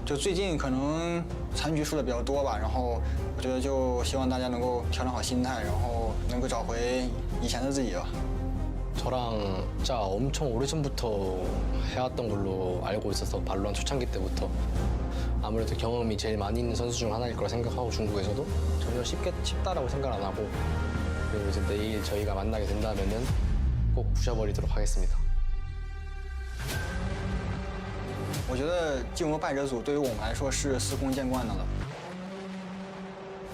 就最近可能残局输的比较多吧，然后我觉得就希望大家能够调整好心态，然后能够找回以前的自己吧。 저랑 진짜 엄청 오래전부터 해왔던 걸로 알고 있어서 발로란트 초창기 때부터 아무래도 경험이 제일 많이 있는 선수 중 하나일 거라 생각하고 중국에서도 전혀 쉽다라고 생각 안 하고 그리고 이제 내일 저희가 만나게 된다면은 꼭 부셔버리도록 하겠습니다. 我觉得进入败者组对于我们来说是司空见惯的了。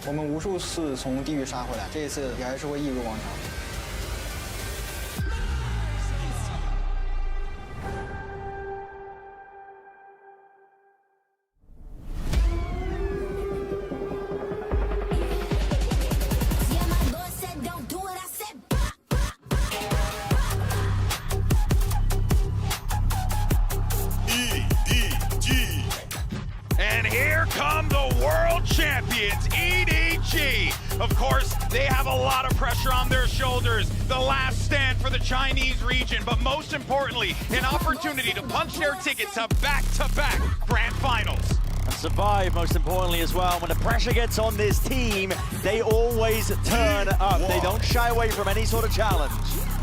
我们无数次从地狱杀回来，这一次也还是会一如往常。 And here come the world champions, EDG. Of course, they have a lot of pressure on their shoulders. The last stand for the Chinese region, but most importantly, an opportunity to punch their ticket to back-to-back grand finals. And survive, most importantly as well. When the pressure gets on this team, they always turn up. They don't shy away from any sort of challenge.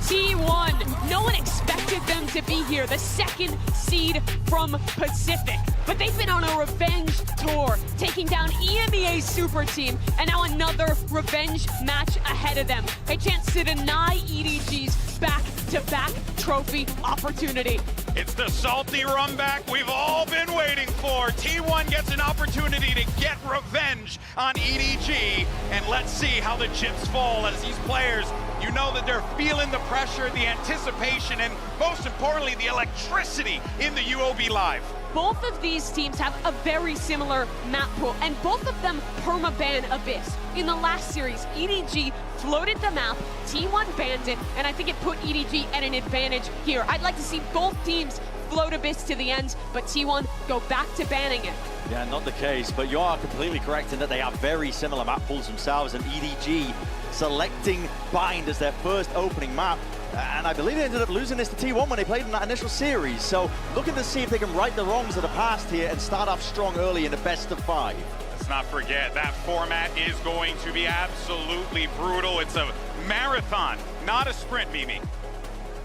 T1, no one expected them to be here, the second seed from Pacific. But they've been on a revenge tour, taking down EMEA's super team, and now another revenge match ahead of them. A chance to deny EDG's back-to-back trophy opportunity. It's the salty run back we've all been waiting for. T1 gets an opportunity to get revenge on EDG, and let's see how the chips fall as these players, you know that they're feeling the pressure, the anticipation, and most importantly, the electricity in the UOB Live. Both of these teams have a very similar map pool, and both of them perma-ban Abyss. In the last series, EDG floated the map, T1 banned it, and I think it put EDG at an advantage here. I'd like to see both teams float Abyss to the end, but T1 go back to banning it. Yeah, not the case, but you are completely correct in that they have very similar map pools themselves, and EDG selecting Bind as their first opening map. And I believe they ended up losing this to T1 when they played in that initial series. So looking to see if they can right the wrongs of the past here and start off strong early in the best of 5. Let's not forget, that format is going to be absolutely brutal. It's a marathon, not a sprint, Mimi.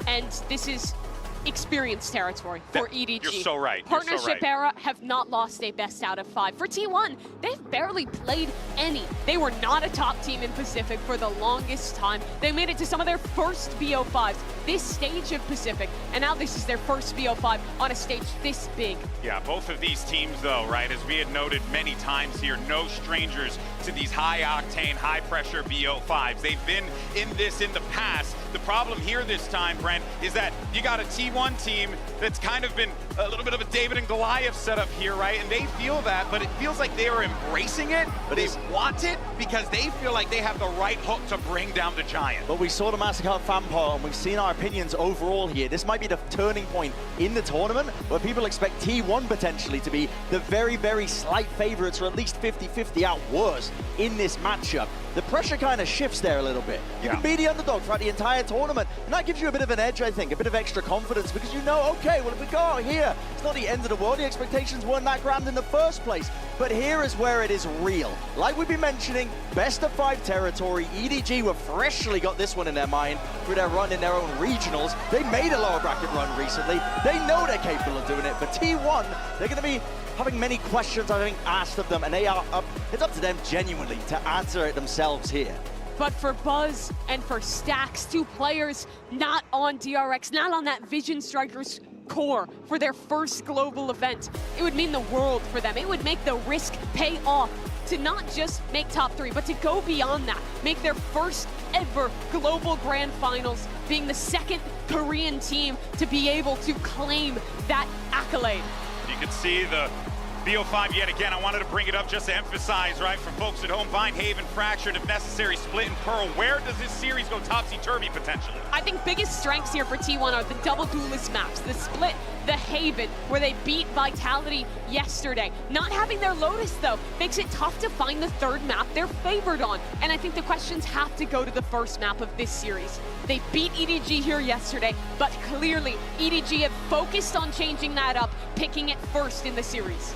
And this is experience territory for EDG. You're so right. Partnership era have not lost a best out of 5. For T1, they've barely played any. They were not a top team in Pacific for the longest time. They made it to some of their first BO5s, this stage of Pacific, and now this is their first BO5 on a stage this big. Yeah, both of these teams though, right, as we had noted many times here, no strangers to these high-octane, high-pressure BO5s. They've been in this in the past. The problem here this time, Brent, is that you got a T1 team that's kind of been a little bit of a David and Goliath setup here, right? And they feel that, but it feels like they are embracing it, but they want it because they feel like they have the right hook to bring down the giant. But we saw the Mastercard fan poll, and we've seen our opinions overall here. This might be the turning point in the tournament where people expect T1 potentially to be the very, very slight favorites, or at least 50-50 out worse in this matchup. The pressure kind of shifts there a little bit. You can be the underdog throughout the entire tournament, and that gives you a bit of an edge, I think, a bit of extra confidence, because you know, okay, well, if we go out here, it's not the end of the world. The expectations weren't that grand in the first place. But here is where it is real. Like we've been mentioning, best of 5 territory. EDG were freshly got this one in their mind through their run in their own regionals. They made a lower bracket run recently. They know they're capable of doing it. But T1, they're going to be having many questions, I think, asked of them, and they are up. It's up to them genuinely to answer it themselves here. But for Buzz and for Stax, 2 players not on DRX, not on that Vision Strikers core for their first global event, it would mean the world for them. It would make the risk pay off to not just make top 3, but to go beyond that, make their first ever global grand finals, being the second Korean team to be able to claim that accolade. You can see the BO5 yet again. I wanted to bring it up just to emphasize, right, for folks at home, Bind, Haven, Fractured, if necessary, Split, and Pearl. Where does this series go topsy-turvy, potentially? I think biggest strengths here for T1 are the double duelist maps, the Split, the Haven, where they beat Vitality yesterday. Not having their Lotus, though, makes it tough to find the third map they're favored on. And I think the questions have to go to the first map of this series. They beat EDG here yesterday, but clearly EDG have focused on changing that up, picking it first in the series.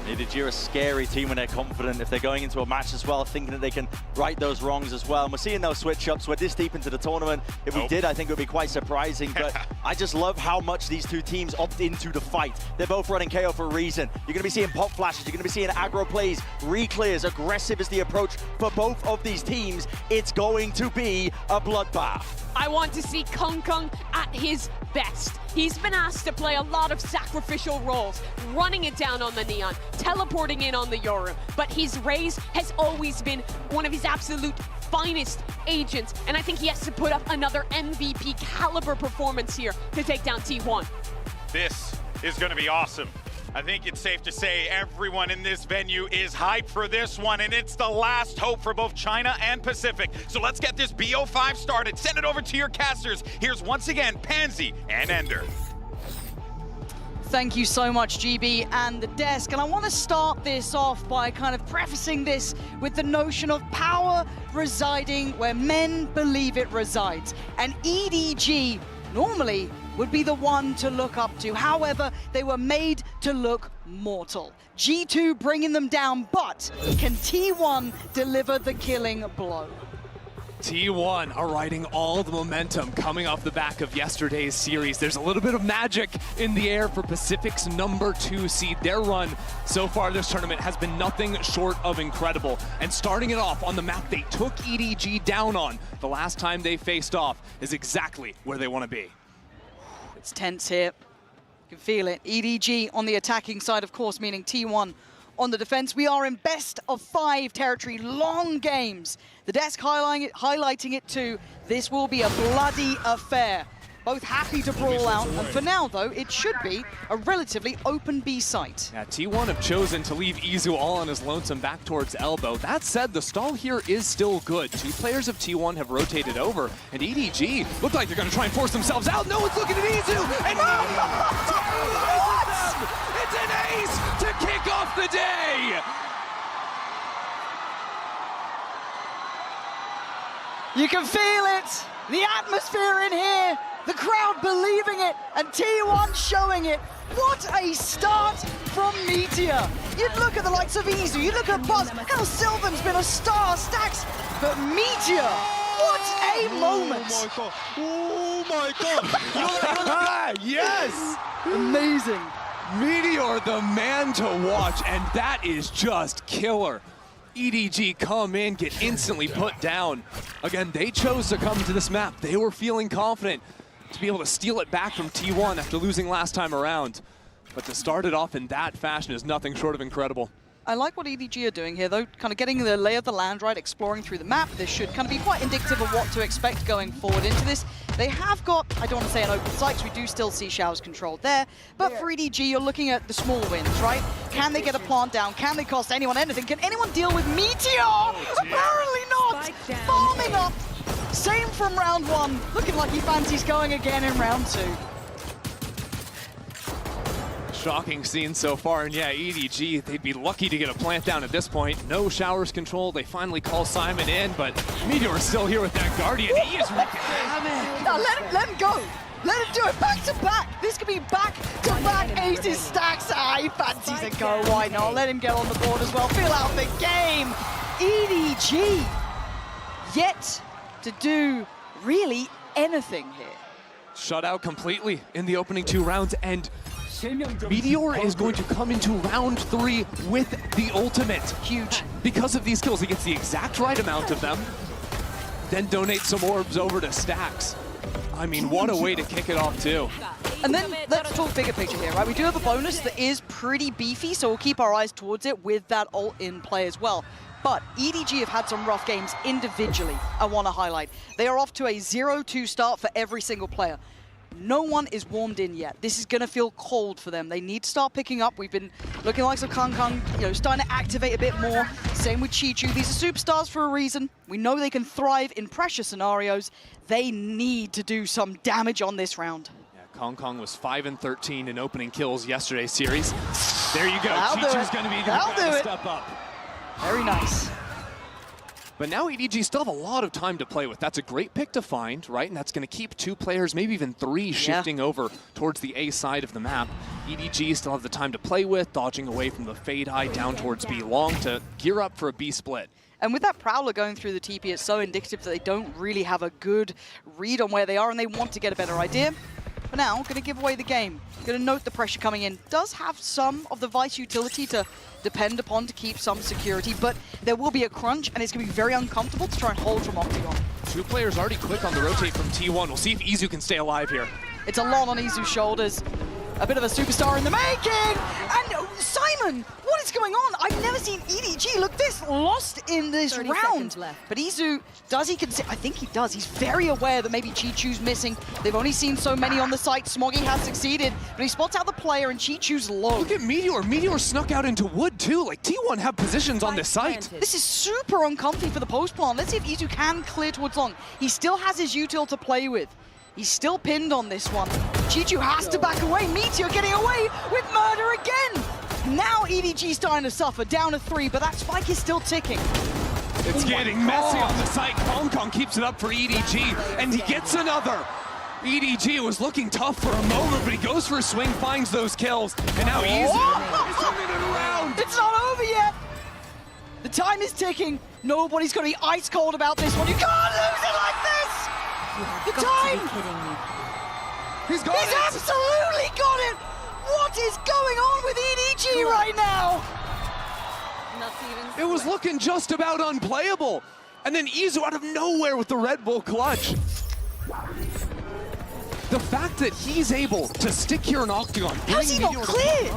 Edg are a scary team when they're confident. If they're going into a match as well, thinking that they can right those wrongs as well. And we're seeing those switch-ups. We're this deep into the tournament. If we did, I think it would be quite surprising. But I just love how much these two teams opt into the fight. They're both running KO for a reason. You're going to be seeing pop flashes. You're going to be seeing aggro plays, re-clears. Aggressive is the approach for both of these teams. It's going to be a bloodbath. I want to see Kong Kong at his best. He's been asked to play a lot of sacrificial roles, running it down on the Neon, teleporting in on the Yoru, but his Raze has always been one of his absolute finest agents, and I think he has to put up another MVP caliber performance here to take down T1. This is going to be awesome. I think it's safe to say everyone in this venue is hyped for this one, and it's the last hope for both China and Pacific. So let's get this BO5 started. Send it over to your casters. Here's once again Pansy and Ender. Thank you so much, GB and the desk. And I want to start this off by kind of prefacing this with the notion of power residing where men believe it resides. And EDG normally would be the one to look up to. However, they were made to look mortal. G2 bringing them down, but can T1 deliver the killing blow? T1 are riding all the momentum coming off the back of yesterday's series. There's a little bit of magic in the air for Pacific's #2 seed. Their run so far this tournament has been nothing short of incredible. And starting it off on the map they took EDG down on the last time they faced off is exactly where they want to be. It's tense here. You can feel it. EDG on the attacking side, of course, meaning T1 on the defense. We are in best-of-5 territory, long games. The desk highlighting it too. This will be a bloody affair. Both happy to brawl out, and for now, though, it should be a relatively open B site. Yeah, T1 have chosen to leave Izu all on his lonesome back towards elbow. That said, the stall here is still good. Two players of T1 have rotated over, and EDG look like they're going to try and force themselves out. No one's looking at Izu, and it's an ace to kick off the day! You can feel it, the atmosphere in here. The crowd believing it, and T1 showing it. What a start from Meteor. You'd look at the likes of Izu, you'd look at Buzz, how Sylvan's been a star, Stacks, but Meteor, what a moment. Oh my god! Yes! Amazing. Meteor, the man to watch, and that is just killer. EDG come in, get instantly put down. Again, they chose to come to this map. They were feeling confident to be able to steal it back from T1 after losing last time around. But to start it off in that fashion is nothing short of incredible. I like what EDG are doing here, though, kind of getting the lay of the land right, exploring through the map. This should kind of be quite indicative of what to expect going forward into this. They have got, I don't want to say an open site, because we do still see showers controlled there, but for EDG, you're looking at the small wins, right? Can they get a plant down? Can they cost anyone anything? Can anyone deal with Meteor? Apparently not! Farming up! Same from round 1, looking like he fancies going again in round 2. Shocking scene so far, and yeah, EDG, they'd be lucky to get a plant down at this point. No showers controlled, they finally call Simon in, but Meteor is still here with that Guardian. He is wreaking havoc. Now let him go. Let him do it back to back. This could be back to back aces, Stacks. He fancies a go, why not? Let him get on the board as well. Feel out the game. EDG yet to do really anything here. Shut out completely in the opening 2 rounds, and Meteor is going to come into round 3 with the ultimate. Huge. Because of these kills, he gets the exact right amount of them, then donate some orbs over to Stacks. I mean, what a way to kick it off, too. And then let's talk bigger picture here, right? We do have a bonus that is pretty beefy, so we'll keep our eyes towards it with that ult in play as well. But EDG have had some rough games individually, I want to highlight. They are off to a 0-2 start for every single player. No one is warmed in yet. This is going to feel cold for them. They need to start picking up. We've been looking like some Kong Kong, starting to activate a bit more. Same with Chichu. These are superstars for a reason. We know they can thrive in pressure scenarios. They need to do some damage on this round. Yeah, Kong Kong was 5-13 in opening kills yesterday's series. There you go. Chichu's going to be the guy to step up. Very nice. But now EDG still have a lot of time to play with. That's a great pick to find, right? And that's going to keep 2 players, maybe even 3, shifting over towards the A side of the map. EDG still have the time to play with, dodging away from the fade high down towards B long to gear up for a B split. And with that Prowler going through the TP, it's so indicative that they don't really have a good read on where they are and they want to get a better idea. For now, going to give away the game. Going to note the pressure coming in. Does have some of the Vice utility to depend upon to keep some security, but there will be a crunch and it's going to be very uncomfortable to try and hold from Octagon. 2 players already quick on the rotate from T1. We'll see if Izu can stay alive here. It's a lot on Izu's shoulders. A bit of a superstar in the making! And Simon, what is going on? I've never seen EDG look this lost in this round. But Izu, does he consider? I think he does. He's very aware that maybe Chi-Chu's missing. They've only seen so many on the site. Smoggy has succeeded, but he spots out the player and Chi-Chu's low. Look at Meteor. Meteor snuck out into wood too. Like T1 have positions on this site. This is super uncomfy for the post plant. Let's see if Izu can clear towards long. He still has his util to play with. He's still pinned on this one. Chi-Chu has to back away. Meteor getting away with murder again. Now EDG starting to suffer, down to 3, but that spike is still ticking. It's getting messy on the site. Kong Kong keeps it up for EDG, and he gets another. EDG was looking tough for a moment, but he goes for a swing, finds those kills, and now Izu is turning it around. It's not over yet. The time is ticking. Nobody's going to be ice cold about this one. You can't lose it like this. The time! He's got He's absolutely got it! What is going on with EDG right now? It was looking just about unplayable. And then Izu out of nowhere with the Red Bull clutch. The fact that he's able to stick here in Octagon, how's he not cleared?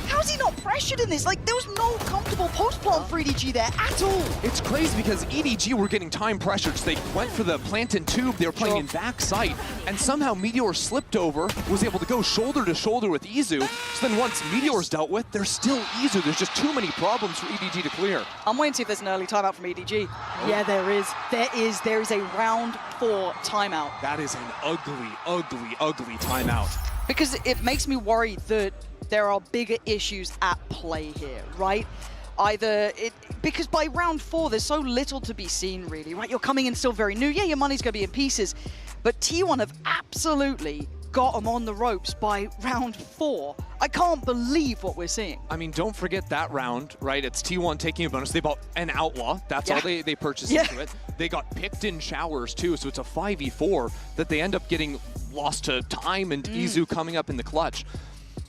How's he not pressured in this? Like, there was no comfortable post plant for EDG there at all. It's crazy because EDG were getting time pressured, so they went for the plant and tube. They were playing in back sight, and somehow Meteor slipped over, was able to go shoulder to shoulder with Izu. So then once Meteor's dealt with, there's still Izu. There's just too many problems for EDG to clear. I'm waiting to see if there's an early timeout from EDG. Yeah, there is. There is a round 4 timeout. That is an ugly, ugly, ugly timeout. Because it makes me worry that there are bigger issues at play here, right? Because by round 4, there's so little to be seen, really, right? You're coming in still very new. Yeah, your money's going to be in pieces. But T1 have absolutely got them on the ropes by round 4. I can't believe what we're seeing. I mean, don't forget that round, right? It's T1 taking a bonus. They bought an Outlaw. That's all they purchased into it. They got picked in showers, too, so it's a 5v4 that they end up getting lost to time and Izu coming up in the clutch.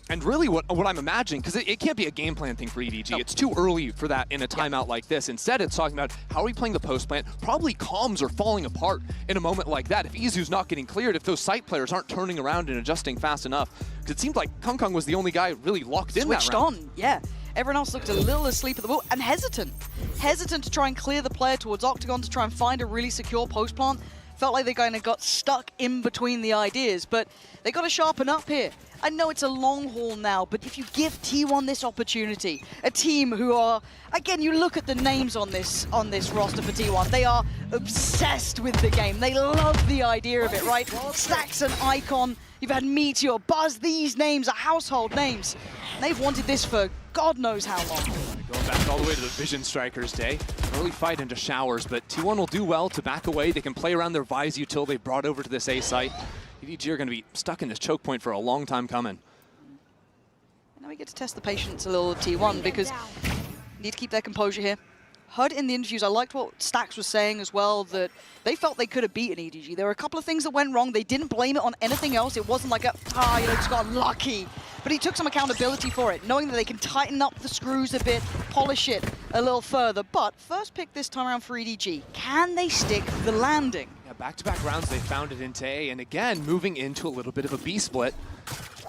And really what I'm imagining, because it can't be a game plan thing for EDG. Nope. It's too early for that in a timeout like this. Instead, it's talking about how are we playing the post plant? Probably comms are falling apart in a moment like that. If Izu's not getting cleared, if those site players aren't turning around and adjusting fast enough. Because it seemed like Kong Kong was the only guy really locked in that round. Switched on, yeah. Everyone else looked a little asleep at the wheel and hesitant. Hesitant to try and clear the player towards Octagon to try and find a really secure post plant. Felt like they kind of got stuck in between the ideas, but they got to sharpen up here. I know it's a long haul now, but if you give T1 this opportunity, a team who are, again, you look at the names on this roster for T1, they are obsessed with the game. They love the idea of it, right? Stax and Icon, you've had Meteor, Buzz, these names are household names. They've wanted this for God knows how long. Going back all the way to the Vision Strikers day. Early fight into showers, but T1 will do well to back away. They can play around their Vise util they've brought over to this A site. EDG are going to be stuck in this choke point for a long time coming. Now we get to test the patience a little of T1 because you need to keep their composure here. Heard in the interviews, I liked what Stax was saying as well, that they felt they could have beaten EDG. There were a couple of things that went wrong. They didn't blame it on anything else. It wasn't like just got lucky. But he took some accountability for it, knowing that they can tighten up the screws a bit, polish it a little further. But first pick this time around for EDG. Can they stick the landing? Yeah, back-to-back rounds, they found it into A, and again, moving into a little bit of a B split.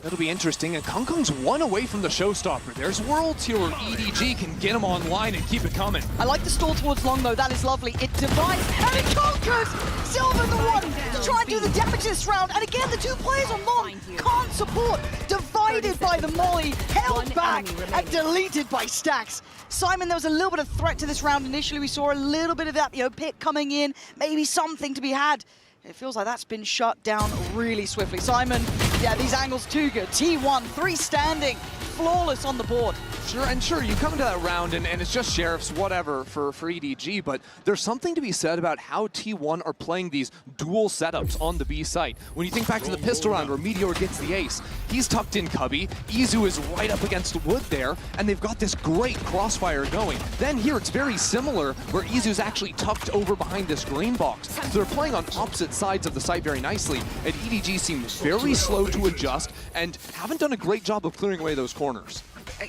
That'll be interesting, and Kong Kong's one away from the showstopper. There's worlds here where EDG can get him online and keep it coming. I like the stall towards long, though. That is lovely. It divides, and it conquers! Silver the one to try and do the damage this round. And again, the 2 players on long can't support. Divided by the molly, held back, and deleted by Stax. Simon, there was a little bit of threat to this round initially. We saw a little bit of that, pick coming in, maybe something to be had. It feels like that's been shut down really swiftly. Simon, yeah, these angles too good. T1, 3 standing, flawless on the board. Sure, you come into that round and it's just Sheriffs, whatever, for EDG, but there's something to be said about how T1 are playing these dual setups on the B site. When you think back to the pistol round where Meteor gets the ace, he's tucked in Cubby, Izu is right up against Wood there, and they've got this great crossfire going. Then here it's very similar, where Izu's actually tucked over behind this green box. So they're playing on opposite sides of the site very nicely, and EDG seems very slow to adjust and haven't done a great job of clearing away those corners.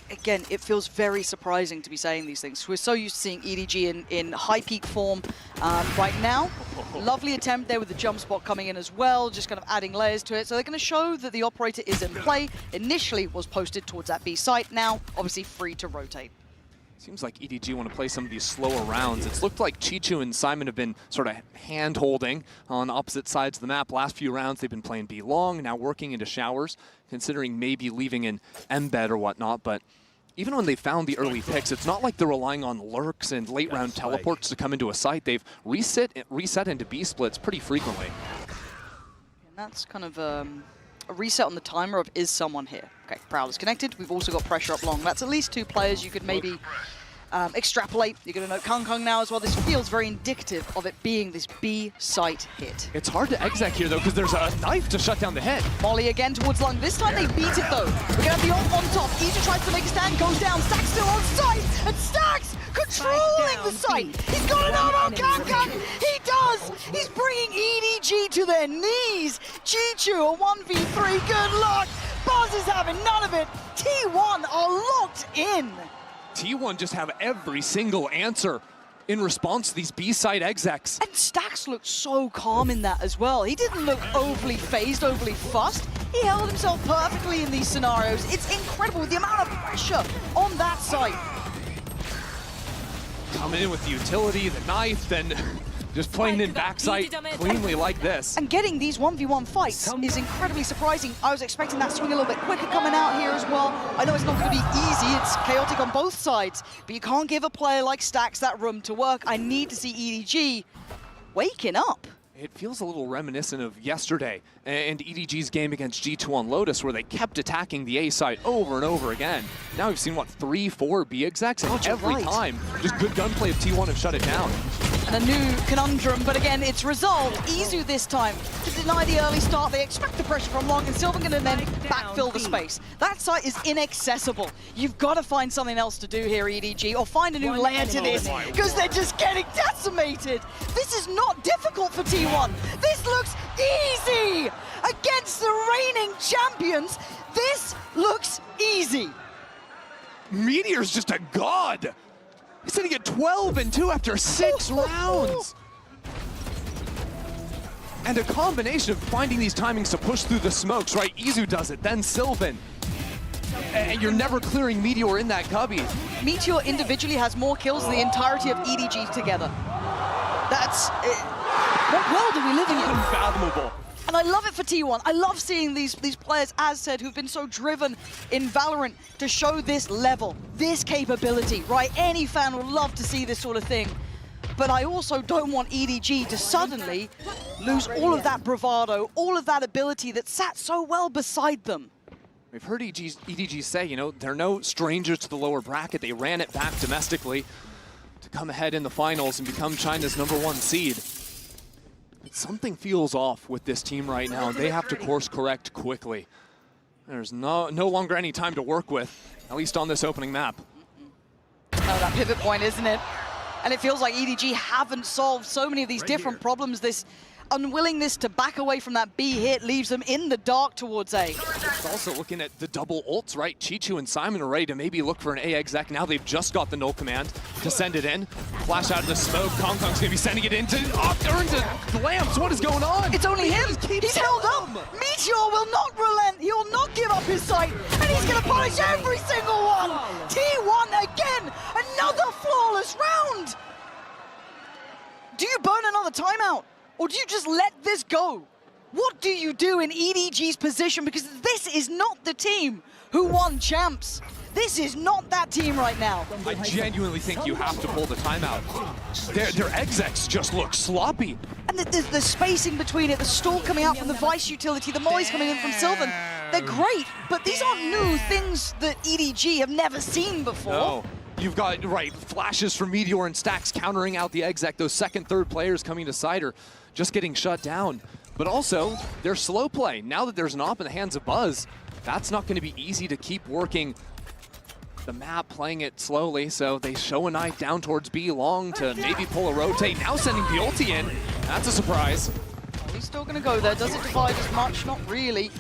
Again, it feels very surprising to be saying these things. We're so used to seeing EDG in high peak form right now. Lovely attempt there with the jump spot coming in as well, just kind of adding layers to it. So they're going to show that the operator is in play. Initially was posted towards that B site, now obviously free to rotate. Seems like EDG want to play some of these slower rounds. It's looked like Chichu and Simon have been sort of hand-holding on opposite sides of the map. Last few rounds, they've been playing B long, now working into showers, considering maybe leaving an embed or whatnot. But even when they found the early picks, it's not like they're relying on lurks and late-round teleports to come into a site. They've reset into B splits pretty frequently. And that's kind of a reset on the timer of is someone here. Okay, Prowler's connected. We've also got pressure up long. That's at least 2 players you could maybe extrapolate. You're going to note Kung now as well. This feels very indicative of it being this B site hit. It's hard to exec here, though, because there's a knife to shut down the head. Molly again towards Lung. This time they beat it, though. We're going to have the ult on top. Izu tries to make a stand, goes down. Stax still on site, and Stax controlling the site. He's got an arm on Kung. He does. He's bringing EDG to their knees. Chichu, a 1v3. Good luck. Buzz is having none of it. T1 are locked in. T1 just have every single answer in response to these B-side execs. And Stax looked so calm in that as well. He didn't look overly phased, overly fussed. He held himself perfectly in these scenarios. It's incredible with the amount of pressure on that side. Coming in with the utility, the knife, then just playing in backside cleanly like this. And getting these 1v1 fights is incredibly surprising. I was expecting that swing a little bit quicker coming out here as well. I know it's not going to be easy. It's chaotic on both sides. But you can't give a player like Stax that room to work. I need to see EDG waking up. It feels a little reminiscent of yesterday and EDG's game against G2 on Lotus, where they kept attacking the A side over and over again. Now we've seen, what, 3-4 B execs, and every time, just good gunplay of T1 have shut it down. And a new conundrum, but again, it's resolved. Izu this time to deny the early start. They expect the pressure from Long, and Sylvan gonna then backfill the space. That site is inaccessible. You've got to find something else to do here, EDG, or find a new layer to this, because they're just getting decimated. This is not difficult for T1. This looks easy against the reigning champions. This looks easy. Meteor's just a god. He's sitting at 12-2 after 6 rounds. And a combination of finding these timings to push through the smokes, right? Izu does it, then Sylvan. And you're never clearing Meteor in that cubby. Meteor individually has more kills than the entirety of EDG together. That's... what world are we living in? Unfathomable. And I love it for T1. I love seeing these players, as said, who've been so driven in Valorant to show this level, this capability, right? Any fan would love to see this sort of thing. But I also don't want EDG to suddenly lose all of that bravado, all of that ability that sat so well beside them. We've heard EDG say, you know, they're no strangers to the lower bracket. They ran it back domestically to come ahead in the finals and become China's #1 seed. Something feels off with this team right now, and they have to course correct quickly. There's no longer any time to work with, at least on this opening map. Oh, that pivot point, isn't it? And it feels like EDG haven't solved so many of these different problems. This unwillingness to back away from that B hit leaves them in the dark towards A. It's also looking at the double ults, right? Chichu and Simon are ready to maybe look for an A exec. Now they've just got the null command to send it in. Flash out of the smoke. Kong Kong's gonna be sending it into Lamps. What is going on? It's only him. He's held up. Meteor will not relent. He will not give up his sight. And he's gonna punish every single one. T1 again. Another flawless round. Do you burn another timeout? Or do you just let this go? What do you do in EDG's position? Because this is not the team who won champs. This is not that team right now. I genuinely think you have to pull the timeout. Their execs just look sloppy. And the spacing between it, the stall coming out from the Vice utility, the mollies coming in from Sylvan. they're great, but these aren't new things that EDG have never seen before. No. You've got, right, flashes from Meteor and Stax countering out the exec. Those second, third players coming to Cider just getting shut down. But also, their slow play. Now that there's an op in the hands of Buzz, that's not going to be easy to keep working the map, playing it slowly. So they show a knife down towards B long to maybe pull a rotate. Now sending the ulti in. That's a surprise. He's still going to go there. Does it divide as much? Not really.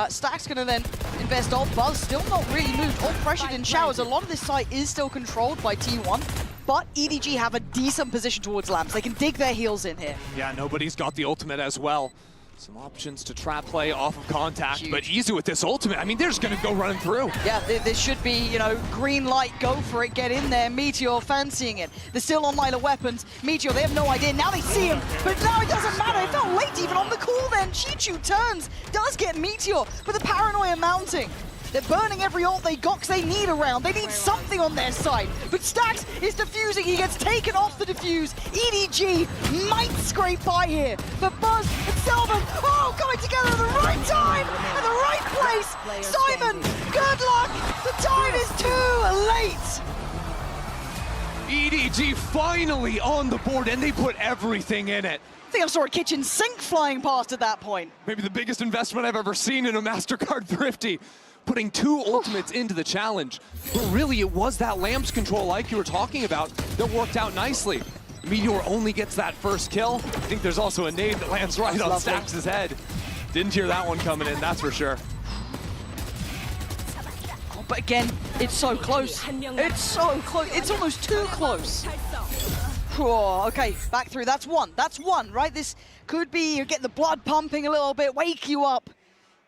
Stack's going to then invest off. Buzz still not really moved. All pressured in showers. A lot of this site is still controlled by T1, but EDG have a decent position towards lamps. They can dig their heels in here. Yeah, nobody's got the ultimate as well. Some options to trap play off of contact, Huge. but Izu with this ultimate, I mean, they're just going to go running through. Yeah, this should be, you know, green light, go for it, get in there. Meteor fancying it. They're still on line of weapons. Meteor, they have no idea. Now they see him, but now it doesn't matter. It felt late even on the call then. Chichu turns, does get Meteor, but the paranoia mounting. They're burning every ult they got because they need a round. They need something on their side. But Stax is defusing. He gets taken off the defuse. EDG might scrape by here. But Buzz and Selvin, oh, coming together at the right time, at the right place. Simon, good luck. The time is too late. EDG finally on the board, and they put everything in it. I think I saw a kitchen sink flying past at that point. Maybe the biggest investment I've ever seen in a MasterCard Thrifty. Putting 2 ultimates into the challenge. But really, it was that Lamps control, like you were talking about, that worked out nicely. Meteor only gets that first kill. I think there's also a nade that lands right on Stax's head. Didn't hear that one coming in, that's for sure. Oh, but again, it's so close. It's so close. It's almost too close. Oh, okay, back through. That's one. That's one, right? This could be, you get the blood pumping a little bit, wake you up.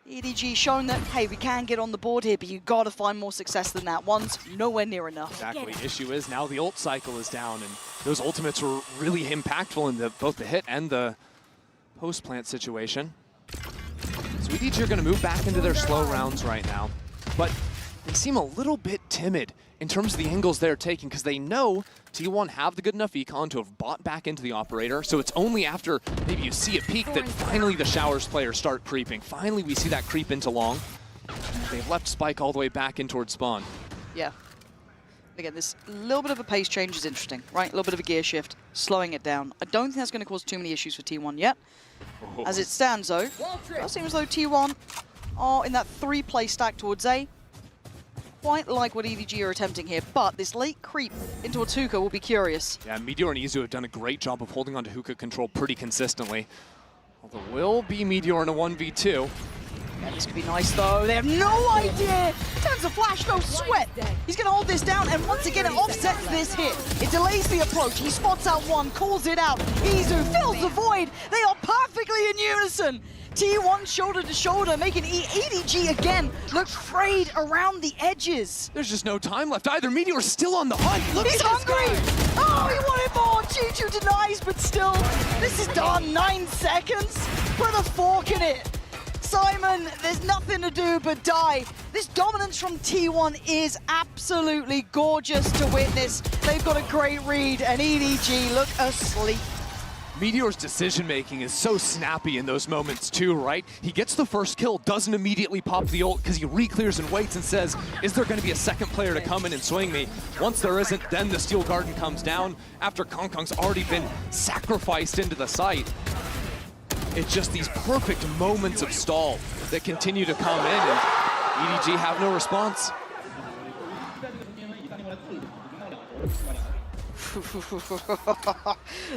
EDG showing that, hey, we can get on the board here, but you got to find more success than that. One's nowhere near enough. Exactly. Issue is now the ult cycle is down, and those ultimates were really impactful in both the hit and the post-plant situation. So EDG are going to move back into their slow rounds right now, but they seem a little bit timid in terms of the angles they're taking, because they know T1 have the good enough econ to have bought back into the operator, so it's only after maybe you see a peek that finally the Showers players start creeping. Finally we see that creep into long. They've left Spike all the way back in towards spawn. Yeah. Again, this little bit of a pace change is interesting, right? A little bit of a gear shift, slowing it down. I don't think that's going to cause too many issues for T1 yet. As it stands, though, it does seem as though T1 are in that 3-play stack towards A. Quite like what EDG are attempting here, but this late creep into a Hookah will be curious. Yeah, Meteor and Izu have done a great job of holding on to Hookah control pretty consistently. Although will be Meteor in a 1v2. Yeah, this could be nice, though. They have no idea. Turns a flash, no sweat. He's going to hold this down, and once again, it offsets this hit. It delays the approach. He spots out one, calls it out. Izu fills the void. They are perfectly in unison. T1 shoulder to shoulder, making EDG again look frayed around the edges. There's just no time left either. Meteor's still on the hunt. Look He's at this hungry. guy. Oh, he wanted more. Chichu denies, but still, this is done. 9 seconds. Put a fork in it. Simon, there's nothing to do but die. This dominance from T1 is absolutely gorgeous to witness. They've got a great read, and EDG look asleep. Meteor's decision-making is so snappy in those moments too, right? He gets the first kill, doesn't immediately pop the ult because he re-clears and waits and says, is there going to be a second player to come in and swing me? Once there isn't, then the Steel Garden comes down after Kong Kong's already been sacrificed into the site. It's just these perfect moments of stall that continue to come in, and EDG have no response.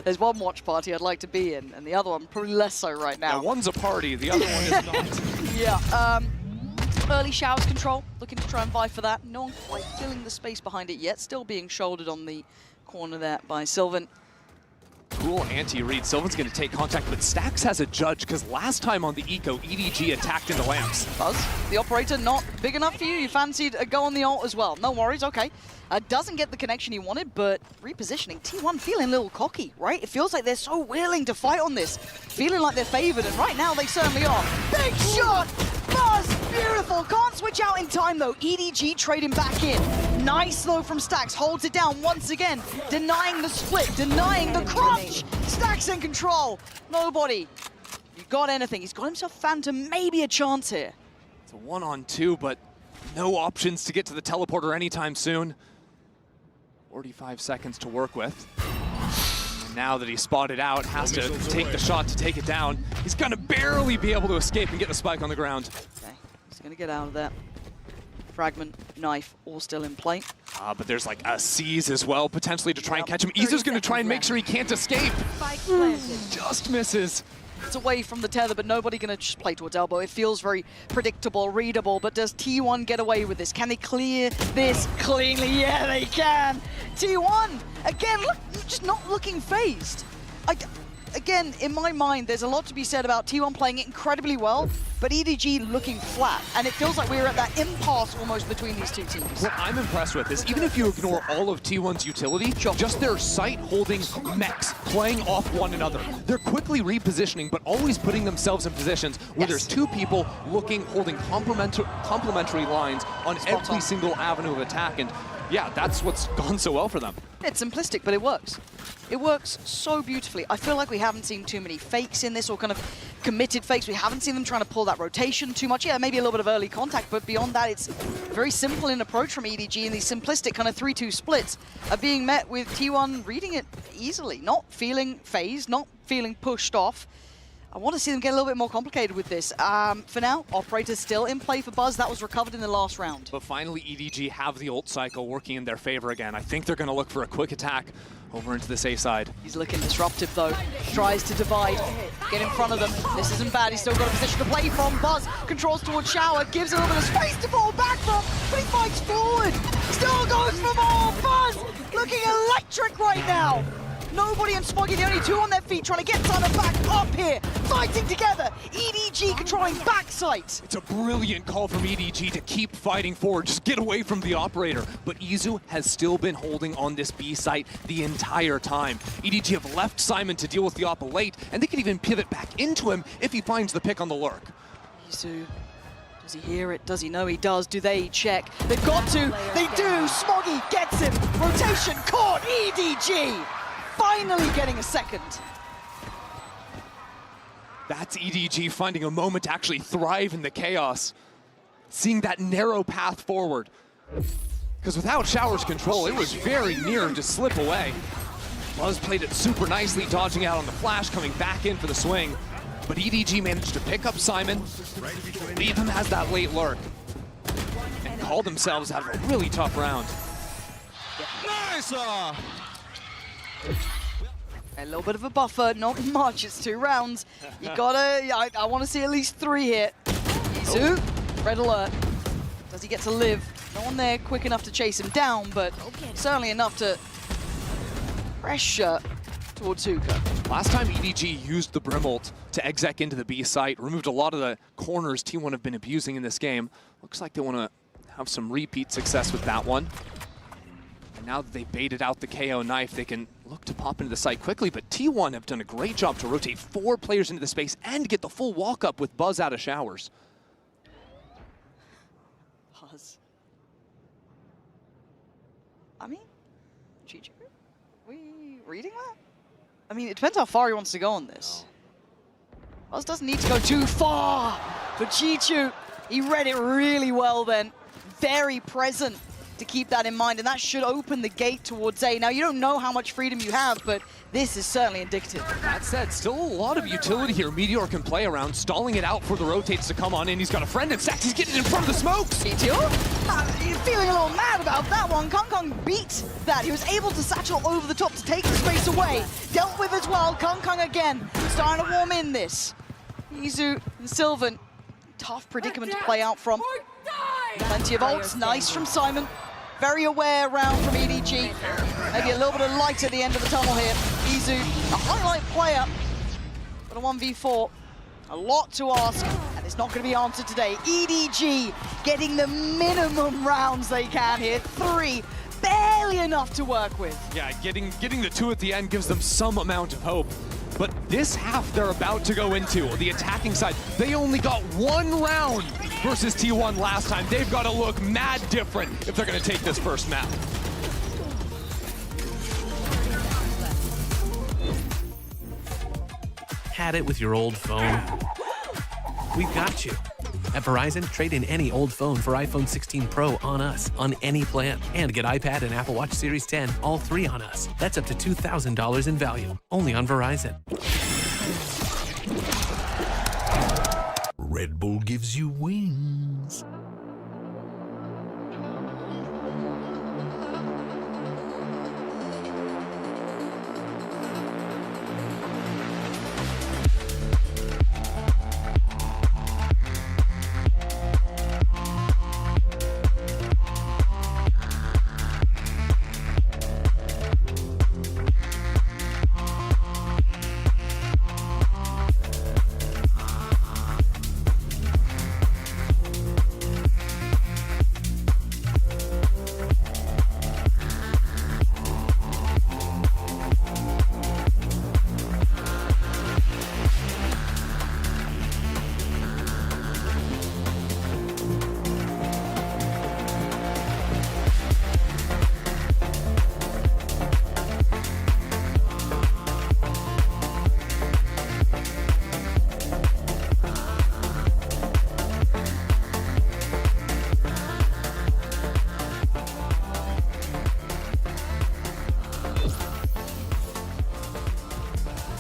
There's one watch party I'd like to be in, and the other one probably less so right now. Now one's a party, the other one is not. Yeah, early Showers control, looking to try and vie for that. No one quite filling the space behind it yet, still being shouldered on the corner there by Sylvan. Cool anti-read. Sylvan's going to take contact, but Stax has a judge because last time on the eco, EDG attacked into lamps. Buzz, the operator not big enough for you. You fancied a go on the ult as well. No worries, okay. Doesn't get the connection he wanted, but repositioning. T1 feeling a little cocky, right? It feels like they're so willing to fight on this. Feeling like they're favored, and right now they certainly are. Big shot! Buzz, beautiful. Can't switch out in time, though. EDG trading back in. Nice, though, from Stax. Holds it down once again. Denying the split, denying the crunch. Stax in control. Nobody. You got anything. He's got himself Phantom, maybe a chance here. It's So 1-on-2, but no options to get to the teleporter anytime soon. 45 seconds to work with. And now that he's spotted out, has to take the shot to take it down. He's gonna barely be able to escape and get the spike on the ground. Okay, he's gonna get out of there. Fragment, knife, all still in play. But there's like a seize as well, potentially to try and catch him. Izu's gonna try and make sure he can't escape. Just misses. It's away from the tether, but nobody gonna just play towards elbow. It feels very predictable, readable, but does T1 get away with this? Can they clear this cleanly? Yeah, they can. T1, again, look, just not looking phased. Again, in my mind, there's a lot to be said about T1 playing it incredibly well, but EDG looking flat. And it feels like we're at that impasse almost between these two teams. What I'm impressed with is even if you ignore all of T1's utility, just their sight-holding mechs playing off one another. They're quickly repositioning, but always putting themselves in positions where there's two people holding complementary lines on every single avenue of attack. And yeah, that's what's gone so well for them. It's simplistic, but it works. It works so beautifully. I feel like we haven't seen too many fakes in this, or kind of committed fakes. We haven't seen them trying to pull that rotation too much. Yeah, maybe a little bit of early contact, but beyond that, it's very simple in approach from EDG, and these simplistic kind of 3-2 splits are being met with T1 reading it easily, not feeling phased, not feeling pushed off. I want to see them get a little bit more complicated with this. For now, Operator's still in play for Buzz. That was recovered in the last round. But finally, EDG have the ult cycle working in their favor again. I think they're going to look for a quick attack over into this A side. He's looking disruptive, though. Tries to divide, get in front of them. This isn't bad. He's still got a position to play from. Buzz controls towards Shower, gives a little bit of space to fall back from, but he fights forward. Still goes for more. Buzz looking electric right now. Nobody and Smoggy, the only two on their feet, trying to get Simon back up here, fighting together. EDG controlling backside. It's a brilliant call from EDG to keep fighting forward, just get away from the operator. But Izu has still been holding on this B site the entire time. EDG have left Simon to deal with the Oppa late, and they can even pivot back into him if he finds the pick on the lurk. Izu, does he hear it? Does he know he does? Do they check? They've got to. They do. Smoggy gets him. Rotation caught. EDG. Finally getting a second. That's EDG finding a moment to actually thrive in the chaos. Seeing that narrow path forward. Because without Shower's control, it was very near to slip away. Buzz played it super nicely, dodging out on the flash, coming back in for the swing. But EDG managed to pick up Simon, leave him as that late lurk, and call themselves out of a really tough round. Nice! A little bit of a buffer, not much, it's 2 rounds. You gotta, I want to see at least 3 here. Izu, red alert. Does he get to live? No one there quick enough to chase him down, but certainly enough to pressure towards Hookah. Last time EDG used the Brim ult to exec into the B site, removed a lot of the corners T1 have been abusing in this game. Looks like they want to have some repeat success with that one. Now that they baited out the KO knife, they can look to pop into the site quickly, but T1 have done a great job to rotate 4 players into the space and get the full walk-up with Buzz out of Showers. Buzz. I mean, Chichu, we reading that? I mean, it depends how far he wants to go on this. Buzz doesn't need to go too far, but Chichu, he read it really well then. Very present to keep that in mind, and that should open the gate towards A. Now, you don't know how much freedom you have, but this is certainly indicative. That said, still a lot of utility here. Meteor can play around, stalling it out for the rotates to come on in. He's got a friend in Sax. He's getting in front of the smokes. Meteor, feeling a little mad about that one. Kong beat that. He was able to satchel over the top to take the space away. Dealt with as well. Kong again, starting to warm in this. Izu and Sylvan, tough predicament to play out from. Plenty of ults, nice from Simon. Very aware round from EDG. Maybe a little bit of light at the end of the tunnel here. Izu, a highlight player, but a 1v4. A lot to ask, and it's not going to be answered today. EDG getting the minimum rounds they can here. 3, barely enough to work with. Yeah, getting the 2 at the end gives them some amount of hope. But this half they're about to go into, the attacking side, they only got 1 round versus T1 last time. They've got to look mad different if they're going to take this first map. Had it with your old phone? We've got you. At Verizon, trade in any old phone for iPhone 16 Pro on us, on any plan. And get iPad and Apple Watch Series 10, all 3 on us. That's up to $2,000 in value, only on Verizon. Red Bull gives you wings.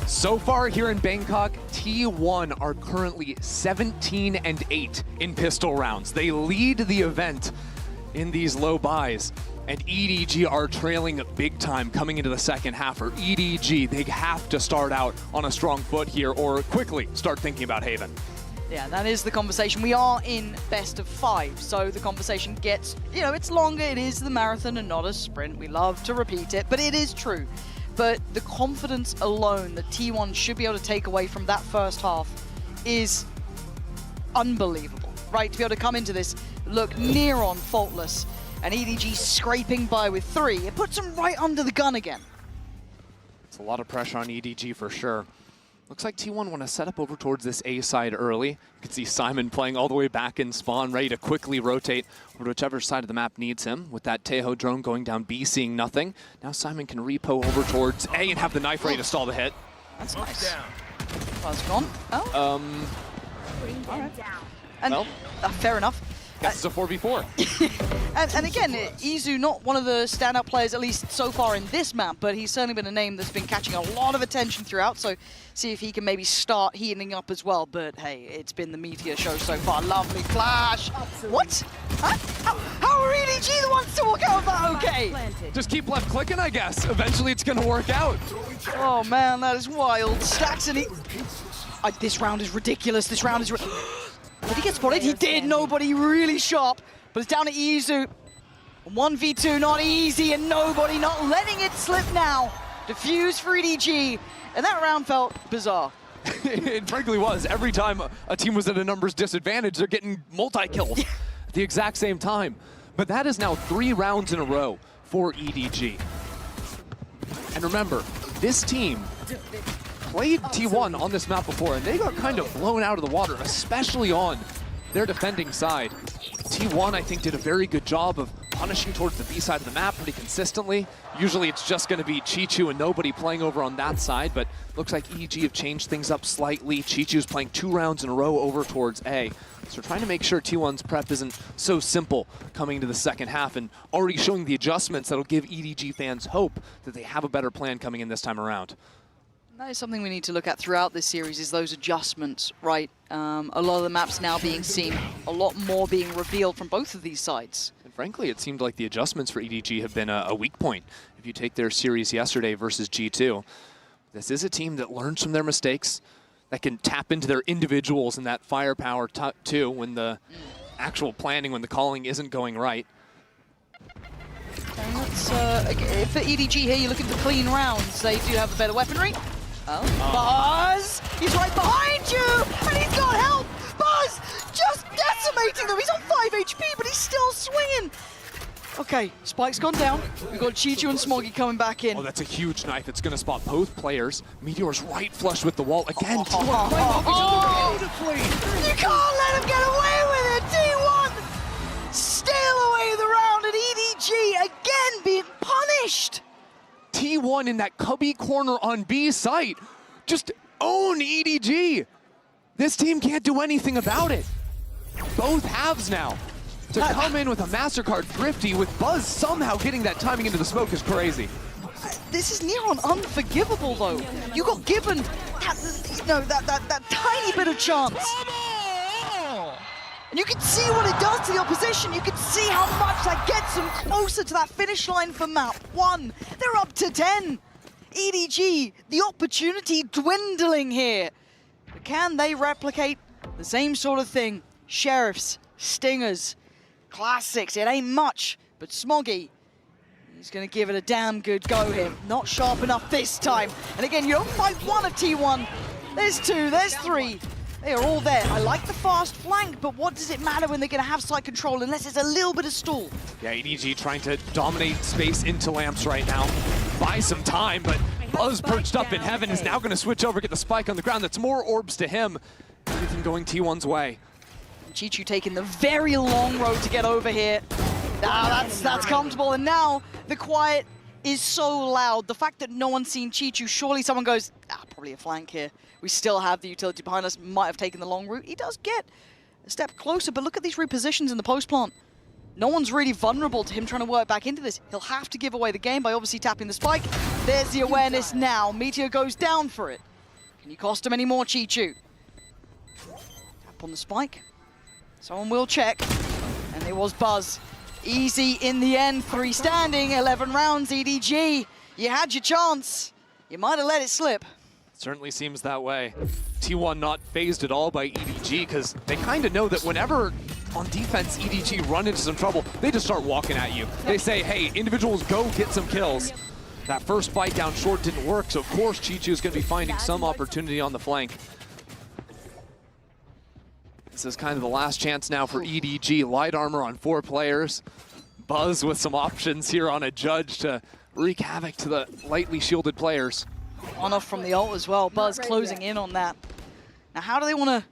So far here in Bangkok, T1 are currently 17-8 in pistol rounds. They lead the event in these low buys, and EDG are trailing big time coming into the second half. For EDG, they have to start out on a strong foot here or quickly start thinking about Haven. Yeah, that is the conversation. We are in best of 5, so the conversation gets, it's longer. It is the marathon and not a sprint. We love to repeat it, but it is true. But the confidence alone that T1 should be able to take away from that first half is unbelievable, right? To be able to come into this, look near on faultless, and EDG scraping by with 3, it puts them right under the gun again. It's a lot of pressure on EDG for sure. Looks like T1 want to set up over towards this A side early. You can see Simon playing all the way back in spawn, ready to quickly rotate over to whichever side of the map needs him. With that Teho drone going down B, seeing nothing. Now Simon can repo over towards A and have the knife ready to stall the hit. That's nice. Buzz gone. Oh. All right. And, well, fair enough. Guess it's a 4v4. and again, Izu, not one of the standout players, at least so far in this map, but he's certainly been a name that's been catching a lot of attention throughout, so see if he can maybe start heating up as well. But hey, it's been the Meteor show so far. Lovely flash. What? Huh? How are EDG the ones to walk out of that okay? Just keep left clicking, I guess. Eventually it's going to work out. Oh man, that is wild. Stacks and this round is ridiculous. This round is did he get spotted? He did. Nobody really sharp. But it's down to Izu. 1v2, not easy, and nobody not letting it slip now. Diffuse for EDG. And that round felt bizarre. It frankly was. Every time a team was at a numbers disadvantage, they're getting multi-kills at the exact same time. But that is now 3 rounds in a row for EDG. And remember, this team played T1 on this map before, and they got kind of blown out of the water, especially on their defending side. T1, I think, did a very good job of punishing towards the B side of the map pretty consistently. Usually it's just going to be Chichu and nobody playing over on that side, but looks like EG have changed things up slightly. Chichu's playing 2 rounds in a row over towards A. So trying to make sure T1's prep isn't so simple coming into the second half, and already showing the adjustments that'll give EDG fans hope that they have a better plan coming in this time around. That is something we need to look at throughout this series, is those adjustments, right? A lot of the maps now being seen, a lot more being revealed from both of these sides. And frankly, it seemed like the adjustments for EDG have been a weak point. If you take their series yesterday versus G2, this is a team that learns from their mistakes, that can tap into their individuals and that firepower too when the actual planning, when the calling isn't going right. And let's, for EDG here, you're looking for clean rounds. They do have the better weaponry. Oh, Buzz! He's right behind you! And he's got help! Buzz just decimating them! He's on 5 HP, but he's still swinging! Okay, Spike's gone down. We've got Chichu and Smoggy coming back in. Oh, that's a huge knife. It's going to spot both players. Meteor's right flush with the wall. Again, T1 beautifully. You can't let him get away with it! T1 steal away the round, and EDG again being punished! T1 in that cubby corner on B site. Just own EDG. This team can't do anything about it. both halves now. To come in with a MasterCard Thrifty with Buzz somehow getting that timing into the smoke is crazy. This is near on unforgivable, though. You got given that, you know, that tiny bit of chance. And you can see what it does to the opposition. You can see how much that gets them closer to that finish line for map 1. They're up to 10. EDG, the opportunity dwindling here. But can they replicate the same sort of thing? Sheriffs, Stingers, Classics, it ain't much, but Smoggy, he's gonna give it a damn good go here. Not sharp enough this time. And again, you don't fight one of T1. There's 2, there's 3. They are all there. I like the fast flank, but what does it matter when they're gonna have side control unless it's a little bit of stall? Yeah, EDG trying to dominate space into Lamps right now. Buy some time, but Buzz perched up in heaven is now gonna switch over, get the spike on the ground. That's more orbs to him. Everything going T1's way. Chichu taking the very long road to get over here. That's comfortable, and now the quiet is so loud. The fact that no one's seen Chichu, surely someone goes, probably a flank here. We still have the utility behind us, might have taken the long route. He does get a step closer, but look at these repositions in the post plant. No one's really vulnerable to him trying to work back into this. He'll have to give away the game by obviously tapping the spike. There's the awareness now. Meteor goes down for it. Can you cost him any more, Chichu? Tap on the spike. Someone will check, and it was Buzz. Easy in the end, 3 standing, 11 rounds, EDG. You had your chance. You might have let it slip. Certainly seems that way. T1 not phased at all by EDG because they kind of know that whenever on defense EDG run into some trouble, they just start walking at you. They say, hey, individuals go get some kills. That first fight down short didn't work, so of course Chichu is going to be finding some opportunity on the flank. This is kind of the last chance now for EDG. Light armor on 4 players. Buzz with some options here on a judge to wreak havoc to the lightly shielded players. On off from the ult as well. Buzz closing in on that. Now, how do they want to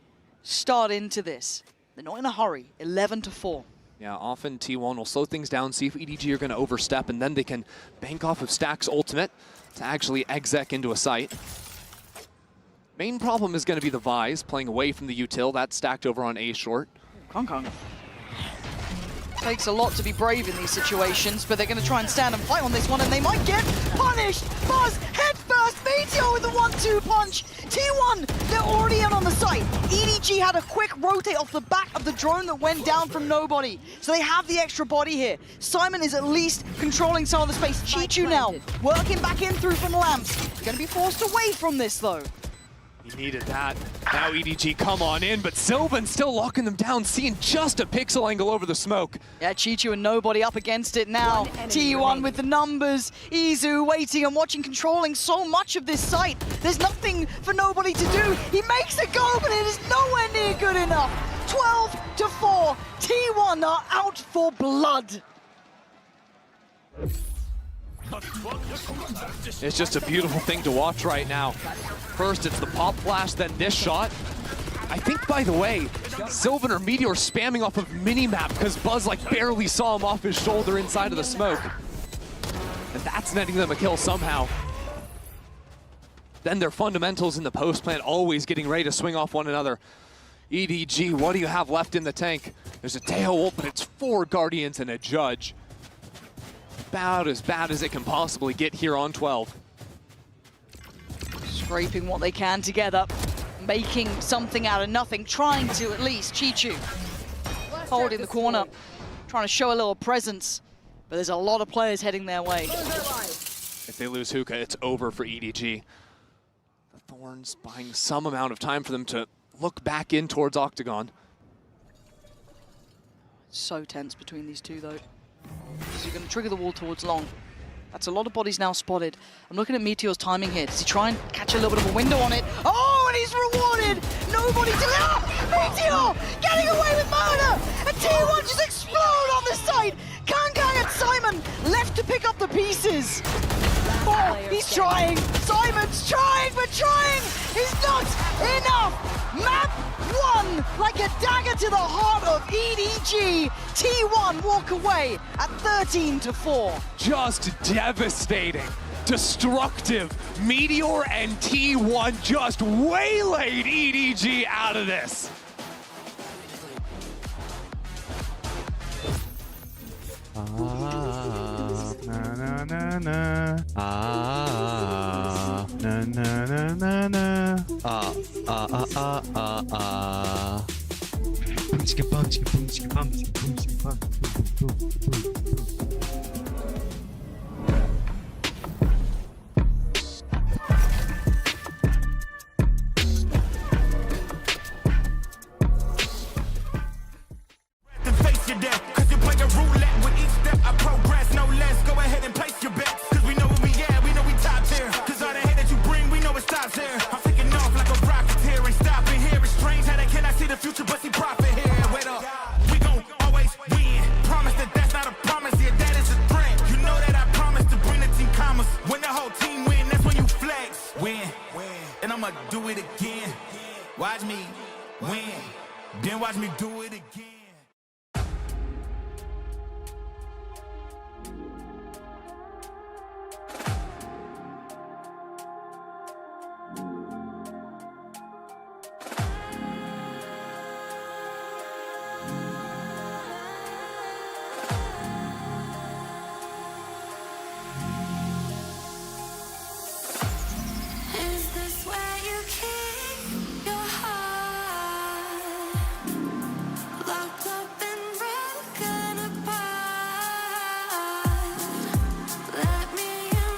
start into this? They're not in a hurry. 11-4. Yeah, often T1 will slow things down, see if EDG are going to overstep, and then they can bank off of Stack's ultimate to actually exec into a site. Main problem is going to be the Vise playing away from the util. That's stacked over on A short. Kong. Takes a lot to be brave in these situations, but they're going to try and stand and fight on this one, and they might get punished. Buzz, head first, Meteor with the 1-2 punch. T1, they're already in on the site. EDG had a quick rotate off the back of the drone that went down from nobody, so they have the extra body here. Simon is at least controlling some of the space. Chichu now, working back in through from Lamps. Going to be forced away from this, though. He needed that. Now EDG come on in, but Sylvan still locking them down, seeing just a pixel angle over the smoke. Yeah, Chichu and nobody up against it now. T1 with the numbers. Izu waiting and watching, controlling so much of this site. There's nothing for nobody to do. He makes it go, but it is nowhere near good enough. 12-4. T1 are out for blood. It's just a beautiful thing to watch right now. First, it's the pop flash, then this shot. I think, by the way, Sylvan or Meteor spamming off of minimap because Buzz like barely saw him off his shoulder inside of the smoke. And that's netting them a kill somehow. Then their fundamentals in the post plant always getting ready to swing off one another. EDG, what do you have left in the tank? There's a Teo ult, but it's 4 Guardians and a Judge. About as bad as it can possibly get here on 12. Scraping what they can together, making something out of nothing, trying to at least. Chichu holding the corner, trying to show a little presence, but there's a lot of players heading their way. If they lose Hookah, it's over for EDG. The Thorns buying some amount of time for them to look back in towards Octagon. So tense between these two, though. So you're going to trigger the wall towards long. That's a lot of bodies now spotted. I'm looking at Meteor's timing here. Does he try and catch a little bit of a window on it? Oh, and he's rewarded! Nobody to... Meteor getting away with murder! And T1 just explode on the side! Kang and Simon left to pick up the pieces. Oh, he's trying. Simon's trying, but trying is not enough. Map 1, like a dagger to the heart of EDG. T1 walk away at 13-4. Just devastating, destructive. Meteor and T1 just waylaid EDG out of this. Then face your death, cause you play a roulette with each step I progress, no less. Go ahead and place your bets, cause we know where we at, we know we top tier. Cause all the hate that you bring, we know it stops here. I'm taking off like a rocket here, ain't stopping here. It's strange how they cannot see the future, but see profit here. Wait up, we gon' always win. Promise that that's not a promise, yeah, that is a threat. You know that I promise to bring the team commas. When the whole team win, that's when you flex. Win, and I'ma do it again. Watch me win, then watch me do it again. Is this where you keep your heart? Locked up and broken apart. Let me in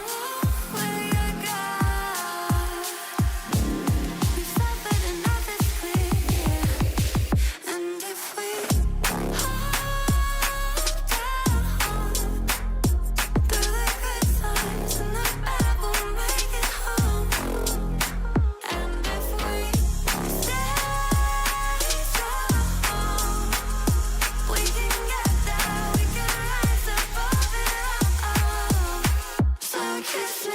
where you got. We suffered enough, it's clear. And if we hold down through the good times and the bad, we'll make it home. And if we stay strong, we can get there, we can rise above it all. So kiss me.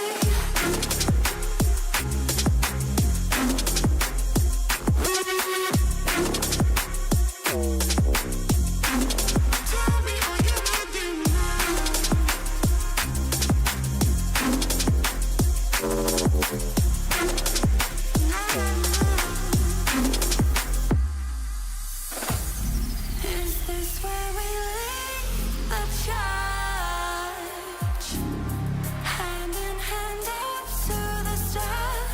Tell me what you can do now. Is this where we lead the charge? Hand in hand up to the stars.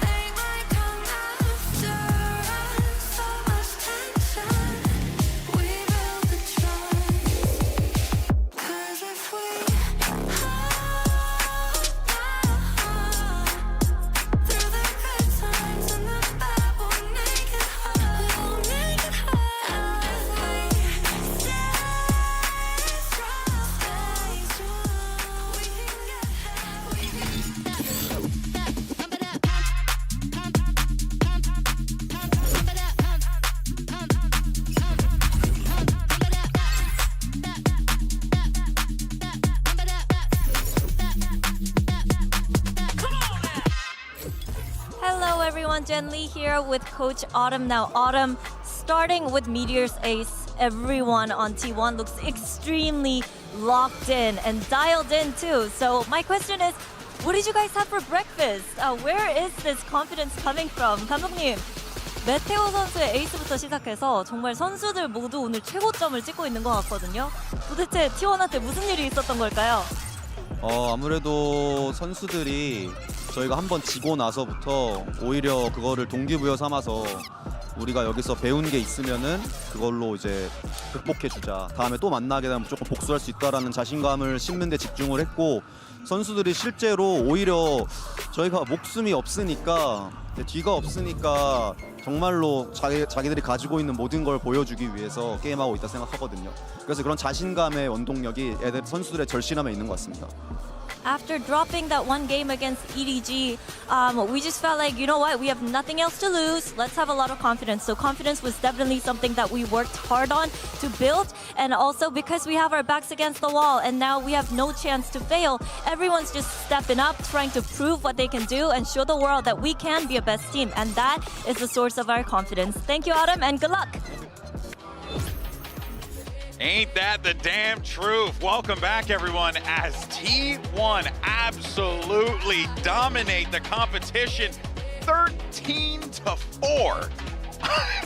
They might come after us, so much tension. We build the trust. 'Cause if we hold down through the good times and the bad, we'll make it home. We'll make it home. And if we stay strong, we can get there. We can Hello everyone, Jen Lee here with Coach Autumn. Now Autumn, starting with Meteor's ace, everyone on T1 looks extremely locked in and dialed in too. So my question is, what did you guys have for breakfast? Where is this confidence coming from? 감독님, 메테오 선수의 에이스부터 시작해서 정말 선수들 모두 오늘 최고점을 찍고 있는 것 같거든요. 도대체 T1한테 무슨 일이 있었던 걸까요? 아무래도 선수들이 저희가 한번 지고 나서부터 오히려 그거를 동기부여 삼아서 우리가 여기서 배운 게 있으면은 그걸로 이제 극복해주자. 다음에 또 만나게 되면 무조건 복수할 수 있다라는 자신감을 심는 데 집중을 했고, 선수들이 실제로 오히려 저희가 목숨이 없으니까, 뒤가 없으니까 정말로 자기들이 가지고 있는 모든 걸 보여주기 위해서 게임하고 있다 생각하거든요. 그래서 그런 자신감의 원동력이 선수들의 절실함에 있는 것 같습니다. After dropping that one game against EDG, we just felt like, you know what, we have nothing else to lose. Let's have a lot of confidence. So confidence was definitely something that we worked hard on to build. And also because we have our backs against the wall and now we have no chance to fail, everyone's just stepping up, trying to prove what they can do and show the world that we can be a best team. And that is the source of our confidence. Thank you, Autumn, and good luck. Ain't that the damn truth? Welcome back, everyone, as T1 absolutely dominate the competition 13-4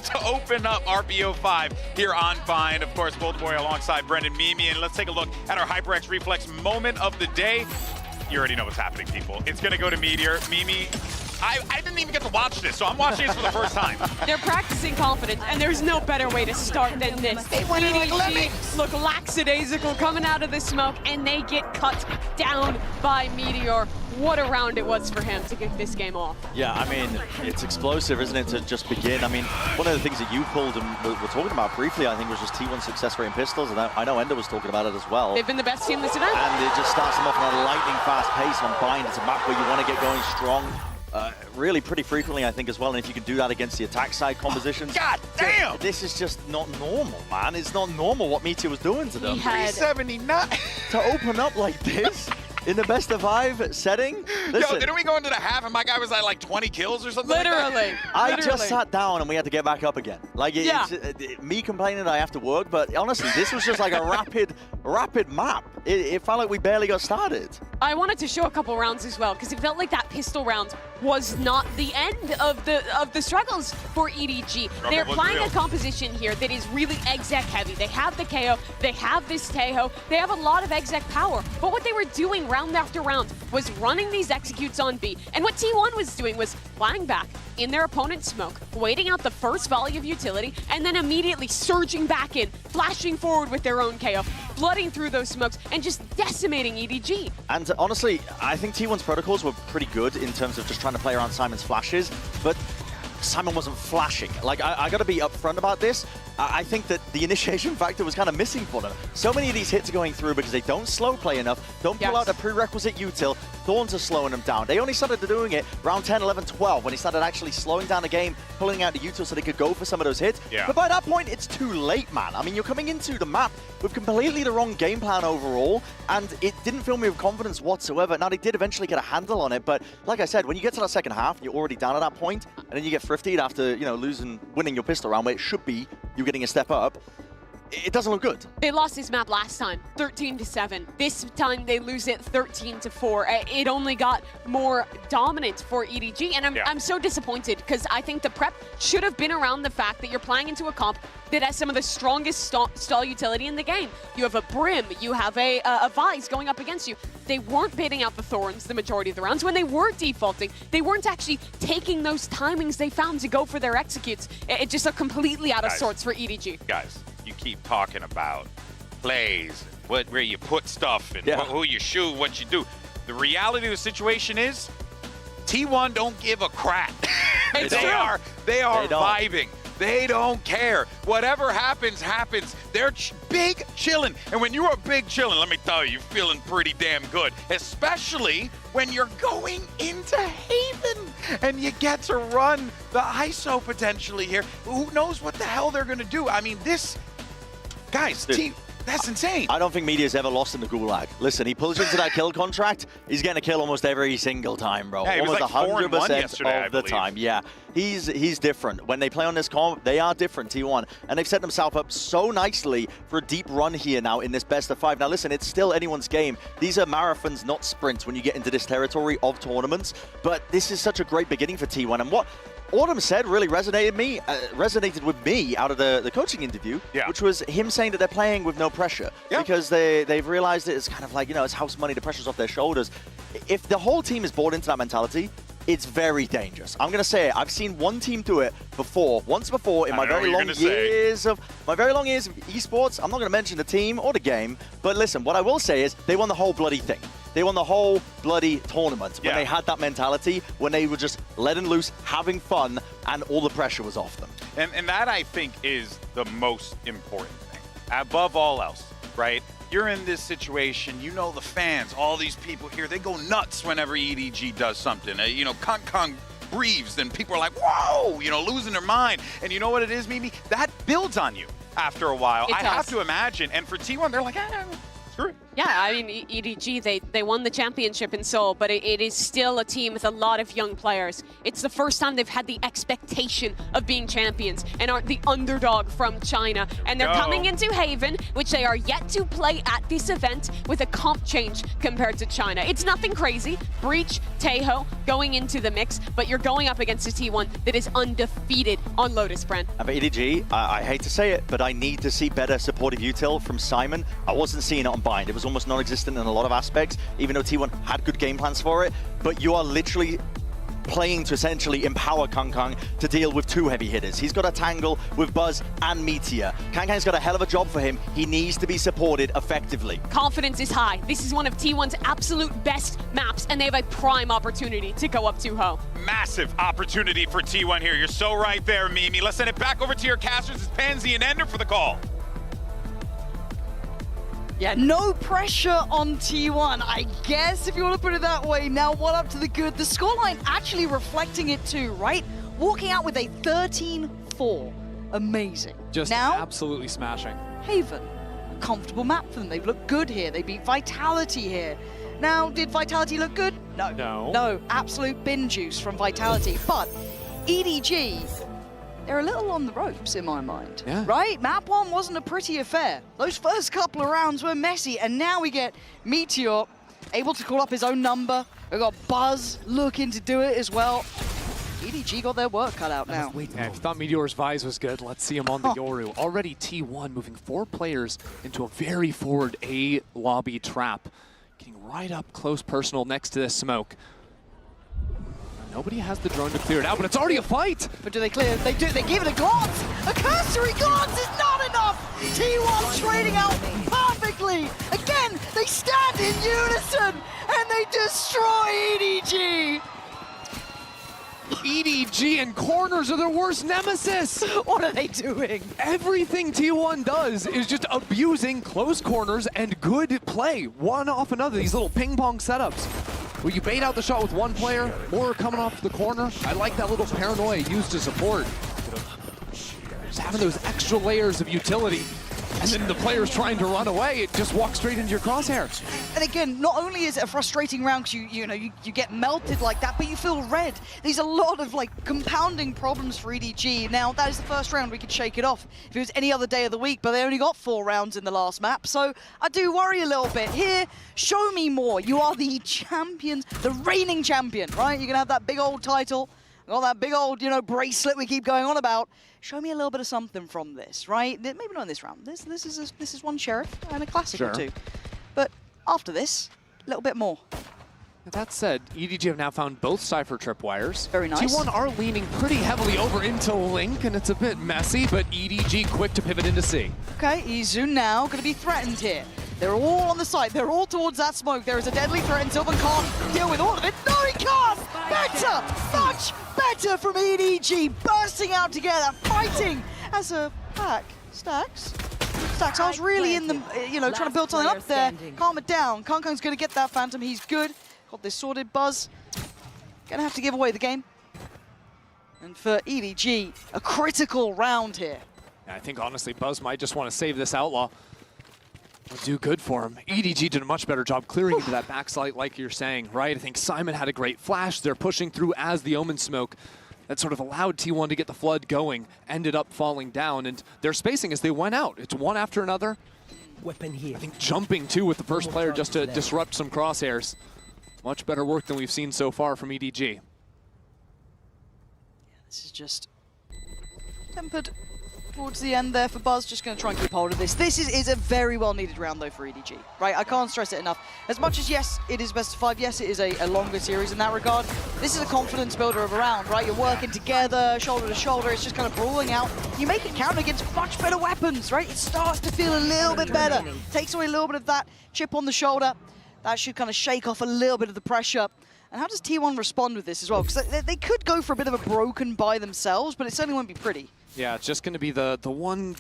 to open up RBO5. here on Bind. Of course, Golden Boy alongside Brendan Mimi. And let's take a look at our HyperX Reflex moment of the day. You already know what's happening, people. It's going to go to Meteor. Mimi, I didn't even get to watch this, so I'm watching this for the first time. They're practicing confidence, and there's no better way to start than this. They went in like lemmings. Look lackadaisical coming out of the smoke, and they get cut down by Meteor. What a round it was for him to kick this game off. Yeah, I mean, it's explosive, isn't it, to just begin? I mean, one of the things that you pulled and we're talking about briefly, I think, was just T1 success rate in pistols, and I know Ender was talking about it as well. They've been the best team this event. And it just starts them off on a lightning-fast pace on Bind. It's a map where you want to get going strong. Really pretty frequently, I think, as well. And if you can do that against the attack side compositions. God damn! This is just not normal, man. It's not normal what Meteor was doing to them. He had 379. To open up like this in the best of 5 setting. Listen, Yo, didn't we go into the half and my guy was at like 20 kills or something literally. like that? I just sat down and we had to get back up again. Like, me complaining I have to work, but honestly, this was just like a rapid map. It felt like we barely got started. I wanted to show a couple rounds as well, because it felt like that pistol round was not the end of the struggles for EDG. They're playing a composition here that is really exec heavy. They have the KO, they have this Tejo, they have a lot of exec power. But what they were doing round after round was running these executes on B. And what T1 was doing was flying back in their opponent's smoke, waiting out the first volley of utility, and then immediately surging back in, flashing forward with their own KO, flooding through those smokes, and just decimating EDG. And honestly, I think T1's protocols were pretty good in terms of just trying to play around Simon's flashes, but Simon wasn't flashing. Like, I gotta be upfront about this. I think that the initiation factor was kind of missing for them. So many of these hits are going through because they don't slow play enough, don't pull out a prerequisite util. Thorns are slowing them down. They only started doing it round 10, 11, 12 when he started actually slowing down the game, pulling out the util so they could go for some of those hits. Yeah. But by that point, it's too late, man. I mean, you're coming into the map with completely the wrong game plan overall, and it didn't fill me with confidence whatsoever. Now, they did eventually get a handle on it, but like I said, when you get to that second half, you're already down at that point, and then you get thriftied after, you know, winning your pistol round where it should be you getting a step up. It doesn't look good. They lost this map last time, 13-7. This time they lose it 13-4. It only got more dominant for EDG, and I'm so disappointed because I think the prep should have been around the fact that you're playing into a comp that has some of the strongest stall utility in the game. You have a Brim, you have a Vise going up against you. They weren't baiting out the Thorns the majority of the rounds. When they were defaulting, they weren't actually taking those timings they found to go for their executes. It just looked completely out of sorts for EDG. Guys, you keep talking about plays, where you put stuff, and who you shoot, what you do. The reality of the situation is, T1 don't give a crap. They are vibing. They don't care. Whatever happens, happens. They're big chillin'. And when you are big chillin', let me tell you, you're feeling pretty damn good. Especially when you're going into Haven and you get to run the ISO potentially here. Who knows what the hell they're gonna do? I mean, this, guys, that's insane. I don't think Media's ever lost in the Gulag. Listen, he pulls into that kill contract, he's getting a kill almost every single time, bro. Yeah, he almost was like 4-1 yesterday, of the time. Yeah, he's different. When they play on this comp, they are different, T1. And they've set themselves up so nicely for a deep run here now in this best of 5. Now listen, it's still anyone's game. These are marathons, not sprints when you get into this territory of tournaments. But this is such a great beginning for T1. And what Autumn said really resonated with me out of the coaching interview, which was him saying that they're playing with no pressure because they've realized it's kind of like, you know, it's house money, the pressure's off their shoulders. If the whole team is bought into that mentality, it's very dangerous. I'm going to say it. I've seen one team do it once before in my very long years of esports. I'm not going to mention the team or the game, but listen, what I will say is they won the whole bloody thing. They won the whole bloody tournament when they had that mentality, when they were just letting loose, having fun, and all the pressure was off them. And that, I think, is the most important thing. Above all else, right? You're in this situation, you know the fans, all these people here, they go nuts whenever EDG does something. You know, Kong breathes, and people are like, whoa, you know, losing their mind. And you know what it is, Mimi? That builds on you after a while. I have to imagine. And for T1, they're like, screw it. Yeah, I mean, EDG, they won the championship in Seoul, but it is still a team with a lot of young players. It's the first time they've had the expectation of being champions and are the underdog from China. And they're coming into Haven, which they are yet to play at this event, with a comp change compared to China. It's nothing crazy. Breach, Taeho going into the mix, but you're going up against a T1 that is undefeated on Lotus, Brand. And for EDG, I hate to say it, but I need to see better supportive util from Simon. I wasn't seeing it on Bind. It was almost non-existent in a lot of aspects, even though T1 had good game plans for it. But you are literally playing to essentially empower Kangkang to deal with two heavy hitters. He's got a tangle with Buzz and Meteor. Kangkang's got a hell of a job for him. He needs to be supported effectively. Confidence is high. This is one of T1's absolute best maps, and they have a prime opportunity to go up 2-0. Massive opportunity for T1 here. You're so right there, Mimi. Let's send it back over to your casters. It's Pansy and Ender for the call. Yeah, no pressure on T1, I guess, if you want to put it that way. Now, what up to the good? The scoreline actually reflecting it too, right? Walking out with a 13-4. Amazing. Just now, absolutely smashing. Haven, a comfortable map for them. They've looked good here. They beat Vitality here. Now, did Vitality look good? No. No, absolute bin juice from Vitality. But EDG, they're a little on the ropes in my mind, right? Map 1 wasn't a pretty affair. Those first couple of rounds were messy, and now we get Meteor able to call up his own number. We've got Buzz looking to do it as well. EDG got their work cut out now. Yeah, if you thought Meteor's Vise was good, let's see him on the Yoru. Already T1 moving 4 players into a very forward A lobby trap. Getting right up close personal next to this smoke. Nobody has the drone to clear it out, but it's already a fight! But do they clear? They do. They give it a glance! A cursory glance is not enough! T1 trading out perfectly! Again, they stand in unison, and they destroy EDG! EDG and corners are their worst nemesis! What are they doing? Everything T1 does is just abusing close corners and good play, one off another, these little ping pong setups. Where you bait out the shot with one player, more coming off the corner. I like that little paranoia used to support. Just having those extra layers of utility. And then the player's trying to run away, it just walks straight into your crosshair. And again, not only is it a frustrating round because you get melted like that, but you feel red. There's a lot of like compounding problems for EDG. Now, that is the first round, we could shake it off if it was any other day of the week, but they only got 4 rounds in the last map, so I do worry a little bit. Here, show me more. You are the champions, the reigning champion, right? You're gonna have that big old title, got that big old, bracelet we keep going on about. Show me a little bit of something from this, right? Maybe not in this round. This is one sheriff and a classic or two. But after this, a little bit more. That said, EDG have now found both Cypher tripwires. Very nice. T1 are leaning pretty heavily over into Link, and it's a bit messy, but EDG quick to pivot into C. Okay, Izu now going to be threatened here. They're all on the side. They're all towards that smoke. There is a deadly threat, and Sylvan can't deal with all of it. No, he can't! Better! Much better from EDG. Bursting out together, fighting as a pack. Stacks, I was really in the, trying to build something up there. Calm it down. Kangkang's going to get that Phantom. He's good. Got this sorted. Buzz going to have to give away the game. And for EDG, a critical round here. I think, honestly, Buzz might just want to save this Outlaw. Will do good for him. EDG did a much better job clearing into that backside, like you're saying, right? I think Simon had a great flash. They're pushing through as the Omen smoke. That sort of allowed T1 to get the flood going, ended up falling down, and their spacing as they went out. It's one after another. Weapon here. I think jumping, too, with the first player just to disrupt some crosshairs. Much better work than we've seen so far from EDG. Yeah, this is just tempered towards the end there for Buzz. Just going to try and keep hold of this. This is a very well-needed round, though, for EDG, right? I can't stress it enough. As much as, yes, it is best of 5, yes, it is a longer series in that regard, this is a confidence builder of a round, right? You're working together, shoulder to shoulder. It's just kind of brawling out. You make it count against much better weapons, right? It starts to feel a little bit better. Takes away a little bit of that chip on the shoulder. That should kind of shake off a little bit of the pressure. And how does T1 respond with this as well? Because they could go for a bit of a broken by themselves, but it certainly won't be pretty. Yeah, it's just going to be the one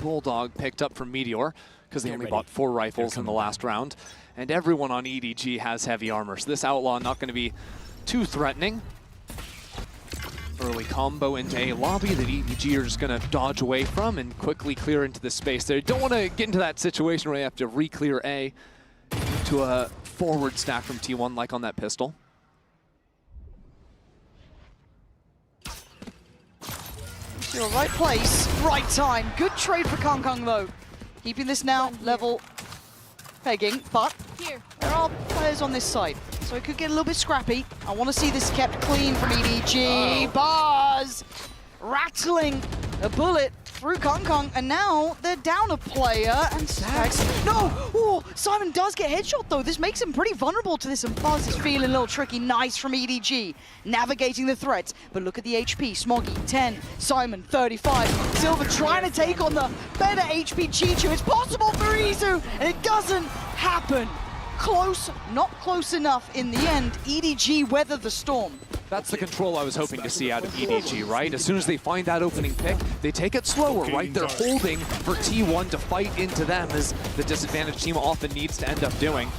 Bulldog picked up from Meteor, because they only bought 4 rifles in the last round. And everyone on EDG has heavy armor, so this Outlaw not going to be too threatening. Early combo into a lobby that EDG are just going to dodge away from and quickly clear into the space. They don't want to get into that situation where they have to re-clear A to a forward stack from T1 like on that pistol. You're right place, right time. Good trade for Kong Kong though. Keeping this now level pegging, but there are players on this side, so it could get a little bit scrappy. I want to see this kept clean from EDG. Buzz rattling a bullet through Kong Kong, and now they're down a player, and Stacks. No! Oh, Simon does get headshot though. This makes him pretty vulnerable to this, and Buzz is feeling a little tricky. Nice from EDG, navigating the threats. But look at the HP. Smoggy, 10. Simon, 35. Silver trying to take on the better HP Chichu. It's possible for Izu, and it doesn't happen. Close, not close enough in the end. EDG weather the storm. That's the control I was hoping to see out of EDG, right? As soon as they find that opening pick, they take it slower, right? They're holding for T1 to fight into them, as the disadvantaged team often needs to end up doing.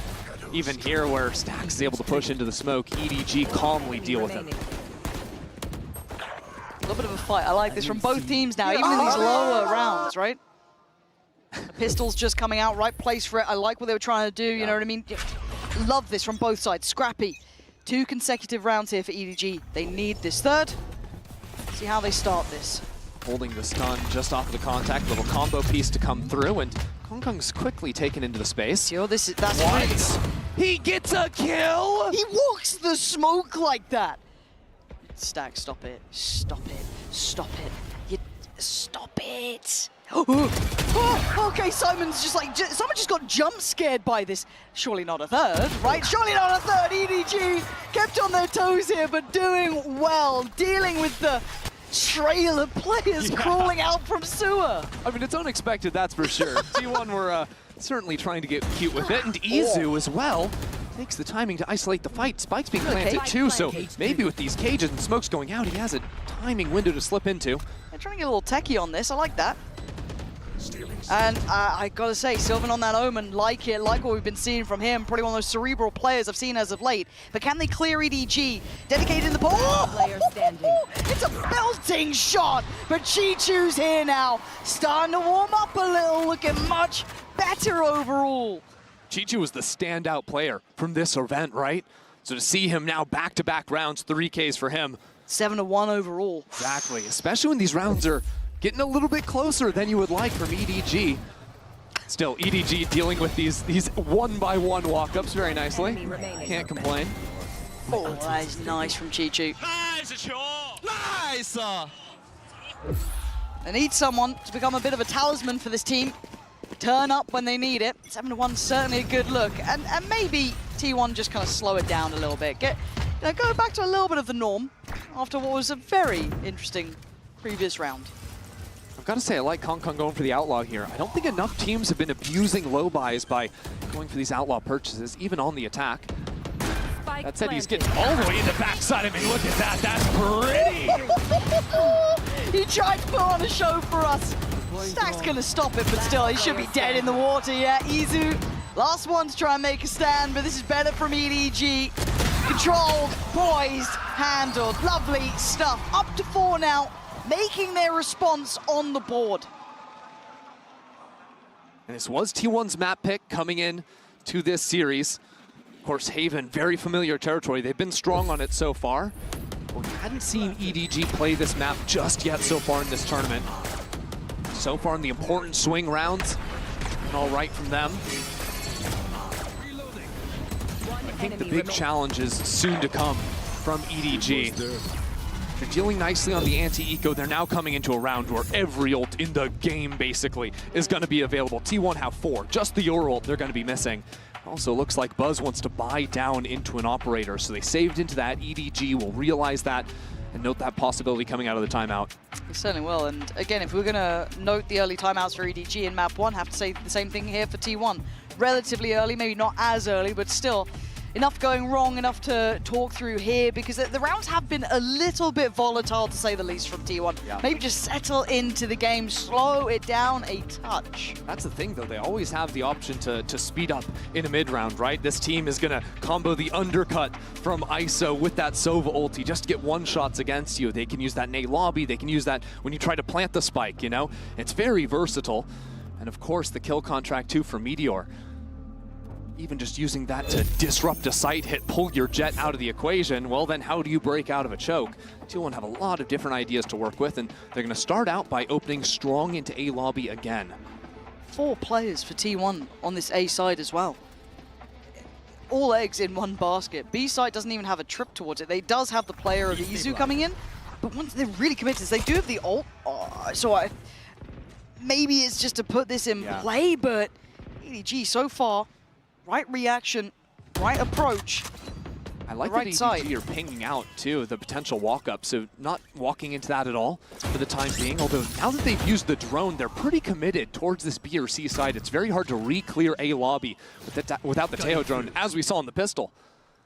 Even here, where Stax is able to push into the smoke, EDG calmly deal with it. A little bit of a fight. I like this from both teams now, even in these lower rounds, right? The pistol's just coming out, right place for it. I like what they were trying to do, you know what I mean? Love this from both sides. Scrappy. 2 consecutive rounds here for EDG. They need this third. See how they start this. Holding the stun just off of the contact, little combo piece to come through, and Kong Kong's quickly taken into the space. Yo, that's what? He gets a kill! He walks the smoke like that. Stack, stop it. Stop it. Stop it. Stop it. Oh, okay, Simon's just like, someone just got jump scared by this. Surely not a third, right? Surely not a third. EDG kept on their toes here, but doing well, dealing with the trail of players crawling out from sewer. I mean, it's unexpected, that's for sure. T1 were certainly trying to get cute with it, and Izu as well takes the timing to isolate the fight. Spike's being planted too, so maybe with these cages and smokes going out, he has a timing window to slip into. They're trying to get a little techie on this. I like that. And I gotta say, Sylvan on that Omen, like it, like what we've been seeing from him. Probably one of those cerebral players I've seen as of late. But can they clear EDG? Dedicated in the ball. It's a belting shot, but Chichu's here now. Starting to warm up a little, looking much better overall. Chichu was the standout player from this event, right? So to see him now back-to-back rounds, 3Ks for him. 7-1 overall. Exactly, especially when these rounds are getting a little bit closer than you would like from EDG. Still, EDG dealing with these one-by-one walk-ups very nicely. Can't complain. Oh, that is nice from Chichu. Nice! They need someone to become a bit of a talisman for this team. Turn up when they need it. 7-1 certainly a good look. And maybe T1 just kind of slow it down a little bit. Go back to a little bit of the norm after what was a very interesting previous round. I've got to say, I like Kong Kong going for the Outlaw here. I don't think enough teams have been abusing low buys by going for these Outlaw purchases, even on the attack. That said, he's getting all the way in the backside. I mean, look at that. That's pretty. He tried to put on a show for us. Stack's going to stop it, but still, he should be dead in the water. Yeah, Izu, last one to try and make a stand, but this is better from EDG. Controlled, poised, handled. Lovely stuff. Up to 4 now. Making their response on the board. And this was T1's map pick coming in to this series. Of course, Haven, very familiar territory. They've been strong on it so far. But we hadn't seen EDG play this map just yet so far in this tournament. So far in the important swing rounds, and all right from them. I think the big challenge is soon to come from EDG. They're dealing nicely on the anti-eco. They're now coming into a round where every ult in the game, basically, is going to be available. T1 have 4. Just the Euro ult they're going to be missing. Also looks like Buzz wants to buy down into an operator, so they saved into that. EDG will realize that and note that possibility coming out of the timeout. It certainly will, and again, if we're going to note the early timeouts for EDG in map 1, have to say the same thing here for T1. Relatively early, maybe not as early, but still, enough going wrong, enough to talk through here, because the rounds have been a little bit volatile, to say the least, from T1. Yeah. Maybe just settle into the game, slow it down a touch. That's the thing, though. They always have the option to speed up in a mid-round, right? This team is going to combo the undercut from ISO with that Sova ulti just to get one-shots against you. They can use that nade lobby. They can use that when you try to plant the spike, you know? It's very versatile. And, of course, the kill contract, too, for Meteor. Even just using that to disrupt a site hit, pull your jet out of the equation, well then how do you break out of a choke? T1 have a lot of different ideas to work with, and they're going to start out by opening strong into A lobby again. 4 players for T1 on this A side as well. All eggs in one basket. B side doesn't even have a trip towards it. They does have the player of Izu coming in, but once they're really committed, they do have the ult. Maybe it's just to put this in play, but EDG so far, right reaction, right approach. I like right that side. EDG are pinging out, too, the potential walk-up, so not walking into that at all for the time being, although now that they've used the drone, they're pretty committed towards this B or C side. It's very hard to re-clear A lobby without the Teo drone, as we saw in the pistol.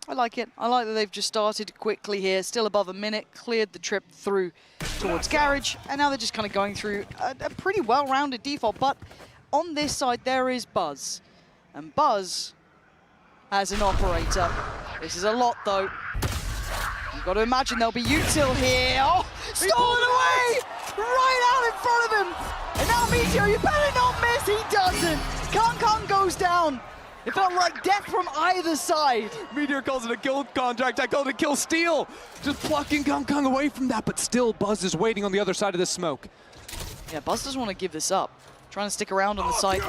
I like it. I like that they've just started quickly here, still above a minute, cleared the trip through towards Garage, and now they're just kind of going through a pretty well-rounded default. But on this side, there is Buzz. And Buzz, as an operator, this is a lot, though. You've got to imagine there'll be util here. Oh, stolen away! Right out in front of him! And now Meteor, you better not miss, he doesn't! Kong goes down! It felt like death from either side. Meteor calls it a kill contract. I called it kill steal. Just plucking Kong away from that, but still Buzz is waiting on the other side of this smoke. Yeah, Buzz doesn't want to give this up. Trying to stick around on the site.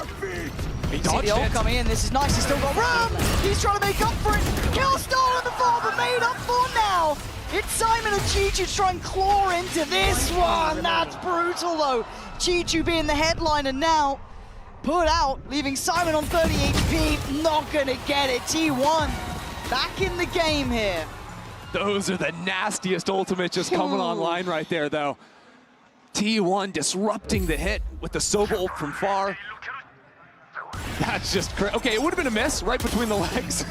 He See dodged the ult it. coming in. This is nice. He's still got room. He's trying to make up for it. Kill stolen before, but made up for now. It's Simon and Chichu to try and claw into this one. That's brutal, though. Chichu being the headliner now. Put out, leaving Simon on 30 HP. Not going to get it. T1 back in the game here. Those are the nastiest ultimates just coming online right there, though. T1 disrupting the hit with the Sova ult from far. That's just crazy. Okay, it would have been a miss right between the legs.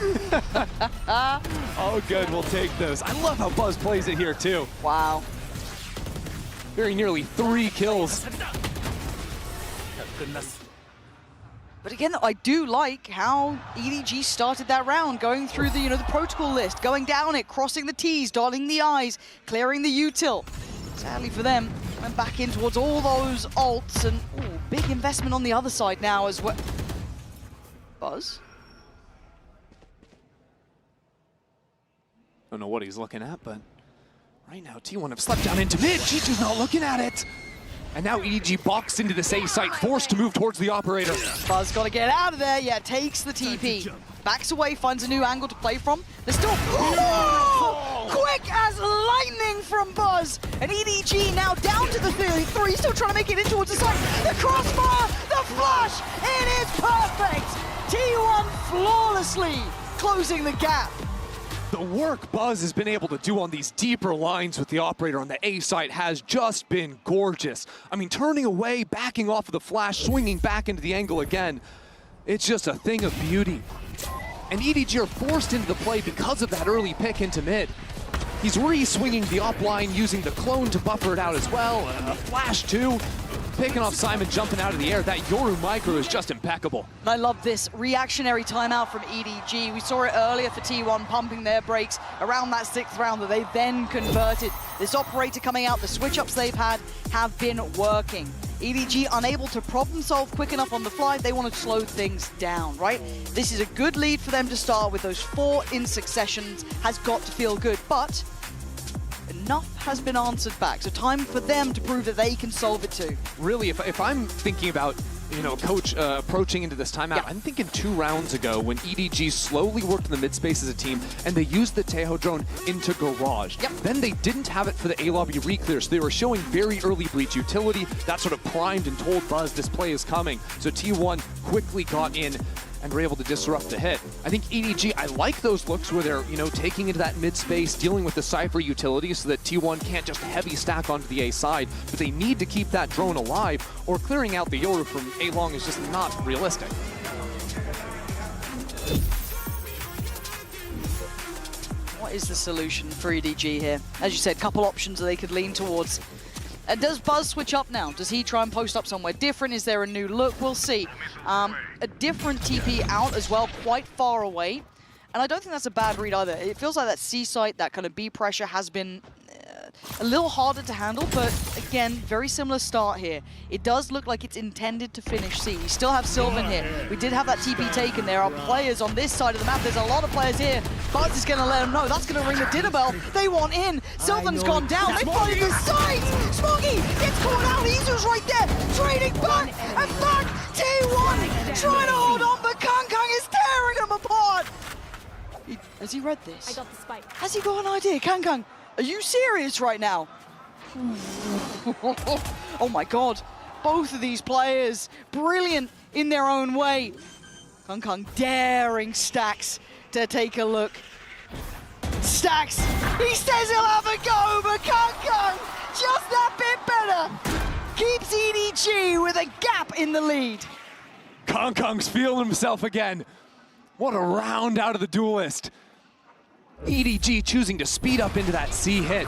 Oh, good. We'll take those. I love how Buzz plays it here, too. Wow. Very nearly 3 kills. But again, I do like how EDG started that round, going through the, the protocol list, going down it, crossing the T's, dotting the I's, clearing the util. Sadly for them, went back in towards all those ults, and big investment on the other side now as well. Buzz? Don't know what he's looking at, but right now T1 have slept down into mid. Chichu's not looking at it. And now EDG boxed into this A site, forced to move towards the operator. Buzz got to get out of there. Yeah, takes the TP. Backs away, finds a new angle to play from. There's still... Oh! Quick as lightning from Buzz. And EDG now down to the 3, still trying to make it in towards the site. The crossbar, the flush, it is perfect. T1 flawlessly closing the gap. The work Buzz has been able to do on these deeper lines with the operator on the A site has just been gorgeous. I mean, turning away, backing off of the flash, swinging back into the angle again. It's just a thing of beauty. And EDG are forced into the play because of that early pick into mid. He's re-swinging the up line, using the clone to buffer it out as well. A flash too. Picking off Simon, jumping out of the air. That Yoru micro is just impeccable. And I love this reactionary timeout from EDG. We saw it earlier for T1 pumping their brakes around that 6th round that they then converted. This operator coming out, the switch-ups they've had have been working. EDG unable to problem solve quick enough on the fly. They want to slow things down, right? This is a good lead for them to start with. Those 4 in successions has got to feel good, but enough has been answered back. So time for them to prove that they can solve it too. Really, if I'm thinking about, Coach approaching into this timeout, I'm thinking 2 rounds ago when EDG slowly worked in the mid space as a team and they used the Tejo drone into Garage. Then they didn't have it for the A lobby re-clear, so they were showing very early breach utility. That sort of primed and told Buzz this play is coming. So T1 quickly got in and were able to disrupt the hit. I think EDG, I like those looks where they're, taking into that mid space, dealing with the Cypher utility so that T1 can't just heavy stack onto the A side, but they need to keep that drone alive, or clearing out the Yoru from A long is just not realistic. What is the solution for EDG here? As you said, couple options that they could lean towards. Does Buzz switch up now? Does he try and post up somewhere different? Is there a new look? We'll see. A different TP out as well, quite far away. And I don't think that's a bad read either. It feels like that C site, that kind of B pressure has been a little harder to handle, but again, very similar start here. It does look like it's intended to finish C. We still have Sylvan here. We did have that TP taken. There are players on this side of the map. There's a lot of players here. Buzz is going to let them know. That's going to ring the dinner bell. They want in. Sylvan's gone down. They find the side. Smoggy gets caught out. Izu's right there. Trading back and back. T1 trying to hold on, but Kang is tearing them apart. Has he read this? I got the spike. Has he got an idea? Kang, are you serious right now? Oh my god. Both of these players, brilliant in their own way. Kang daring Stax to take a look. Stax, he says he'll have a go, but Kang, just that bit better, keeps EDG with a gap in the lead. Kang's feeling himself again. What a round out of the duelist. EDG choosing to speed up into that C hit.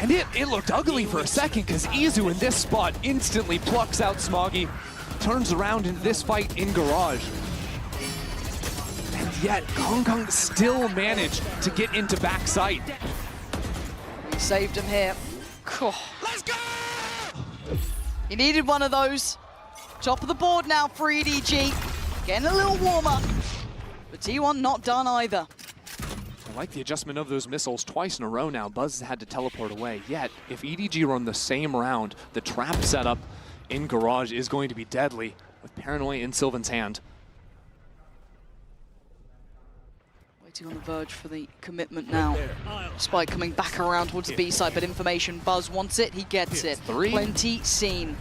And it looked ugly for a second because Izu in this spot instantly plucks out Smoggy, turns around into this fight in Garage. And yet, Kang still managed to get into backside. He saved him here. Let's go! He needed one of those. Top of the board now for EDG. Getting a little warmer. But T1 not done either. I like the adjustment of those missiles twice in a row now. Buzz has had to teleport away. Yet, if EDG run the same round, the trap setup in Garage is going to be deadly with Paranoia in Sylvan's hand. Waiting on the verge for the commitment now. Spike coming back around towards the B side, but information. Buzz wants it, he gets it. Plenty seen.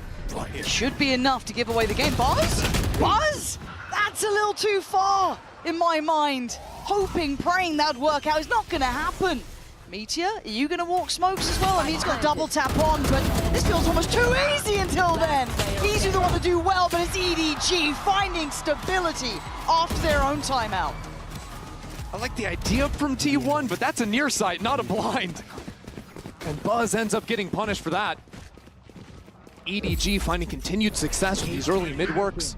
It should be enough to give away the game. Buzz? That's a little too far in my mind. Hoping, praying that'd work out. It's not going to happen. Meteor, are you going to walk smokes as well? I mean, he's got double tap on, but this feels almost too easy until then. He's the one to do well, but it's EDG finding stability after their own timeout. I like the idea from T1, but that's a near sight, not a blind. And Buzz ends up getting punished for that. EDG finding continued success with these early mid-works.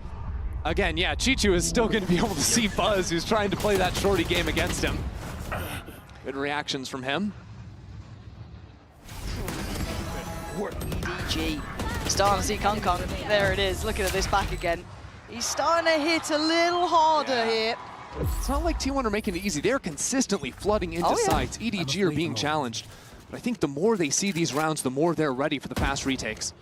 Again, yeah, Chichu is still going to be able to see Buzz, who's trying to play that shorty game against him. Good reactions from him. EDG. Starting to see Kang. There it is. Looking at this back again. He's starting to hit a little harder here. It's not like T1 are making it easy. They're consistently flooding into sites. EDG are being challenged. But I think the more they see these rounds, the more they're ready for the fast retakes.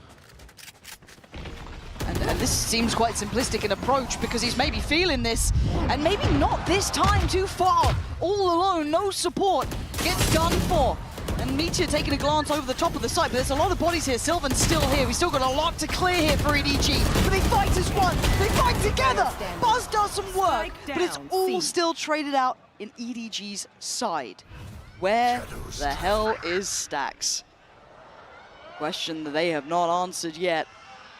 And this seems quite simplistic in approach because he's maybe feeling this, and maybe not this time too far. All alone, no support, gets done for. And Meteor taking a glance over the top of the site, but there's a lot of bodies here. Sylvan's still here. We've still got a lot to clear here for EDG. But they fight as one. They fight together. Buzz does some work, but it's all still traded out in EDG's side. Where the hell is Stax? Question that they have not answered yet.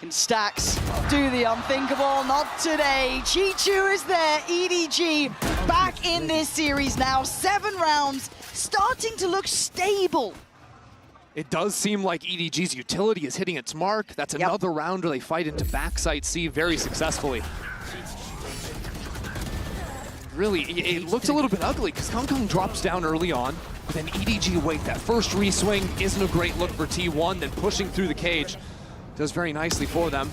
Can Stax do the unthinkable? Not today. Chichu is there. EDG back in this series now. 7 rounds, starting to look stable. It does seem like EDG's utility is hitting its mark. That's another round where they fight into backside C very successfully. Really, it looks a little bit ugly because Kang drops down early on, but then EDG wait. That first re-swing isn't a great look for T1, then pushing through the cage does very nicely for them.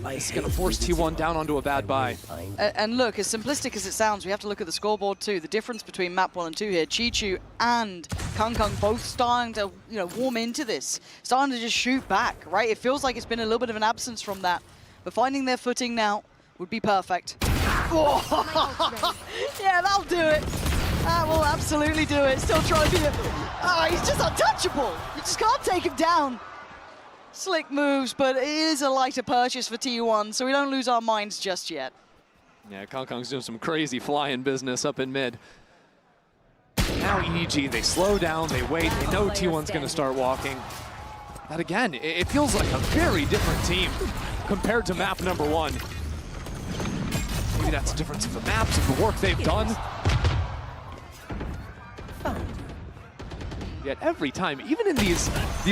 It's going to force T1 down onto a bad buy. And look, as simplistic as it sounds, we have to look at the scoreboard too. The difference between map 1 and 2 here, Chichu and Kang both starting to, warm into this. Starting to just shoot back, right? It feels like it's been a little bit of an absence from that. But finding their footing now would be perfect. Oh. Yeah, that'll do it. That will absolutely do it. Still trying to be he's just untouchable. You just can't take him down. Slick moves, but it is a lighter purchase for T1, so we don't lose our minds just yet. Yeah, Kang's doing some crazy flying business up in mid. Now EDG, they slow down, they wait, they know T1's going to start walking. But again, it feels like a very different team compared to map number 1. Maybe that's a difference of the maps, of the work they've done. Yet every time, even in these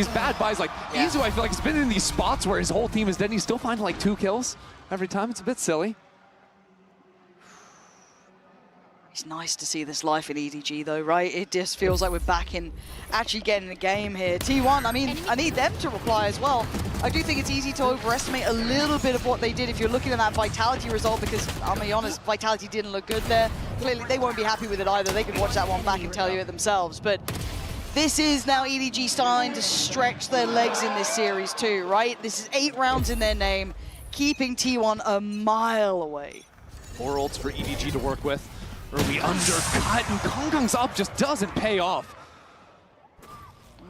bad buys, like Izu, I feel like has been in these spots where his whole team is dead and he's still finding like 2 kills every time. It's a bit silly. It's nice to see this life in EDG though, right? It just feels like we're back in actually getting the game here. T1, I mean, I need them to reply as well. I do think it's easy to overestimate a little bit of what they did if you're looking at that Vitality result, because I'll be honest, Vitality didn't look good there. Clearly, they won't be happy with it either. They could watch that one back and tell you it themselves. But this is now EDG starting to stretch their legs in this series too, right? This is 8 rounds in their name, keeping T1 a mile away. 4 ults for EDG to work with. Early undercut, and Kongkong's up just doesn't pay off.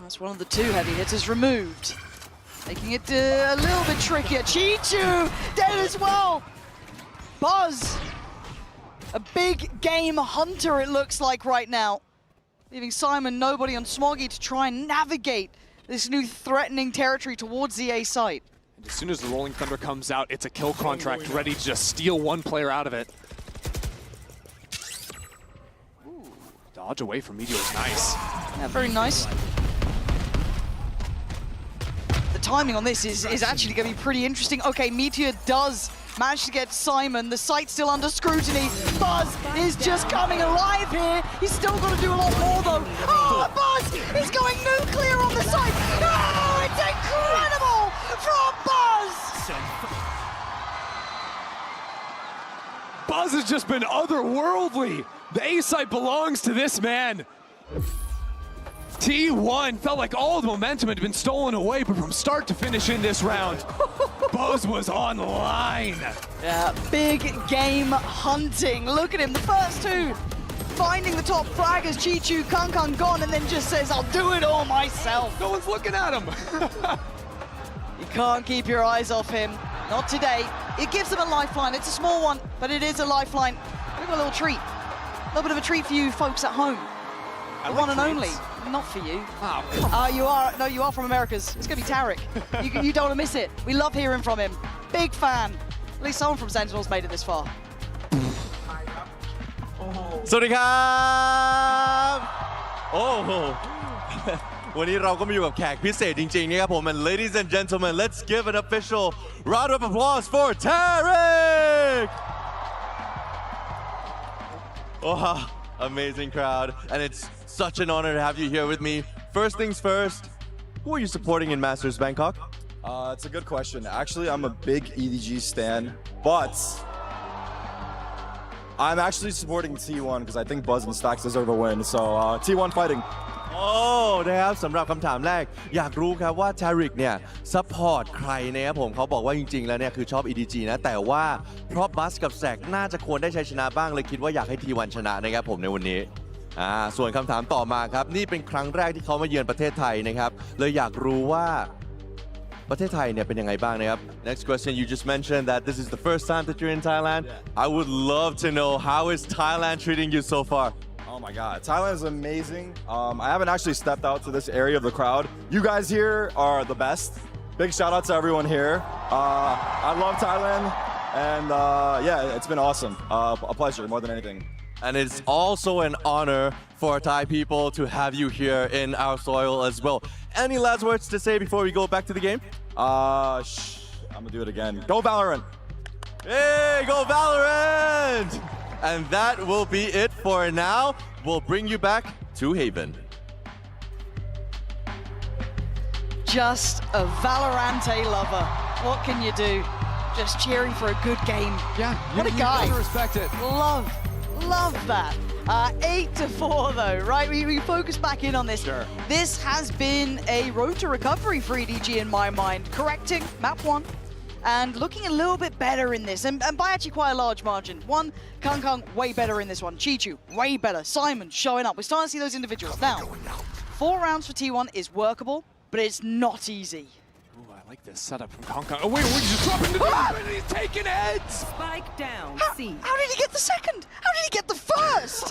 That's one of the 2 heavy hitters removed, making it a little bit trickier. Chichu dead as well. Buzz, a big game hunter it looks like right now, leaving Simon, Nobody, and Smoggy to try and navigate this new threatening territory towards the A site. And as soon as the Rolling Thunder comes out, it's a kill contract ready to just steal one player out of it. Dodge away from Meteor is nice. Yeah, very nice. The timing on this is actually going to be pretty interesting. Okay, Meteor does manage to get Simon. The site's still under scrutiny. Buzz is just coming alive here. He's still got to do a lot more though. Oh, Buzz is going nuclear on the site. Oh, it's incredible from Buzz. Buzz has just been otherworldly. The A site belongs to this man. T1 felt like all the momentum had been stolen away, but from start to finish in this round, Buzz was online. Yeah, big game hunting. Look at him, the first 2 finding the top flag as Chichu, Kongkong gone, and then just says, I'll do it all myself. No one's looking at him. You can't keep your eyes off him. Not today. It gives them a lifeline. It's a small one, but it is a lifeline. Look at a little treat. A little bit of a treat for you folks at home. The one and only. Not for you. Oh, come on. You are. No, you are from Americas. It's going to be Tarek. you don't want to miss it. We love hearing from him. Big fan. At least someone from Sentinels made it this far. สวัสดีครับโอ้โห วันนี้เราก็มาอยู่กับแขกพิเศษจริงๆนะครับผม and ladies and gentlemen let's give an official round of applause for Tarek wow amazing crowd and it's such an honor to have you here with me. First things first, who are you supporting in Masters Bangkok? It's a good question. Actually, I'm a big EDG stan, but I'm actually supporting T1 because I think Buzz and Stacks deserve a win. So T1 fighting. โอ้นะครับสำหรับคำถามแรกอยากรู้ครับว่า Tarek เนี่ยซัพพอร์ตใครนะครับผมเขาบอกว่าจริงๆแล้วเนี่ยคือชอบ EDG นะแต่ว่าเพราะบัสกับแซกน่าจะควรได้ชัยชนะบ้างเลยคิดว่าอยากให้ T1 ชนะนะครับผมในวันนี้ส่วนคำถามต่อมาครับนี่เป็นครั้งแรกที่เขามาเยือนประเทศไทยนะครับเลยอยากรู้ว่าประเทศไทยเนี่ยเป็นยังไงบ้างนะครับ Next question you just mentioned that this is the first time that you're in Thailand I would love to know how is Thailand treating you so far Oh my God, Thailand is amazing. I haven't actually stepped out to this area of the crowd. You guys here are the best. Big shout out to everyone here. I love Thailand, and yeah, it's been awesome. A pleasure more than anything. And it's also an honor for Thai people to have you here in our soil as well. Any last words to say before we go back to the game? I'm gonna do it again. Go Valorant! Hey, go Valorant! And that will be it for now. We'll bring you back to Haven. Just a Valorante lover. What can you do? Just cheering for a good game. Yeah, what a guy. You respect it. Love that. 8-4 though, right? We focus back in on this. Sure. This has been a road to recovery for EDG in my mind. Correcting map 1 and looking a little bit better in this, and by actually quite a large margin. One, Kongkong way better in this one. Chichu, way better. Simon showing up. We're starting to see those individuals. Now, 4 rounds for T1 is workable, but it's not easy. Ooh, I like this setup from Kongkong. Oh wait, we're just dropping the dude, and he's taking heads! Spike down, C. How did he get the second? How did he get the first?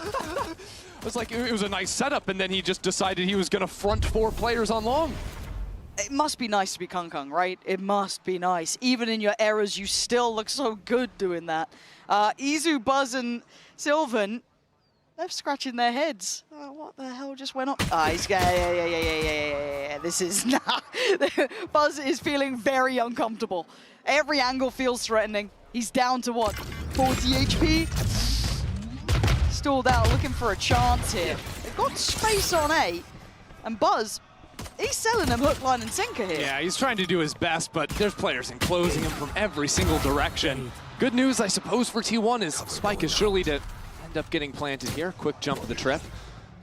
It was like, it was a nice setup, and then he just decided he was gonna front 4 players on long. It must be nice to be Kongkong, right? It must be nice. Even in your errors, you still look so good doing that. Izu, Buzz, and Sylvan, left scratching their heads. What the hell just went on? Ah, he's yeah. This is not. Buzz is feeling very uncomfortable. Every angle feels threatening. He's down to what? 40 HP? Stalled out, looking for a chance here. They've got space on A, and Buzz, he's selling them hook, line, and sinker here. Yeah, he's trying to do his best, but there's players enclosing him from every single direction. Good news, I suppose, for T1 is Spike is surely to end up getting planted here. Quick jump of the trip.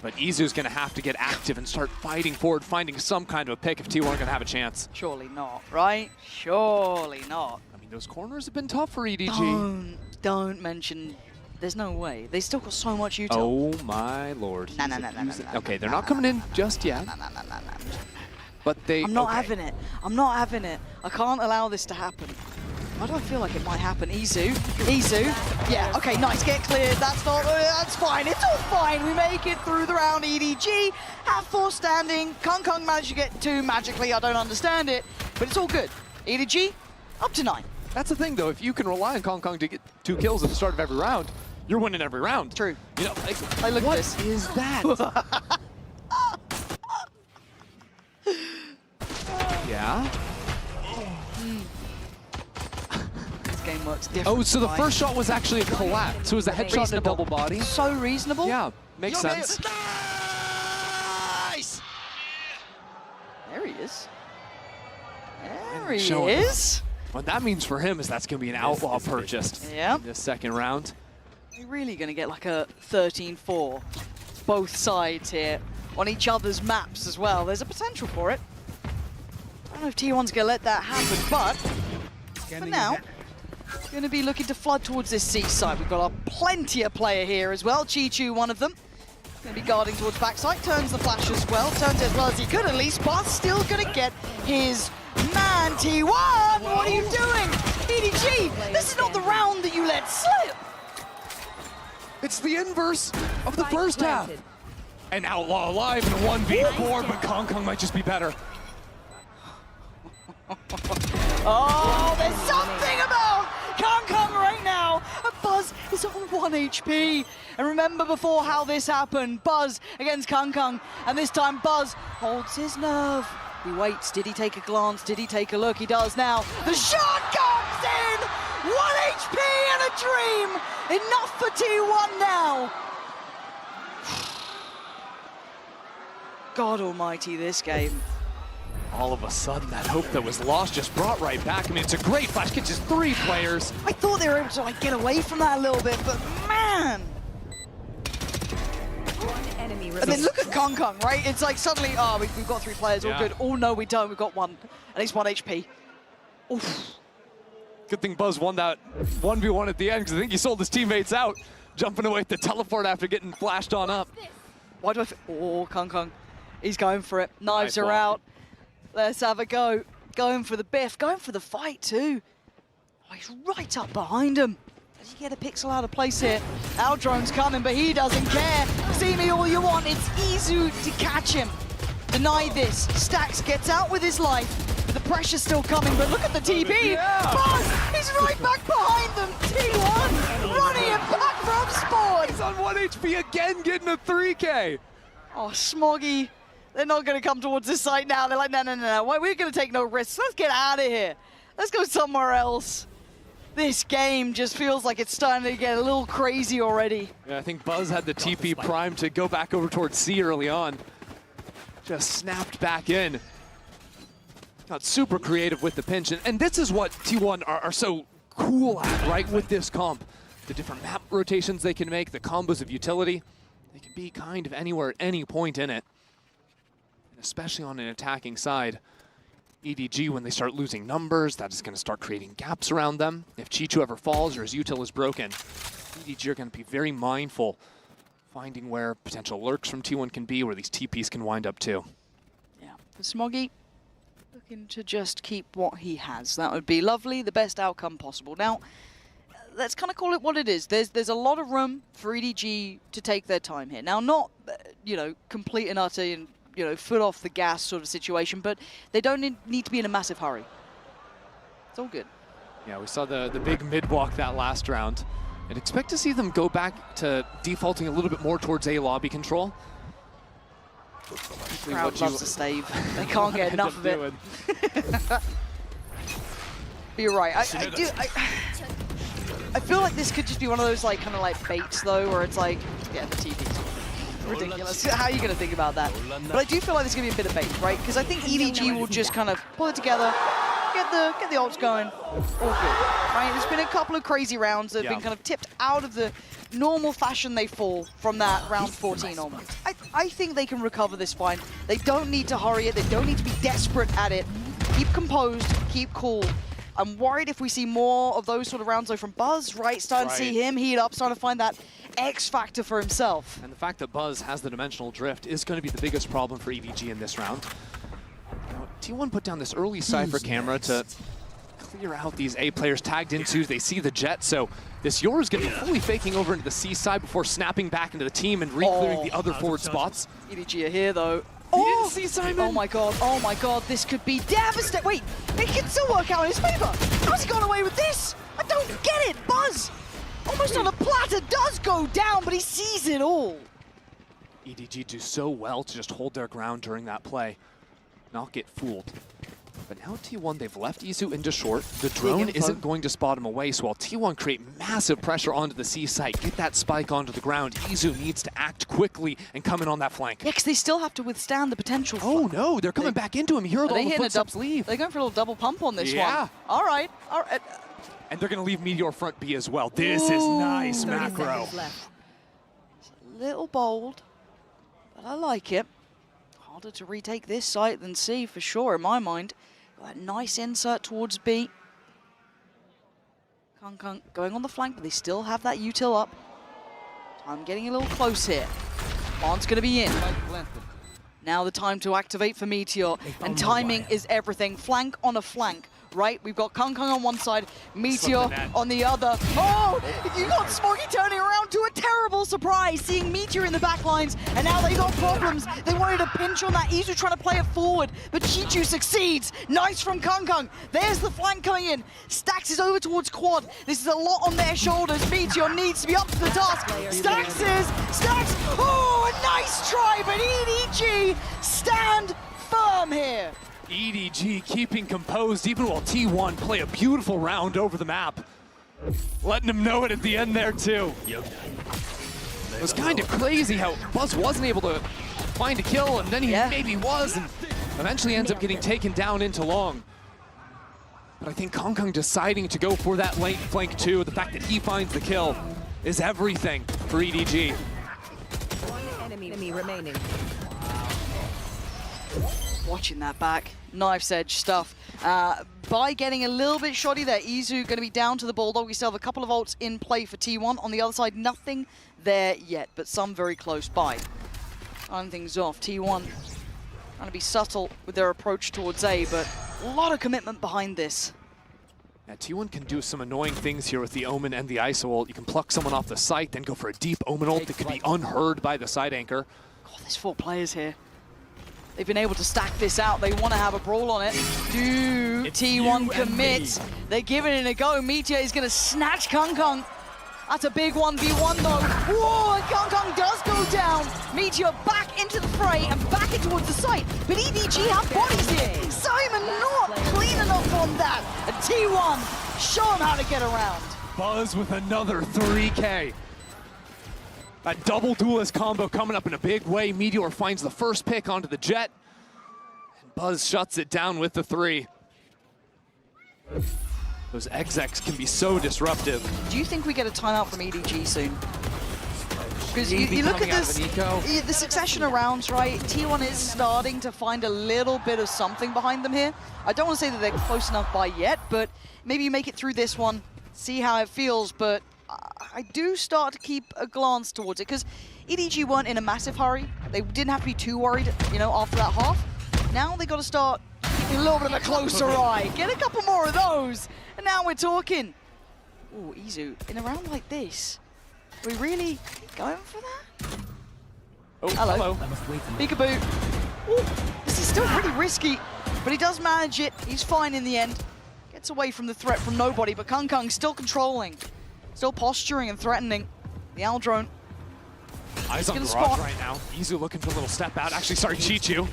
But Izu's going to have to get active and start fighting forward, finding some kind of a pick if T1 are going to have a chance. Surely not, right? Surely not. I mean, those corners have been tough for EDG. Don't mention. There's no way. They still got so much util. Oh my lord. Nah. Okay, they're not coming in just yet. But they. I'm not having it. I'm not having it. I can't allow this to happen. Why do I feel like it might happen? Izu. Yeah, okay, nice. Get cleared. That's fine. It's all fine. We make it through the round. EDG have 4 standing. Kung managed to get 2 magically. I don't understand it, but it's all good. EDG up to 9. That's the thing, though. If you can rely on Kong to get 2 kills at the start of every round, you're winning every round. True. You know, like, I look what at this. is that? Yeah. This game works different. Oh, so the first shot was actually a collapse. So it was a headshot and a double body. So reasonable. Yeah, makes sense. Nice. There he is. There he Showing is. What that means for him is that's going to be an outlaw purchased in the second round. We're really going to get like a 13-4, both sides here, on each other's maps as well. There's a potential for it. I don't know if T1's going to let that happen, but for now, going to be looking to flood towards this C side. We've got a plenty of player here as well. Chi-Chu, one of them. Going to be guarding towards backside, turns the flash as well, turns it as well as he could at least, but still going to get his man. T1, what are you doing? EDG, this is not the round that you let slip. It's the inverse of the first half. And Outlaw alive in a 1v4, but Kong might just be better. Oh, there's something about Kong right now. And Buzz is on 1 HP. And remember before how this happened. Buzz against Kong. And this time Buzz holds his nerve. He waits. Did he take a glance? Did he take a look? He does now. The shot comes in! 1 HP and a dream! Enough for T1 now. God almighty, this game. All of a sudden, that hope that was lost just brought right back. I mean, it's a great flash, catches 3 players. I thought they were able to like get away from that a little bit, but man! And then look at Kong, right? It's like suddenly, oh, we've got 3 players, all good. Oh no, we don't, we've got 1, at least 1 HP. Oof. Good thing Buzz won that 1v1 at the end, because I think he sold his teammates out, jumping away at the teleport after getting flashed on up. Why do I oh, Kong. He's going for it. Knives are out. Let's have a go. Going for the biff, going for the fight too. Oh, he's right up behind him. Does he get a pixel out of place here? Our drone's coming, but he doesn't care. See me all you want. It's Izu to catch him. Deny this. Stax gets out with his life. But the pressure's still coming, but look at the TP. Buzz, he's right back behind them. T1 running it back from spawn. He's on 1 HP again, getting a 3K. Oh, Smoggy. They're not going to come towards this site now. They're like, no. We're going to take no risks. Let's get out of here. Let's go somewhere else. This game just feels like it's starting to get a little crazy already. Yeah, I think Buzz had the TP prime to go back over towards C early on. Just snapped back in. Got super creative with the pinch. And this is what T1 are so cool at, right, with this comp. The different map rotations they can make, the combos of utility. They can be kind of anywhere at any point in it. Especially on an attacking side. EDG, when they start losing numbers, that is going to start creating gaps around them. If Chi-Chu ever falls or his util is broken, EDG are going to be very mindful, finding where potential lurks from T1 can be, where these TPs can wind up too. Yeah, Smoggy looking to just keep what he has. That would be lovely, the best outcome possible. Now, let's kind of call it what it is. There's a lot of room for EDG to take their time here. Now, not, complete and utter and foot off the gas sort of situation, but they don't need to be in a massive hurry. It's all good. Yeah, we saw the big mid walk that last round. I'd expect to see them go back to defaulting a little bit more towards A lobby control. Crowd loves to stave. They can't get enough of it. You're right. I feel like this could just be one of those like kind of like baits though, where it's like, yeah, the TV's ridiculous. How are you going to think about that? But I do feel like there's going to be a bit of bait, right? Because I think EDG will just kind of pull it together, get the ults going, all good, right? There's been a couple of crazy rounds that have been kind of tipped out of the normal fashion they fall from that round 14 onwards. I think they can recover this fine. They don't need to hurry it. They don't need to be desperate at it. Keep composed, keep cool. I'm worried if we see more of those sort of rounds though from Buzz, right? Starting to see him heat up, starting to find that X factor for himself. And the fact that Buzz has the dimensional drift is going to be the biggest problem for EDG in this round. You know, T1 put down this early Cypher camera to clear out these A players tagged into. They see the jet, so this Yor is going to be fully faking over into the C side before snapping back into the team and re-clearing the other forward spots. EDG are here though. He didn't see Simon. Oh my god, this could be devastating. Wait, it can still work out in his favor. How's he gone away with this? I don't get it. Buzz, almost on a platter, does go down, but he sees it all. EDG do so well to just hold their ground during that play, not get fooled. But now T1, they've left Izu into short. The drone isn't going to spot him away, so while T1 create massive pressure onto the C site, get that spike onto the ground, Izu needs to act quickly and come in on that flank. Yeah, because they still have to withstand the potential. Oh no, they're coming back into him. You heard all the footsteps leave. They're going for a little double pump on this one. Yeah. All right. And they're going to leave Meteor front B as well. This is nice macro. It's a little bold, but I like it. Harder to retake this site than C for sure, in my mind. Got that nice insert towards B. Kung going on the flank, but they still have that util up. Time getting a little close here. On's going to be in. Now the time to activate for Meteor, and timing is everything. Flank on a flank, right? We've got Kung on one side, Meteor on the other. Oh, you got Smoggy turning around to a terrible surprise, seeing Meteor in the back lines, and now they got problems. They wanted a pinch on that. Izu trying to play it forward, but Chichu succeeds. Nice from Kung. There's the flank coming in. Stax is over towards Quad. This is a lot on their shoulders. Meteor needs to be up to the task. Stax, oh, a nice try, but EDG stand firm here. EDG keeping composed even while T1 play a beautiful round over the map. Letting him know it at the end there too. It was kind of crazy how Buzz wasn't able to find a kill, and then he maybe was, and eventually ends up getting taken down into long. But I think Kung deciding to go for that late flank too, the fact that he finds the kill is everything for EDG. One enemy remaining. Watching that back, knife's edge stuff. By getting a little bit shoddy there, Izu going to be down to the Bulldog. We still have a couple of ults in play for T1. On the other side, nothing there yet, but some very close by. Starting things off, T1 trying to be subtle with their approach towards A, but a lot of commitment behind this. Yeah, T1 can do some annoying things here with the Omen and the ISO ult. You can pluck someone off the site, then go for a deep Omen ult that could be unheard by the side anchor. God, there's 4 players here. They've been able to stack this out. They want to have a brawl on it. Do T1 commit? They're giving it a go. Meteor is going to snatch Kung. That's a big 1v1 though. Whoa, and Kung does go down. Meteor back into the fray and back in towards the site. But EDG have bodies here. Simon not clean enough on that. And T1 show him how to get around. Buzz with another 3K. A double duelist combo coming up in a big way. Meteor finds the first pick onto the jet. And Buzz shuts it down with the 3. Those execs can be so disruptive. Do you think we get a timeout from EDG soon? Because you look at this, the succession of rounds, right? T1 is starting to find a little bit of something behind them here. I don't want to say that they're close enough by yet, but maybe you make it through this one, see how it feels, but I do start to keep a glance towards it, because EDG weren't in a massive hurry. They didn't have to be too worried, you know, after that half. Now they got to start keeping a little bit of a closer eye. Get a couple more of those, and now we're talking. Ooh, Izu, in a round like this, are we really going for that? Oh, hello. Peekaboo. Ooh, this is still pretty risky, but he does manage it. He's fine in the end. Gets away from the threat from nobody, but Kung still controlling. Still posturing and threatening. The Owl drone. Eyes on gonna Garage spot. right now. Izu looking for a little step out. Actually, sorry, Chichu.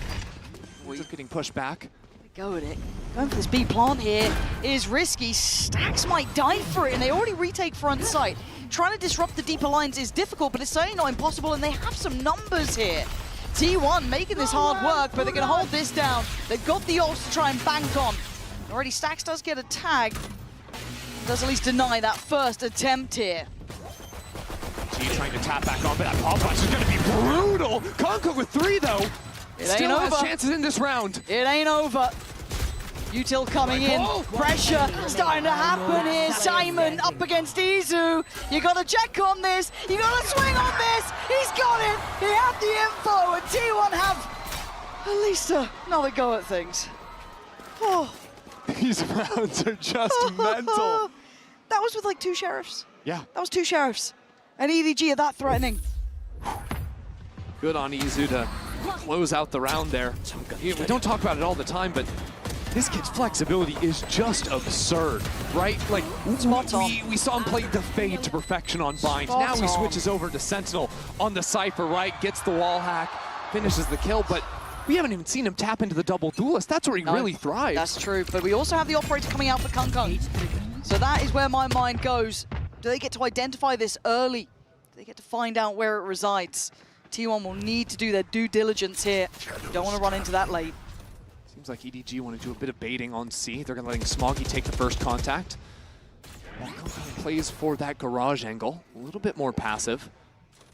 Just getting pushed back. Go with it. Going for this B plant here is risky. Stacks might die for it, and they already retake front site. Trying to disrupt the deeper lines is difficult, but it's certainly not impossible, and they have some numbers here. T1 making this hard work, but they're going to hold this down. They've got the ults to try and bank on. Already Stacks does get a tag. Does at least deny that first attempt here. G trying to tap back on, but that pop flash is going to be brutal. Conco with 3, though. It Still ain't has over. chances in this round. It ain't over. Util coming in. Pressure starting to happen here. Simon up against Izu. You got to check on this. You got to swing on this. He's got it. He had the info, and T1 have at least another go at things. Oh. These rounds are just mental. That was with like 2 sheriffs. Yeah. That was 2 sheriffs. And EDG are that threatening. Good on Izu to close out the round there. We don't talk about it all the time, but this kid's flexibility is just absurd, right? Like, we saw him play the Fade to perfection on Bind. Now he switches over to Sentinel on the Cypher, right? Gets the wall hack, finishes the kill, but we haven't even seen him tap into the double duelist. That's where he really thrives. That's true, but we also have the operator coming out for Kung Kung. So that is where my mind goes. Do they get to identify this early? Do they get to find out where it resides? T1 will need to do their due diligence here. Don't want to run into that late. Seems like EDG want to do a bit of baiting on C. They're going to letting Smoggy take the first contact. While Kung plays for that garage angle. A little bit more passive.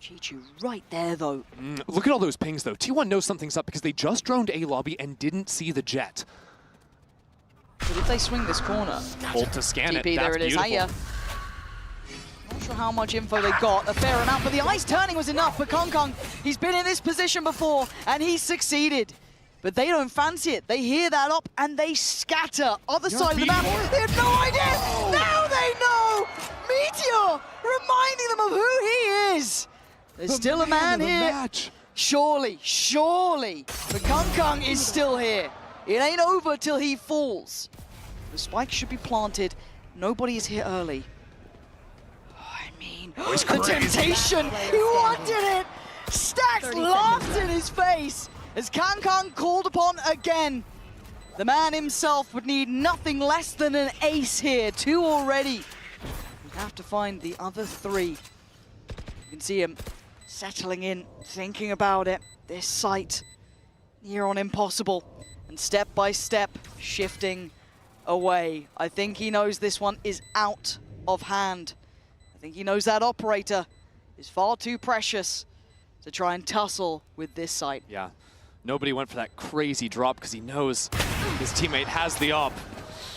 Chichu right there, though. Look at all those pings, though. T1 knows something's up because they just droned A lobby and didn't see the jet. But if they swing this corner... Ult to scan it. TP, there it is. Aya. Not sure how much info they got. A fair amount, but the eyes turning was enough for Kung Kung. He's been in this position before, and he's succeeded. But they don't fancy it. They hear that up, and they scatter. Other side of the map. They have no idea. Now they know. Meteor reminding them of who he is. There's still a man here. Surely, surely. But Kung Kung is still here. It ain't over till he falls. The spike should be planted. Nobody is here early. The temptation, he wanted it! Stacks laughed in his face as Kung Kung called upon again. The man himself would need nothing less than an ace here, 2 already. We'd have to find the other 3. You can see him settling in, thinking about it. This sight, near on impossible, and step by step, shifting away. I think he knows this one is out of hand. I think he knows that operator is far too precious to try and tussle with this site. Yeah, nobody went for that crazy drop because he knows his teammate has the op.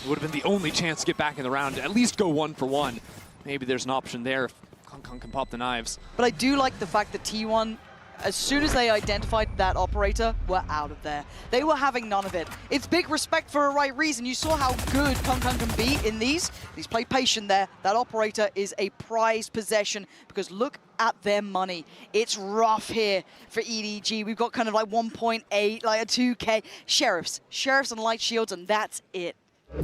It would have been the only chance to get back in the round, at least go 1 for 1. Maybe there's an option there if Kung Kung can pop the knives. But I do like the fact that T1, as soon as they identified that operator, were out of there. They were having none of it. It's big respect for a right reason. You saw how good Kung Kung can be in these. He's played patient there. That operator is a prized possession because look at their money. It's rough here for EDG. We've got kind of like 1.8, like a 2K. Sheriffs and light shields, and that's it.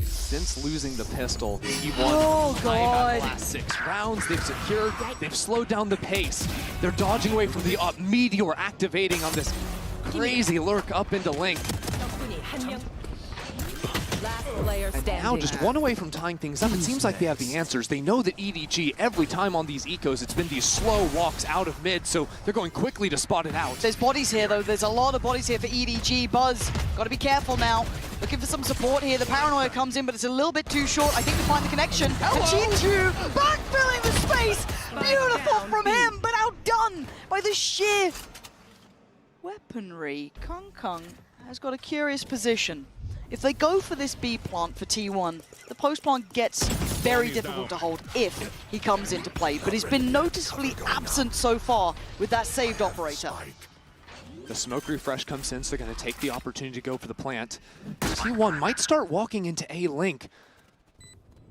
Since losing the pistol, he won Oh, 5 out of the God. last 6 rounds. They've secured, they've slowed down the pace. They're dodging away from the Meteor activating on this crazy lurk up into Link. And now just 1 away from tying things up. It seems like they have the answers. They know that EDG, every time on these ecos, it's been these slow walks out of mid, so they're going quickly to spot it out. There's bodies here, though. There's a lot of bodies here for EDG. Buzz, got to be careful now. Looking for some support here. The paranoia comes in, but it's a little bit too short. I think we find the connection. And Chichu backfilling the space. Beautiful from him, but outdone by the sheer weaponry. Kung Kung has got a curious position. If they go for this B plant for T1, the post plant gets very difficult to hold if he comes into play, but he's been noticeably absent so far with that saved operator. The smoke refresh comes in, so they're going to take the opportunity to go for the plant. T1 might start walking into A Link.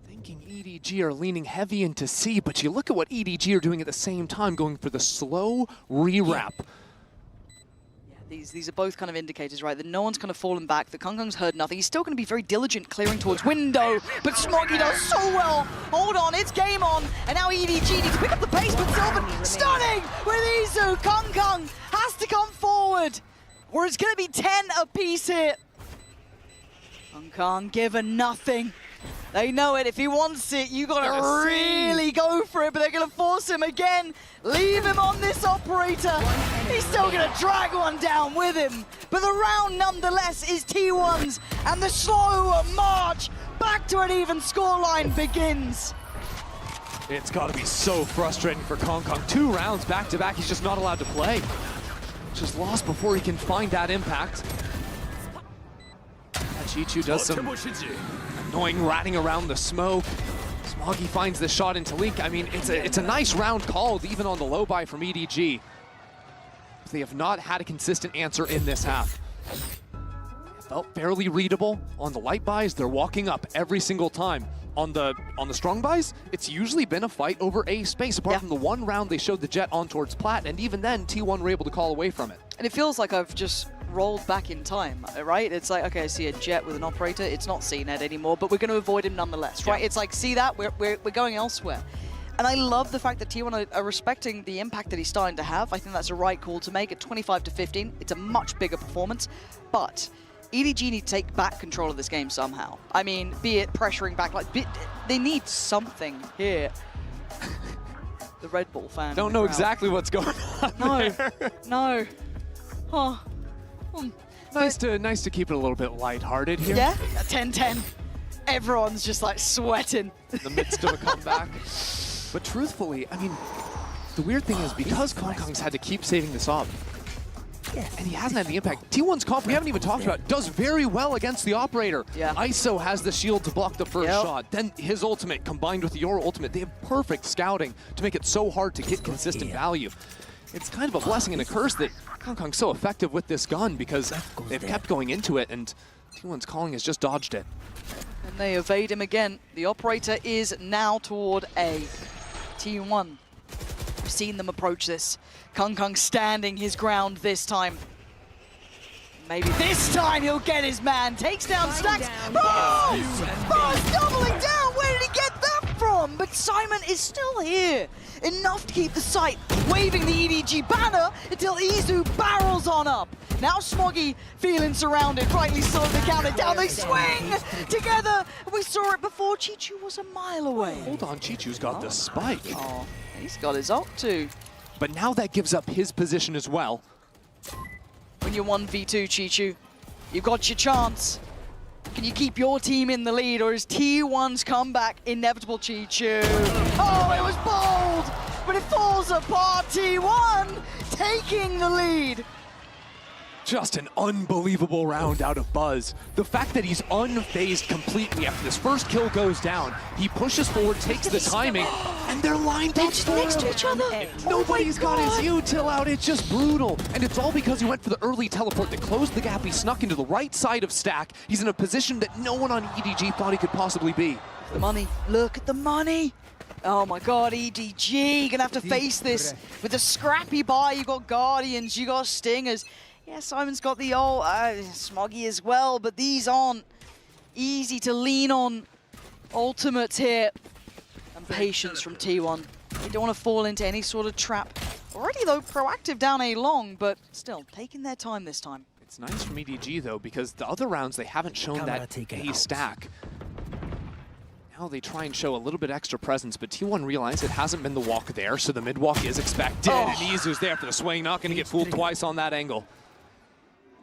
Thinking EDG are leaning heavy into C, but you look at what EDG are doing at the same time, going for the slow re-wrap. These are both kind of indicators, right? That no one's kind of fallen back, that Kung's heard nothing. He's still going to be very diligent clearing towards window, but Smoggy does so well. Hold on, it's game on, and now EDG needs to pick up the pace, but Sylvan stunning with Izu. Kung has to come forward, or it's going to be 10 apiece here. Kung given nothing. They know it. If he wants it, you gotta really go for it, but they're gonna force him again. Leave him on this operator. He's still gonna drag one down with him. But the round nonetheless is T1's, and the slow march back to an even scoreline begins. It's gotta be so frustrating for Kong. 2 rounds back to back, he's just not allowed to play. Just lost before he can find that impact. Chichu does some annoying ratting around the smoke. Smoggy finds the shot into Link. I mean, it's a nice round called, even on the low buy from EDG. They have not had a consistent answer in this half. It felt fairly readable. On the light buys, they're walking up every single time. On the strong buys, it's usually been a fight over A space, apart from the one round they showed the Jet on towards Plat, and even then, T1 were able to call away from it. And it feels like I've just rolled back in time, right? It's like, okay, I see a Jet with an operator. It's not CNED anymore, but we're going to avoid him nonetheless, right? It's like, see that? We're going elsewhere. And I love the fact that T1 are respecting the impact that he's starting to have. I think that's a right call to make at 25-15. It's a much bigger performance, but EDG need to take back control of this game somehow. I mean, be it pressuring back, like they need something here. The Red Bull fan. Don't know exactly what's going on. No. Oh. Nice to keep it a little bit lighthearted here. Yeah, 10-10. Everyone's just like sweating. In the midst of a comeback. But truthfully, I mean, the weird thing is because Kong's had to keep saving this up, and he hasn't had the impact. T1's comp, we haven't even talked about, does very well against the operator. Yeah. ISO has the shield to block the first shot. Then his ultimate combined with your ultimate. They have perfect scouting to make it so hard to get consistent value. It's kind of a blessing and a curse that Kong's so effective with this gun because they've kept going into it, and T1's calling has just dodged it. And they evade him again. The operator is now toward A. T1. We've seen them approach this. Kung standing his ground this time. Maybe this time he'll get his man. Takes down Stacks. Oh, doubling down. Where did he get that from? But Simon is still here. Enough to keep the sight. Waving the EDG banner until Izu barrels on up. Now Smoggy feeling surrounded. Rightly so, they count it down. They swing together. We saw it before. Chichu was a mile away. Hold on, Chichu's got the spike. Oh, he's got his ult too. But now that gives up his position as well. When you're 1v2, Chichu, you've got your chance. Can you keep your team in the lead, or is T1's comeback inevitable, Chichu? Oh, it was bold, but it falls apart. T1 taking the lead. Just an unbelievable round out of Buzz. The fact that he's unfazed completely after this first kill goes down, he pushes forward, takes the timing, and they're lined up just next to each other. Nobody's got his util out. It's just brutal. And it's all because he went for the early teleport that closed the gap. He snuck into the right side of Stack. He's in a position that no one on EDG thought he could possibly be. The money. Look at the money. Oh my god, EDG gonna have to face this with a scrappy buy. You got Guardians, you got Stingers. Yeah, Simon's got the old Smoggy as well, but these aren't easy to lean on. Ultimates here. And patience from T1. They don't want to fall into any sort of trap. Already, though, proactive down A long, but still taking their time this time. It's nice from EDG, though, because the other rounds they haven't shown that A stack. Now they try and show a little bit extra presence, but T1 realized it hasn't been the walk there, so the mid walk is expected. And Izu's there for the swing, not going to get fooled twice on that angle.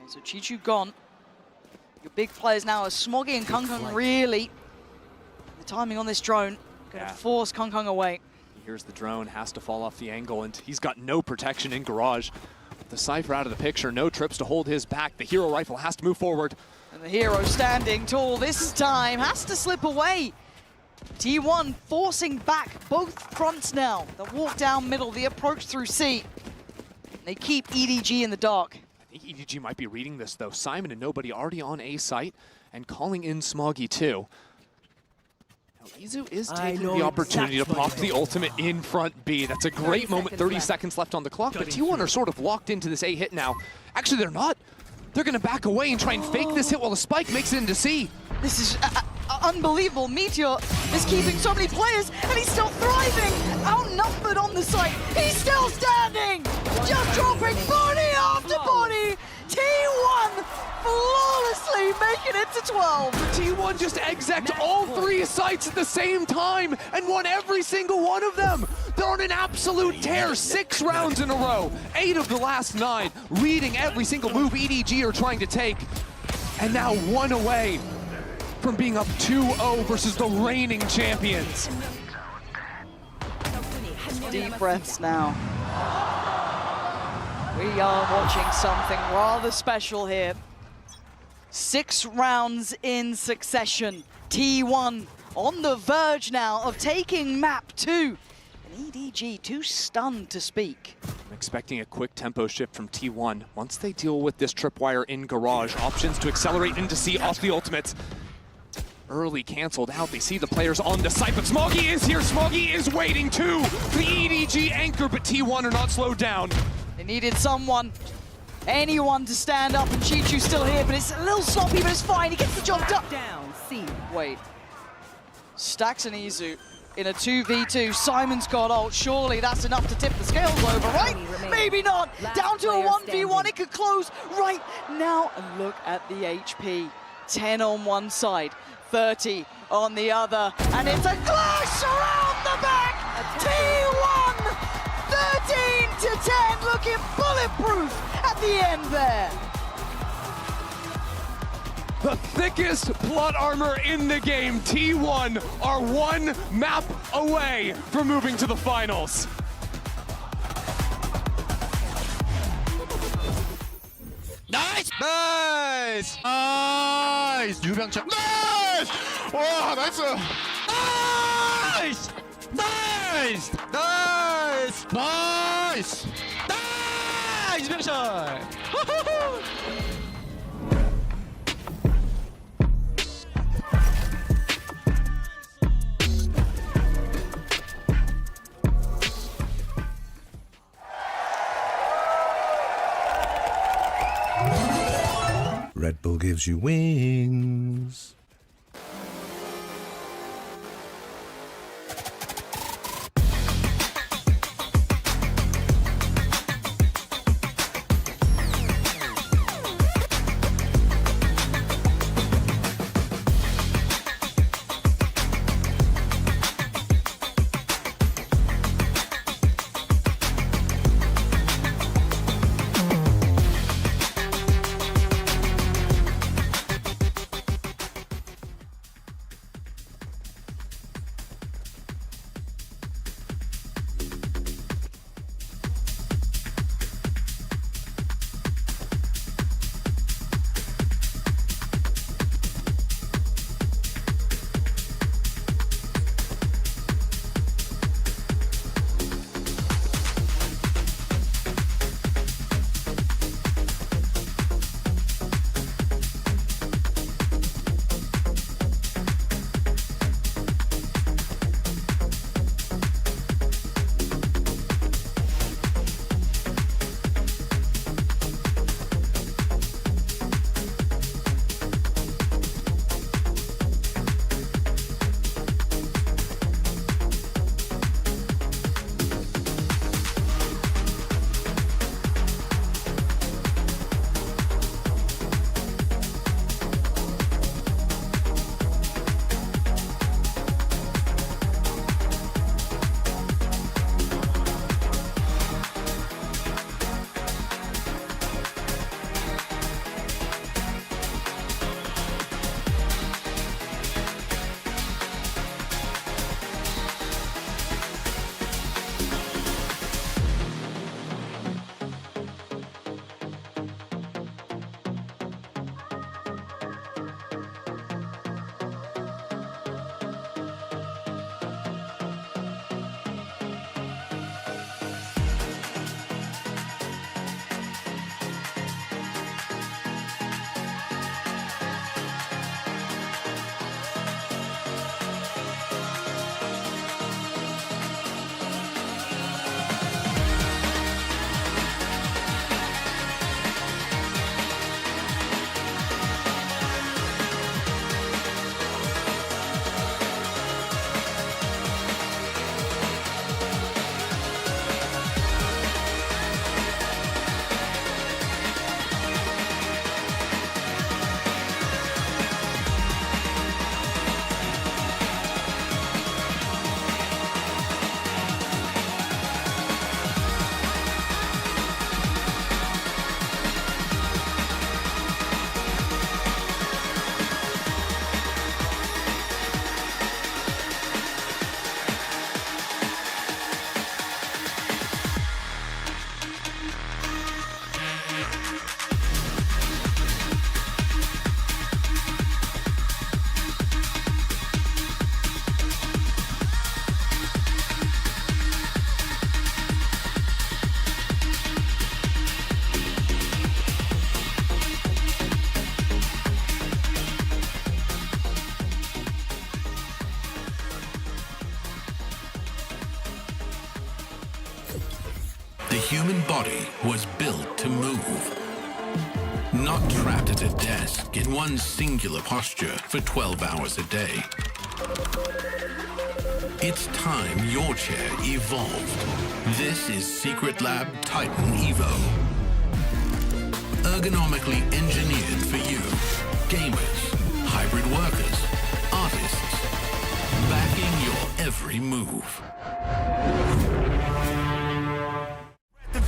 So Chichu gone. Your big players now are Smoggy and Kung really. The timing on this drone going to force Kung away. Here's the drone, has to fall off the angle, and he's got no protection in Garage. With the Cypher out of the picture, no trips to hold his back. The hero rifle has to move forward. And the hero standing tall this time has to slip away. T1 forcing back both fronts now. The walk down middle, the approach through C. They keep EDG in the dark. I think EDG might be reading this, though. Simon and nobody already on A site and calling in Smoggy, too. Now Izu is taking the opportunity to pop the ultimate in front B. That's a great moment, 30 seconds left on the clock, but T1 are sort of locked into this A hit now. Actually, they're not. They're gonna back away and try and fake this hit while the spike makes it into C. This is unbelievable. Meteor is keeping so many players, and he's still thriving. Outnumbered on the site. He's still standing. Just dropping body after body. T1 flawlessly making it to 12. T1 just exec'd all 3 sites at the same time and won every single one of them. They're on an absolute tear, 6 rounds in a row, 8 of the last 9, reading every single move EDG are trying to take. And now 1 away from being up 2-0 versus the reigning champions. Deep breaths now. We are watching something rather special here. 6 rounds in succession. T1 on the verge now of taking map 2. And EDG too stunned to speak. I'm expecting a quick tempo shift from T1. Once they deal with this tripwire in garage, options to accelerate into C off the ultimates. Early canceled out. They see the players on the site, but Smoggy is here. Smoggy is waiting too. The EDG anchor, but T1 are not slowed down. They needed someone, anyone to stand up, and Chichu's still here, but it's a little sloppy, but it's fine. He gets the job done. Down, C. Wait. Stax and Izu in a 2v2. Simon's got ult. Surely that's enough to tip the scales over, right? Maybe not. Down to a 1v1. It could close right now. And look at the HP. 10 on one side, 30 on the other. And it's a clash around the back. T1, 13-10, looking bulletproof at the end there. The thickest plot armor in the game, T1 are 1 map away from moving to the finals. 나이스! 나이스! 나이스! 유병철 나이스! 와 나이스! 나이스! 나이스! 나이스! 나이스! 나이스! 유병철! Red Bull gives you wings. human body was built to move. Not trapped at a desk in one singular posture for 12 hours a day. It's time your chair evolved. This is Secret Lab Titan Evo. Ergonomically engineered for you. Gamers, hybrid workers, artists. Backing your every move.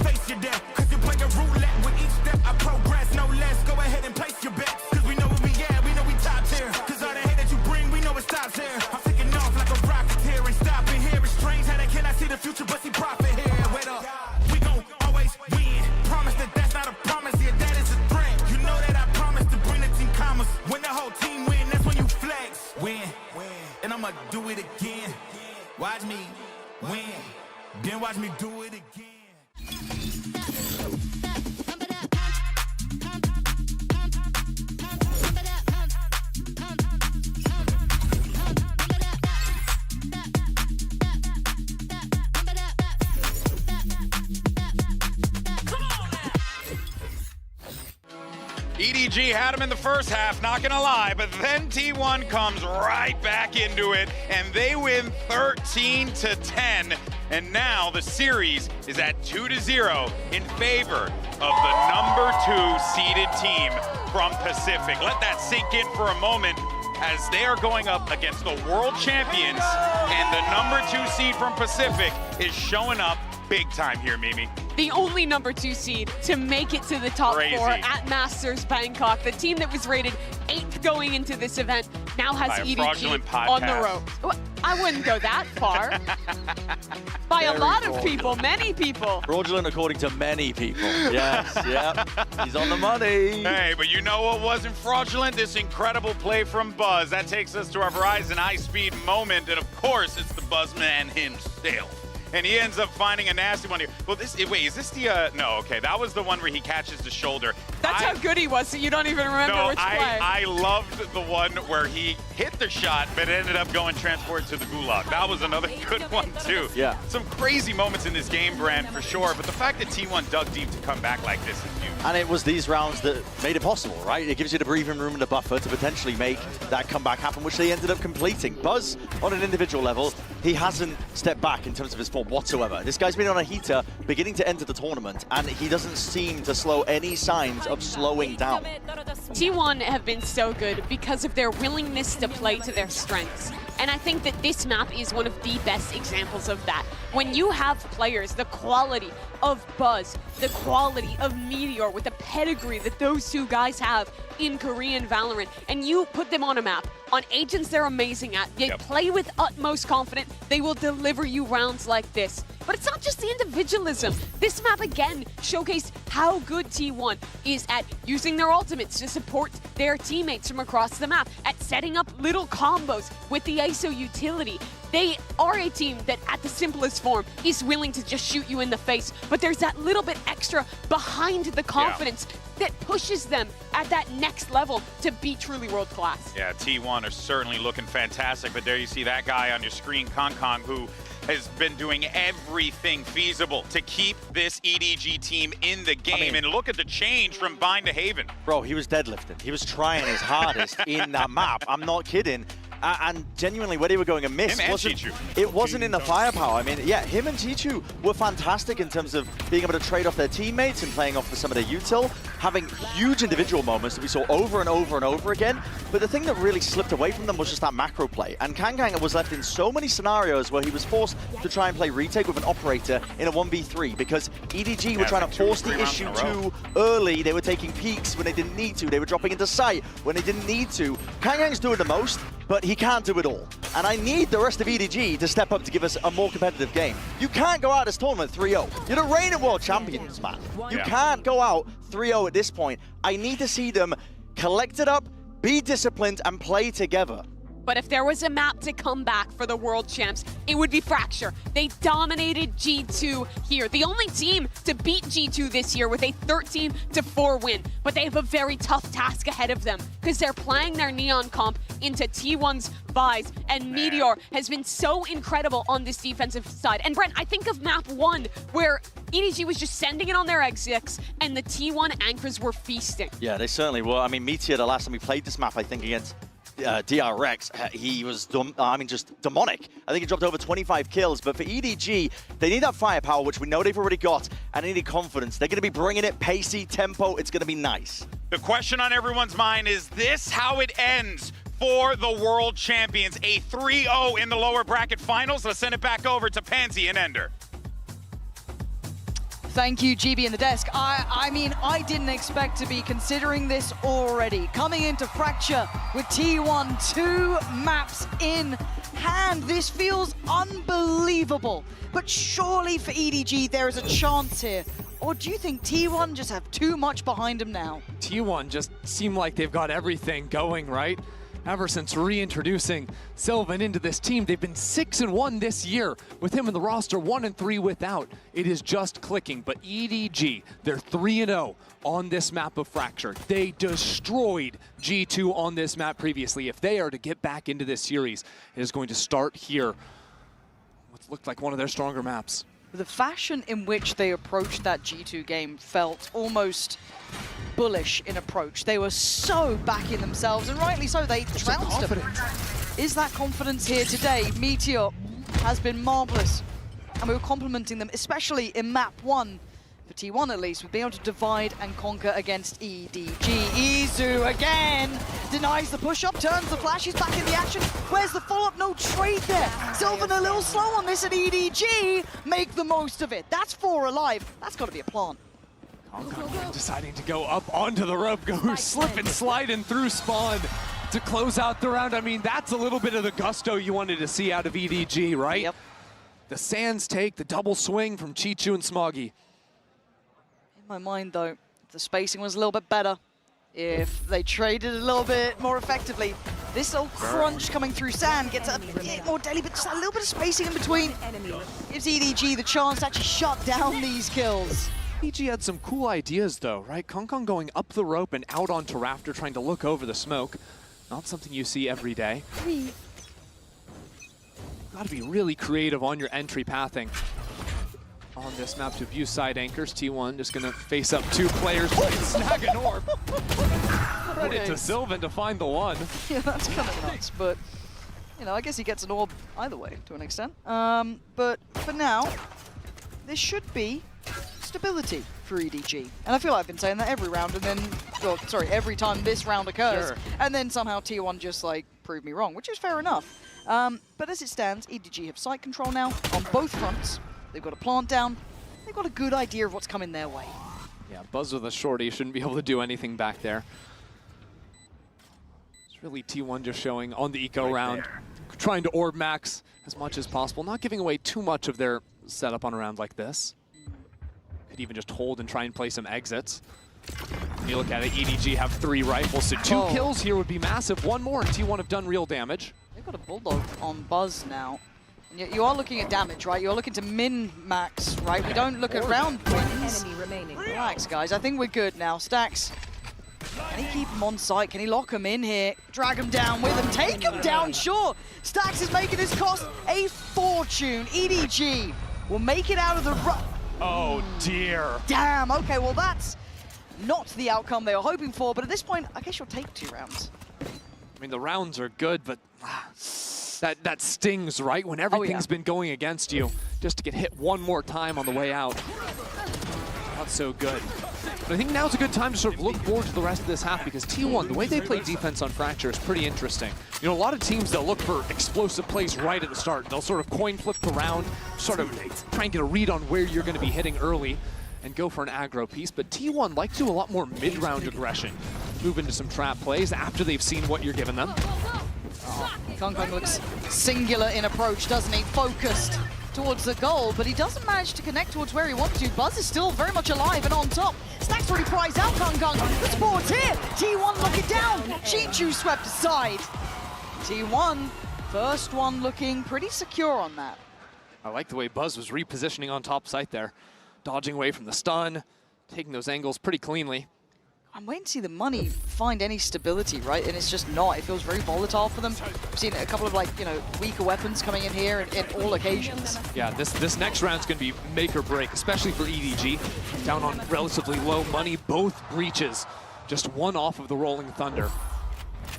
Face your death, cause you play a roulette with each step I progress, no less. Go ahead and place your bets, cause we know where we at, we know we top tier. Cause all the hate that you bring, we know it stops here. I'm taking off like a rocket here and stopping here. It's strange how they cannot see the future, but see profit here. Wait up, we gon' always win. Promise that that's not a promise, yeah, that is a threat. You know that I promise to bring the team commas. When the whole team win, that's when you flex. Win, and I'ma do it again. Watch me win, then watch me do it again. EDG had him in the first half, not gonna lie, but then T1 comes right back into it, and they win 13-10. And now the series is at 2-0 in favor of the #2 seeded team from Pacific. Let that sink in for a moment as they are going up against the world champions, and the #2 seed from Pacific is showing up big time here, Mimi. The only #2 seed to make it to the top four at Masters Bangkok. The team that was rated 8th going into this event now has EDG on the ropes. Well, I wouldn't go that far. By a lot of people, many people. Fraudulent according to many people. Yes, yeah. He's on the money. Hey, but you know what wasn't fraudulent? This incredible play from Buzz. That takes us to our Verizon high-speed moment, and of course, it's the Buzzman himself. And he ends up finding a nasty one here. Well, wait, is this the, no, okay, that was the one where he catches the shoulder. That's how good he was, so you don't even remember which play. I loved the one where he hit the shot, but ended up going transport to the gulag. That was another good one, too. Yeah. Some crazy moments in this game, Brand, for sure, but the fact that T1 dug deep to come back like this is huge. And it was these rounds that made it possible, right? It gives you the breathing room and the buffer to potentially make that comeback happen, which they ended up completing. Buzz, on an individual level, he hasn't stepped back in terms of his form whatsoever. This guy's been on a heater, beginning to enter the tournament, and he doesn't seem to slow any signs of slowing down. T1 have been so good because of their willingness to play to their strengths. And I think that this map is one of the best examples of that. When you have players, the quality of Buzz, the quality of Meteor, with the pedigree that those two guys have in Korean Valorant, and you put them on a map, on agents they're amazing at, they play with utmost confidence, they will deliver you rounds like this. But it's not just the individualism. This map again showcased how good T1 is at using their ultimates to support their teammates from across the map, at setting up little combos with the ISO utility. They are a team that at the simplest form is willing to just shoot you in the face, but there's that little bit extra behind the confidence that pushes them at that next level to be truly world class. Yeah, T1 are certainly looking fantastic, but there you see that guy on your screen, Kong, who has been doing everything feasible to keep this EDG team in the game. And look at the change from Bind to Haven. Bro, he was deadlifting. He was trying his hardest in that map. I'm not kidding. And genuinely, where they were going amiss, it wasn't in the firepower. I mean, yeah, him and Chichu were fantastic in terms of being able to trade off their teammates and playing off for some of their util, having huge individual moments that we saw over and over and over again. But the thing that really slipped away from them was just that macro play. And Kang was left in so many scenarios where he was forced to try and play retake with an operator in a 1v3 because EDG were trying to force the issue too early. They were taking peeks when they didn't need to. They were dropping into sight when they didn't need to. Kang's doing the most, but he can't do it all. And I need the rest of EDG to step up to give us a more competitive game. You can't go out this tournament 3-0. You're the reigning world champions, man. You can't go out 3-0 at this point. I need to see them collect it up, be disciplined, and play together. But if there was a map to come back for the world champs, it would be Fracture. They dominated G2 here. The only team to beat G2 this year with a 13-4 win. But they have a very tough task ahead of them because they're playing their Neon comp into T1's Vs, and Meteor has been so incredible on this defensive side. And Brent, I think of map 1 where EDG was just sending it on their X6 and the T1 anchors were feasting. Yeah, they certainly were. I mean, Meteor, the last time we played this map, I think against DRX, he was, just demonic. I think he dropped over 25 kills, but for EDG, they need that firepower, which we know they've already got, and they need confidence. They're going to be bringing it, pacey, tempo, it's going to be nice. The question on everyone's mind is this how it ends for the world champions? A 3-0 in the lower bracket finals. Let's send it back over to Pansy and Ender. Thank you, GB in the desk. I mean, I didn't expect to be considering this already. Coming into Fracture with T1, 2 maps in hand. This feels unbelievable. But surely for EDG, there is a chance here. Or do you think T1 just have too much behind them now? T1 just seem like they've got everything going, right? Ever since reintroducing Sylvan into this team, they've been 6-1 this year with him in the roster, 1-3 without. It is just clicking, but EDG, they're 3-0 on this map of Fracture. They destroyed G2 on this map previously. If they are to get back into this series, it is going to start here. What looked like one of their stronger maps. The fashion in which they approached that G2 game felt almost bullish in approach. They were so back in themselves, and rightly so, they trounced them. Is that confidence here today? Meteor has been marvelous, and we were complimenting them, especially in map 1, for T1 at least, with being able to divide and conquer against EDG. Izu again denies the push-up, turns the flash, he's back in the action. Where's the follow-up? No trade there. Sylvan a little slow on this, and EDG make the most of it. That's 4 alive. That's got to be a plant. Deciding to go up onto the rope, go slip and sliding through spawn to close out the round. I mean, that's a little bit of the gusto you wanted to see out of EDG, right? Yep. The Sands take, the double swing from Chichu and Smoggy. In my mind, though, if the spacing was a little bit better, if they traded a little bit more effectively, this little crunch coming through Sand gets a bit more deadly, but just a little bit of spacing in between gives EDG the chance to actually shut down these kills. EG had some cool ideas though, right? Kong going up the rope and out onto Rafter trying to look over the smoke. Not something you see every day. Gotta be really creative on your entry pathing. On this map to abuse side anchors, T1 just gonna face up 2 players, snag an orb. Credit to Sylvan to find the one. Yeah, that's kind of nuts, but you know, I guess he gets an orb either way to an extent. But for now, this should be stability for EDG. And I feel like I've been saying that every round, and then, well, sorry, every time this round occurs, and then somehow T1 just like proved me wrong, which is fair enough. But as it stands, EDG have site control now on both fronts. They've got a plant down. They've got a good idea of what's coming their way. Yeah, Buzz with a shorty shouldn't be able to do anything back there. It's really T1 just showing on the eco round, trying to orb max as much as possible, not giving away too much of their setup on a round like this. Could even just hold and try and play some exits. When you look at it, EDG have 3 rifles, so 2 kills here would be massive. 1 more, and T1 have done real damage. They've got a Bulldog on Buzz now. And yet you are looking at damage, right? You're looking to min-max, right? We don't look at round wins. Relax, guys. I think we're good now. Stacks, can he keep him on site? Can he lock him in here? Drag him down with him. Take him down, sure. Stacks is making this cost a fortune. EDG will make it out of the run. Oh, dear. Damn, okay, well that's not the outcome they were hoping for, but at this point, I guess you'll take 2 rounds. I mean, the rounds are good, but that stings, right? When everything's been going against you, just to get hit 1 more time on the way out. Not so good. But I think now's a good time to sort of look forward to the rest of this half, because T1, the way they play defense on Fracture is pretty interesting. You know, a lot of teams, they'll look for explosive plays right at the start. They'll sort of coin flip the round, sort of try and get a read on where you're going to be hitting early and go for an aggro piece. But T1 like to do a lot more mid-round aggression. Move into some trap plays after they've seen what you're giving them. Kong looks singular in approach, doesn't he? Focused towards the goal, but he doesn't manage to connect towards where he wants to. Buzz is still very much alive and on top. Stacks already prized out Kong. The sport's here. T1 looking down. Chichu swept aside. T1, first one looking pretty secure on that. I like the way Buzz was repositioning on top site there. Dodging away from the stun, taking those angles pretty cleanly. I'm waiting to see the money find any stability, right? And it's just not. It feels very volatile for them. I've seen a couple of, like, you know, weaker weapons coming in here in all occasions. Yeah, this next round's going to be make or break, especially for EDG. Down on relatively low money, both breaches. Just one off of the Rolling Thunder.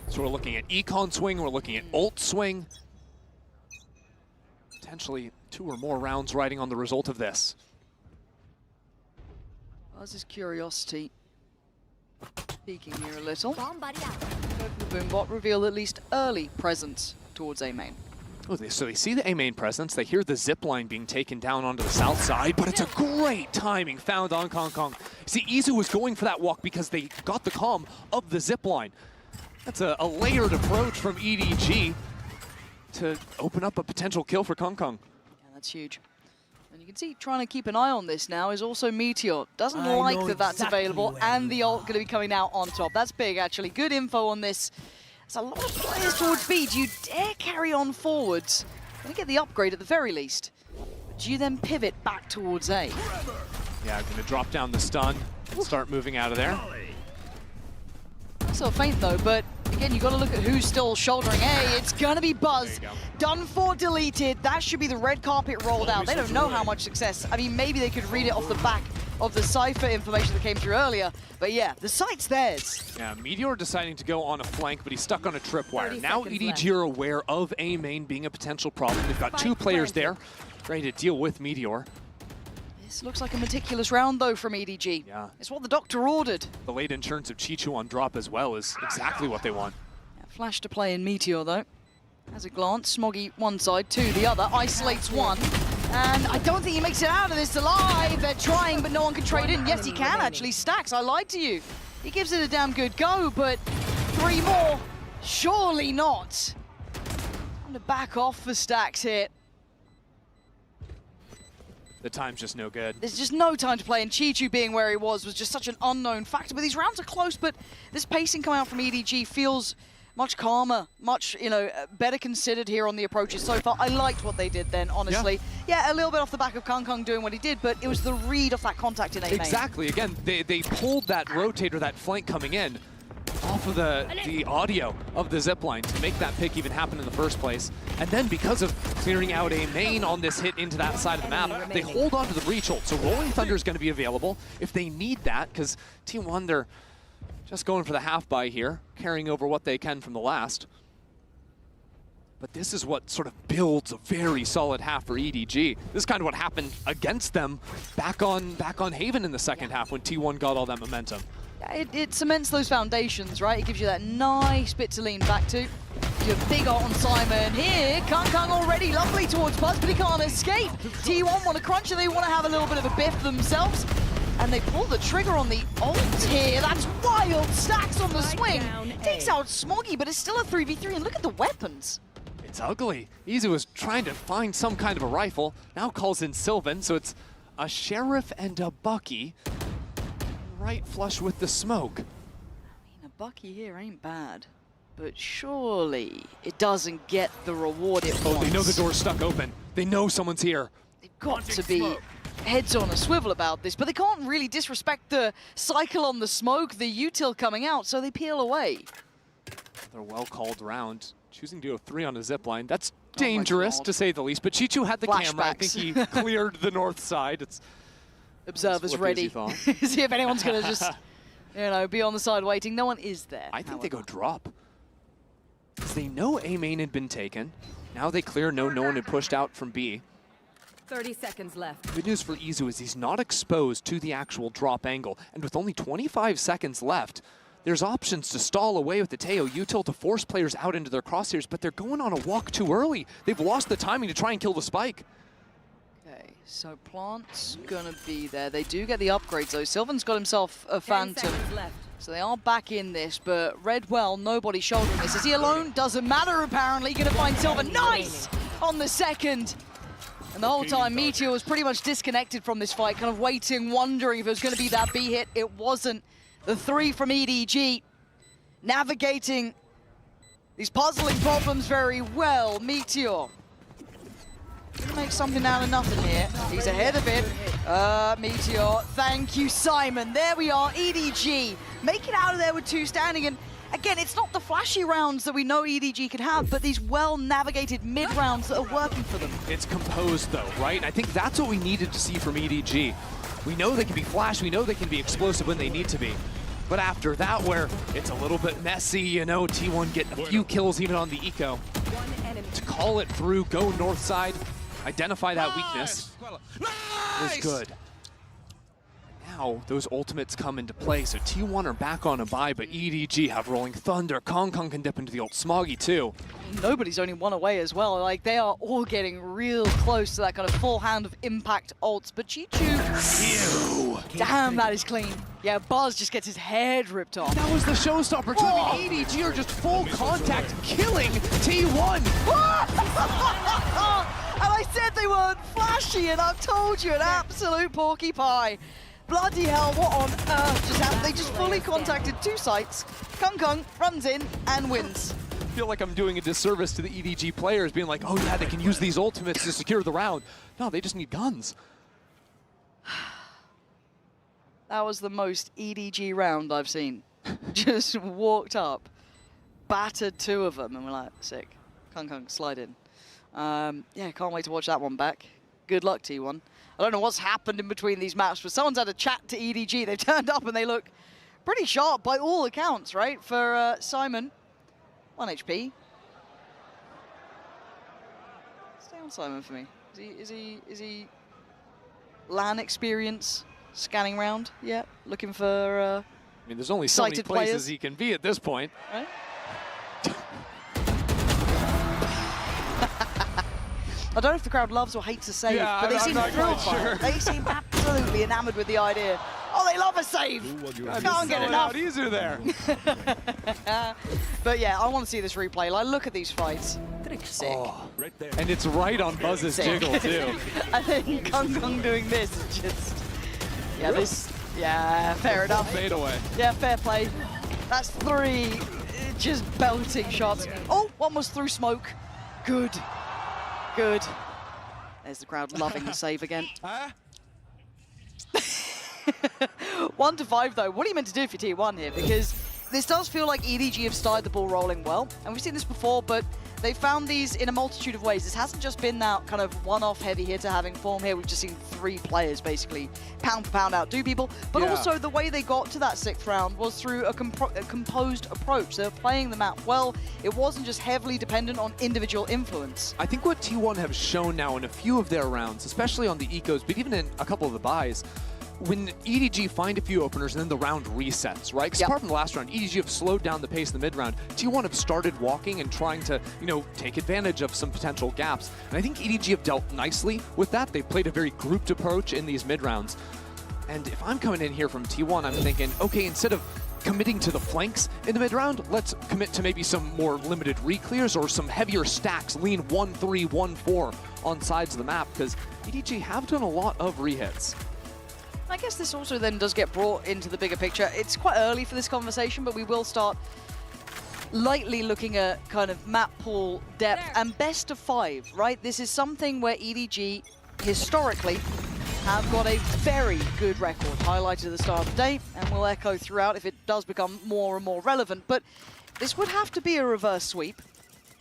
So we're looking at Econ swing, we're looking at ult swing. Potentially 2 or more rounds riding on the result of this. Buzz's curiosity peeking here a little. Go for the Boombot, reveal at least early presence towards A main. Oh, so they see the A main presence, they hear the zip line being taken down onto the south side, but it's a great timing found on Kong Kong. See, Izu was going for that walk because they got the comm of the zip line. That's a layered approach from EDG to open up a potential kill for Kong Kong. Yeah, that's huge. And you can see trying to keep an eye on this now is also Meteor. Doesn't like that that's available, and the ult going to be coming out on top. That's big, actually. Good info on this. There's a lot of players towards B. Do you dare carry on forwards? Gonna get the upgrade at the very least. But do you then pivot back towards A? Yeah, gonna drop down the stun, start moving out of there. Still a feint though, but again, you got to look at who's still shouldering A. It's gonna be Buzz. Done for, deleted. That should be the red carpet rolled out. They don't know how much success. I mean, maybe they could read it off the back of the Cypher information that came through earlier. But yeah, the site's theirs. Yeah, Meteor deciding to go on a flank, but he's stuck on a tripwire. Now EDG are aware of A main being a potential problem. They've got 2 players there, ready to deal with Meteor. This looks like a meticulous round, though, from EDG. Yeah. It's what the doctor ordered. The late insurance of Chichu on drop as well is exactly what they want. Yeah, flash to play in Meteor, though. Has a glance, Smoggy one side, 2 the other, isolates 1. And I don't think he makes it out of this alive. They're trying, but no one can trade in. Yes, he can, actually. Stacks, I lied to you. He gives it a damn good go, but 3 more, surely not. Time to back off for Stacks here. The time's just no good. There's just no time to play, and Chichu being where he was just such an unknown factor. But these rounds are close, but this pacing coming out from EDG feels much calmer, much, you know, better considered here on the approaches so far. I liked what they did then, honestly. Yeah, a little bit off the back of Kong Kong doing what he did, but it was the read of that contact in A main. Exactly. Again, they pulled that rotator, that flank coming in, off of the audio of the zipline to make that pick even happen in the first place. And then because of clearing out A main on this hit into that side of the map, they hold on to the breach ult. So Rolling Thunder is going to be available if they need that, because T1, they're just going for the half buy here, carrying over what they can from the last. But this is what sort of builds a very solid half for EDG. This is kind of what happened against them back on Haven in the second half when T1 got all that momentum. Yeah, it cements those foundations, right? It gives you that nice bit to lean back to. Your big ult on Simon here. Kong Kong already lovely towards Buzz, but he can't escape. T1 want to crunch and they want to have a little bit of a biff themselves. And they pull the trigger on the ult here. That's wild. Stacks on the swing. Takes out Smoggy, but it's still a 3v3. And look at the weapons. It's ugly. Izu was trying to find some kind of a rifle. Now calls in Sylvan, so it's a Sheriff and a Bucky. Right flush with the smoke. I mean, a Bucky here ain't bad. But surely it doesn't get the reward it wants. They know the door's stuck open. They know someone's here. They've got to be heads on a swivel about this, but they can't really disrespect the cycle on the smoke, the util coming out, so they peel away. They're well called round. Choosing to go 3 on a zipline. That's dangerous, to say the least. But Chichu had the camera. I think he cleared the north side. It's observers ready. See if anyone's going to just, you know, be on the side waiting. No one is there. I think they go drop. Because they know A main had been taken. Now they clear, no one had pushed out from B. 30 seconds left. Good news for Izu is he's not exposed to the actual drop angle. And with only 25 seconds left, there's options to stall away with the Teo util to force players out into their crosshairs, but they're going on a walk too early. They've lost the timing to try and kill the spike. Okay, so Plant's gonna be there. They do get the upgrades though. Sylvan's got himself a Phantom. So they are back in this, but Redwell, nobody shouldering this. Is he alone? Doesn't matter apparently. Gonna find Sylvan. Nice! On the second. And the whole time, Meteor was pretty much disconnected from this fight, kind of waiting, wondering if it was gonna be that B hit. It wasn't. The 3 from EDG, navigating these puzzling problems very well. Meteor. Gonna make something out of nothing here. He's ahead of it. Meteor, thank you, Simon. There we are, EDG. Make it out of there with 2 standing. And again, it's not the flashy rounds that we know EDG can have, but these well-navigated mid-rounds that are working for them. It's composed though, right? And I think that's what we needed to see from EDG. We know they can be flash, we know they can be explosive when they need to be. But after that, where it's a little bit messy, you know, T1 getting a few kills even on the eco. To call it through, go north side, identify that weakness was good. Now those ultimates come into play, so T1 are back on a bye, but EDG have Rolling Thunder. Kong can dip into the ult. Smoggy too. Nobody's only one away as well. Like, they are all getting real close to that kind of full hand of impact ults. But Chichu, damn, that is clean. Yeah, Buzz just gets his head ripped off. That was the showstopper too. I mean, EDG are just full contact killing T1. And I said they weren't flashy, and I've told you, an absolute porky pie. Bloody hell, what on earth just happened? They just fully contacted 2 sites. Kong runs in and wins. I feel like I'm doing a disservice to the EDG players, being like, oh yeah, they can use these ultimates to secure the round. No, they just need guns. That was the most EDG round I've seen. Just walked up, battered 2 of them, and we're like, sick. Kong, slide in. Yeah, can't wait to watch that one back. Good luck, T1. I don't know what's happened in between these maps, but someone's had a chat to EDG. They've turned up and they look pretty sharp by all accounts, right? For Simon, 1 HP. Stay on Simon for me. Is he LAN experience scanning round? Yeah, looking for I mean, there's only so many places players he can be at this point. Right? I don't know if the crowd loves or hates a save, Yeah, but they I'm seem not thrilled quite by sure. it. They seem absolutely enamored with the idea. Oh, they love a save! Can't get enough. Easier there. But yeah, I want to see this replay. Like, look at these fights. Sick. Oh, and it's right on Buzz's Sick. jiggle too. I think Kong doing this is just... Yeah, this... Yeah, fair enough. Fade away. Yeah, fair play. That's 3 just belting shots. Oh, one was through smoke. Good. Good. There's the crowd loving the save again. 1 to 5 though. What are you meant to do for T1 here? Because this does feel like EDG have started the ball rolling well. And we've seen this before, but they found these in a multitude of ways. This hasn't just been that kind of one-off heavy hitter having form here. We've just seen 3 players basically pound for pound outdo people. But also the way they got to that 6th round was through a composed approach. They were playing the map well. It wasn't just heavily dependent on individual influence. I think what T1 have shown now in a few of their rounds, especially on the ecos, but even in a couple of the buys, when EDG find a few openers and then the round resets, right? Because apart from the last round, EDG have slowed down the pace of the mid-round. T1 have started walking and trying to, you know, take advantage of some potential gaps. And I think EDG have dealt nicely with that. They've played a very grouped approach in these mid-rounds. And if I'm coming in here from T1, I'm thinking, okay, instead of committing to the flanks in the mid-round, let's commit to maybe some more limited reclears or some heavier stacks, lean 1-3, 1-4 on sides of the map, because EDG have done a lot of rehits. I guess this also then does get brought into the bigger picture. It's quite early for this conversation, but we will start lightly looking at kind of map pool depth and best of 5, right? This is something where EDG historically have got a very good record, highlighted at the start of the day, and will echo throughout if it does become more and more relevant. But this would have to be a reverse sweep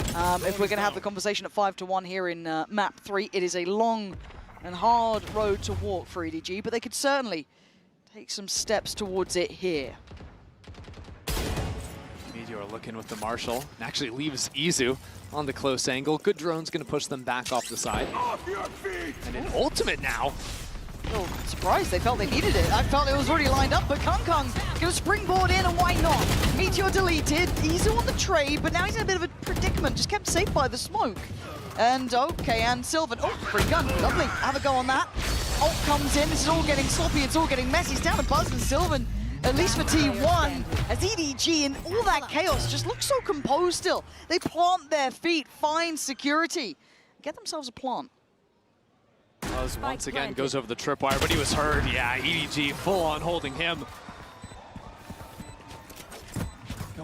if we're going to have the conversation at 5-1 here in map 3. It is a long and hard road to walk for EDG, but they could certainly take some steps towards it here. Meteor looking with the Marshall, and actually leaves Izu on the close angle. Good drone's going to push them back off the side. And an ultimate now. Oh, surprised they felt they needed it. I felt it was already lined up, but Kong gonna springboard in, and why not? Meteor deleted, Izu on the trade, but now he's in a bit of a predicament, just kept safe by the smoke. And okay, and Sylvan, oh, free gun, lovely, have a go on that. Ult comes in, this is all getting sloppy, it's all getting messy. It's down to Buzz and Sylvan, at least for T1, as EDG in all that chaos just looks so composed still. They plant their feet, find security, get themselves a plant. Buzz once again goes over the tripwire, but he was hurt. Yeah, EDG full on holding him.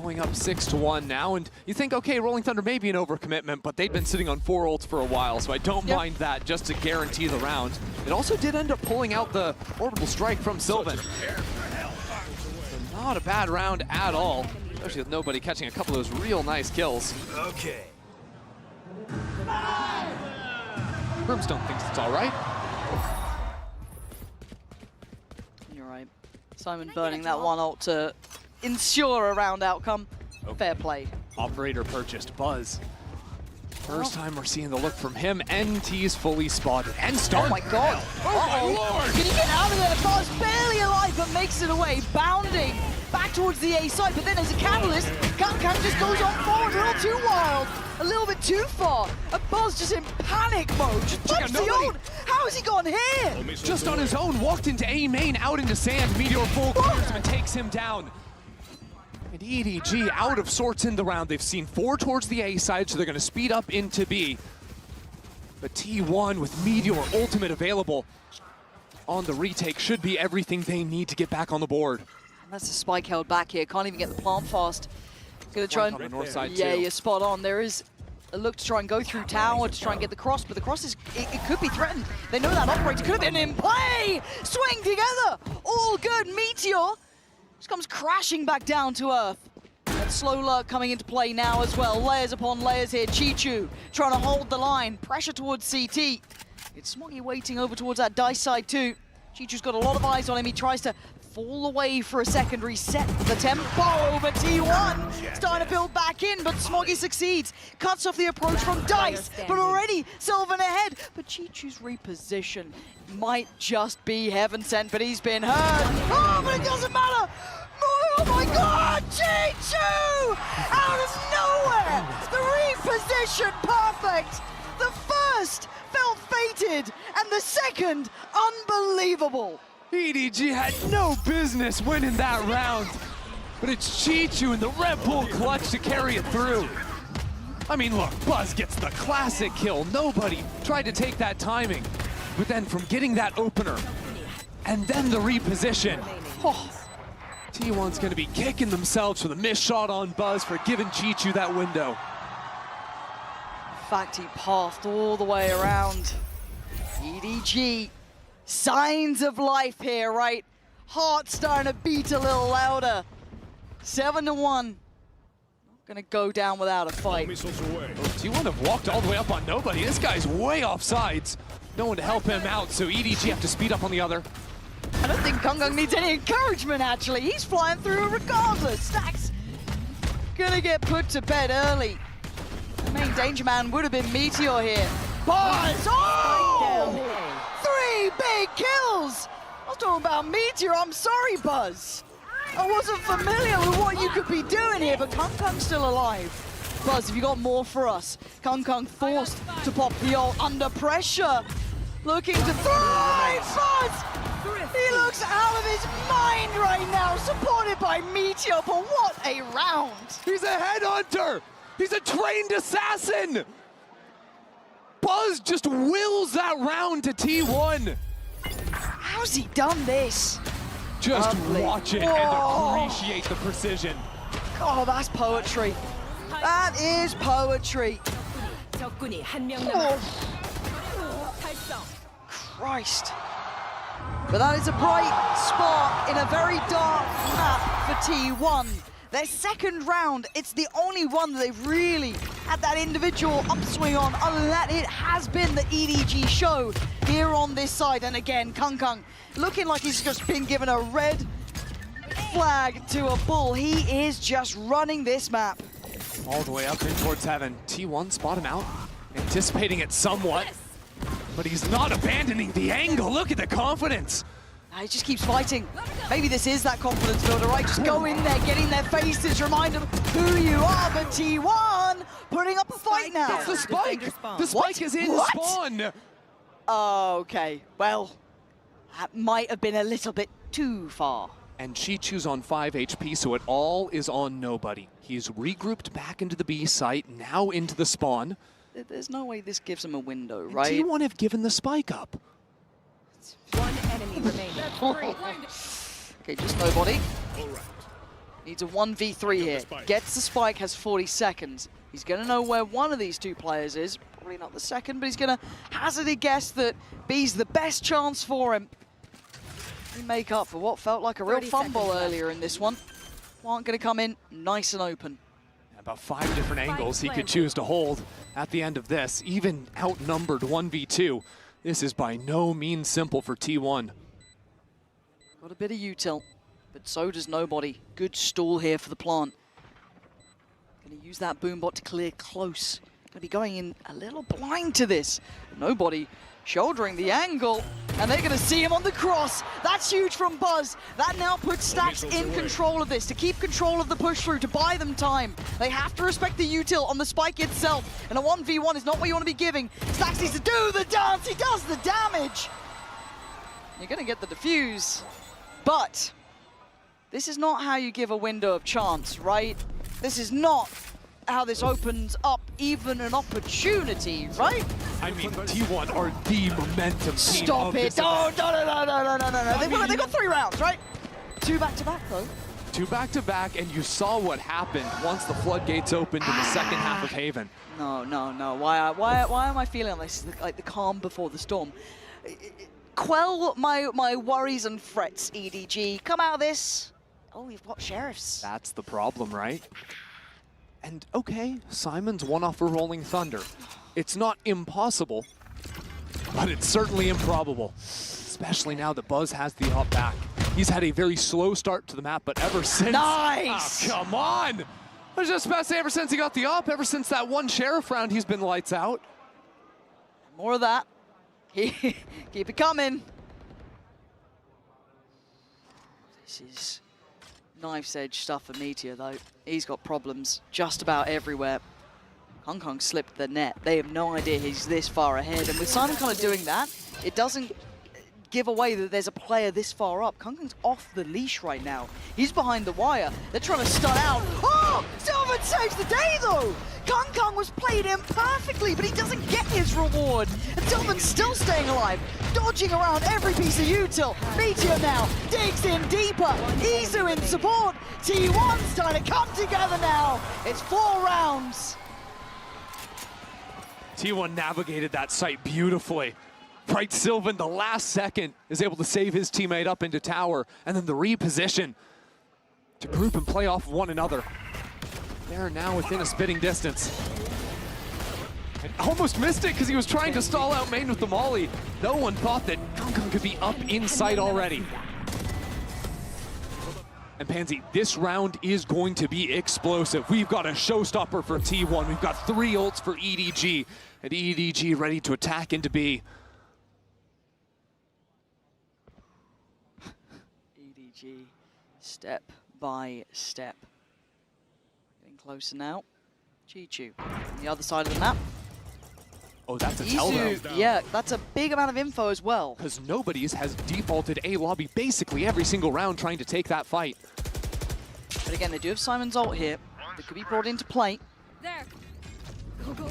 going up 6-1 now, and you think, okay, Rolling Thunder may be an overcommitment, but they've been sitting on 4 ults for a while, so I don't mind that just to guarantee the round. It also did end up pulling out the orbital strike from Sylvan. So not a bad round at all, especially with nobody catching a couple of those real nice kills. Okay. Brimstone thinks it's all right. You're right. Simon burning that one ult to ensure a round outcome. Fair play. Operator purchased Buzz. First time we're seeing the look from him. NT's fully spotted and stunned. Oh my god. Oh my lord. Can he get out of there? Buzz barely alive, but makes it away, bounding back towards the A side. But then as a catalyst, Kang just goes on forward, a little too wild, a little bit too far. And Buzz just in panic mode. Just punch the ult. How has he gone here? Just on his own, walked into A main, out into sand. Meteor full clears him and takes him down. And EDG out of sorts in the round. They've seen 4 towards the A side, so they're going to speed up into B. But T1 with Meteor ultimate available on the retake should be everything they need to get back on the board. And that's the spike held back here. Can't even get the plant fast. Gonna try and on the north side yeah, too. you're spot on. There is a look to try and go through tower to try and get the cross, but the cross is it could be threatened. They know that operator could have been in play. Swing together, all good. Meteor just comes crashing back down to earth. And slow lurk coming into play now as well. Layers upon layers here. Chichu trying to hold the line. Pressure towards CT. It's Smoggy waiting over towards that dice side too. Chichu's got a lot of eyes on him. He tries to fall away for a second, reset the tempo, but T1 starting to build back in, but Smoggy succeeds. Cuts off the approach from Dice, but already Sylvan ahead. But Chichu's reposition might just be heaven sent, but he's been hurt. Oh, but it doesn't matter. Oh my God, Chichu! Out of nowhere, the reposition perfect. The first felt fated, and the second unbelievable. EDG had no business winning that round, but it's Chichu and the Red Bull clutch to carry it through. I mean, look, Buzz gets the classic kill. Nobody tried to take that timing, but then from getting that opener and then the reposition, T1's gonna be kicking themselves for the missed shot on Buzz for giving Chichu that window. In fact, he pathed all the way around. EDG. Signs of life here, right? Heart starting to beat a little louder. 7-1. Not gonna go down without a fight. T1 have walked all the way up on nobody. This guy's way off sides. No one to help him out, so EDG have to speed up on the other. I don't think Kang needs any encouragement, actually. He's flying through regardless. Stacks gonna get put to bed early. The main danger man would have been Meteor here. Buzz! Oh! 3 big kills! I was talking about Meteor, I'm sorry, Buzz. I wasn't familiar with what you could be doing here, but Kang's still alive. Buzz, have you got more for us? Kang forced to pop the ult under pressure. Looking to thrive, Buzz! He looks out of his mind right now, supported by Meteor, but what a round! He's a headhunter! He's a trained assassin! Buzz just wills that round to T1. How's he done this? Just Lovely. watch it Whoa. and appreciate the precision. Oh, that's poetry. That is poetry. 적군이 한 명 Oh. Christ. But that is a bright spark in a very dark map for T1. Their second round, it's the only one that they've really had that individual upswing on. Other than that, it has been the EDG show here on this side. And again, Kang looking like he's just been given a red flag to a bull. He is just running this map. All the way up in towards heaven. T1 spot him out, anticipating it somewhat, but he's not abandoning the angle. Look at the confidence. He just keeps fighting. Maybe this is that confidence builder, right? Just go in there, get in their faces, remind them who you are. But T1 putting up a fight now. That's the spike. The spike is in spawn. Okay, well, that might have been a little bit too far. And Chichu's on 5 HP, so it all is on nobody. He's regrouped back into the B site, now into the spawn. There's no way this gives him a window, And right? T1 have given the spike up. One enemy remaining. Okay, just nobody. Needs a 1v3 here. Gets the spike, has 40 seconds. He's going to know where one of these two players is. Probably not the second, but he's going to hazard a guess that B's the best chance for him. He make up for what felt like a real fumble earlier in this one. Plant going to come in nice and open. About 5 different angles he could choose to hold at the end of this. Even outnumbered 1v2. This is by no means simple for T1. Got a bit of util, but so does nobody. Good stall here for the plant. Gonna use that boombot to clear close. Gonna be going in a little blind to this. Nobody shouldering the angle, and they're gonna see him on the cross. That's huge from Buzz. That now puts Stax in control of this, to keep control of the push through, to buy them time. They have to respect the util on the spike itself, and a 1v1 is not what you want to be giving. Stax needs to do the dance, he does the damage. You're gonna get the defuse, but this is not how you give a window of chance, right? This is not how this opens up even an opportunity, right? I mean, T1 are the momentum team. Stop it! No. They got 3 rounds, right? 2 back-to-back, though. 2 back-to-back, and you saw what happened once the floodgates opened in the second half of Haven. No. Why am I feeling this like the calm before the storm? Quell my worries and frets, EDG. Come out of this. Oh, we've got sheriffs. That's the problem, right? And okay, Simon's one off a Rolling Thunder. It's not impossible, but it's certainly improbable, especially now that Buzz has the up back. He's had a very slow start to the map, but ever since— Nice! Oh, come on! I was just about to say, ever since he got the up, ever since that one sheriff round, he's been lights out. More of that. Keep it coming. This is knife's edge stuff for Meteor, though. He's got problems just about everywhere. Hong Kong slipped the net. They have no idea he's this far ahead. And with Simon kind of doing that, it doesn't give away that there's a player this far up. Hong Kong's off the leash right now. He's behind the wire. They're trying to stun out. Oh! Sylvan saves the day, though! Kong Kong was played in perfectly, but he doesn't get his reward. And Sylvan's still staying alive, dodging around every piece of util. Meteor now digs in deeper. Izu in support. T1's trying to come together now. It's 4 rounds. T1 navigated that site beautifully. Bright Sylvan, the last second, is able to save his teammate up into tower, and then the reposition to group and play off one another. They're now within a spitting distance. And almost missed it because he was trying to stall out main with the molly. No one thought that Kong Kong could be up in sight already. And Pansy, this round is going to be explosive. We've got a showstopper for T1. We've got 3 ults for EDG, and EDG ready to attack into B. EDG, step by step. Getting closer now. Chi-Chu on the other side of the map. Oh, that's a tell-though. Yeah, that's a big amount of info as well. Because nobody's has defaulted A lobby basically every single round trying to take that fight. But again, they do have Simon's ult here that could be brought into play. There.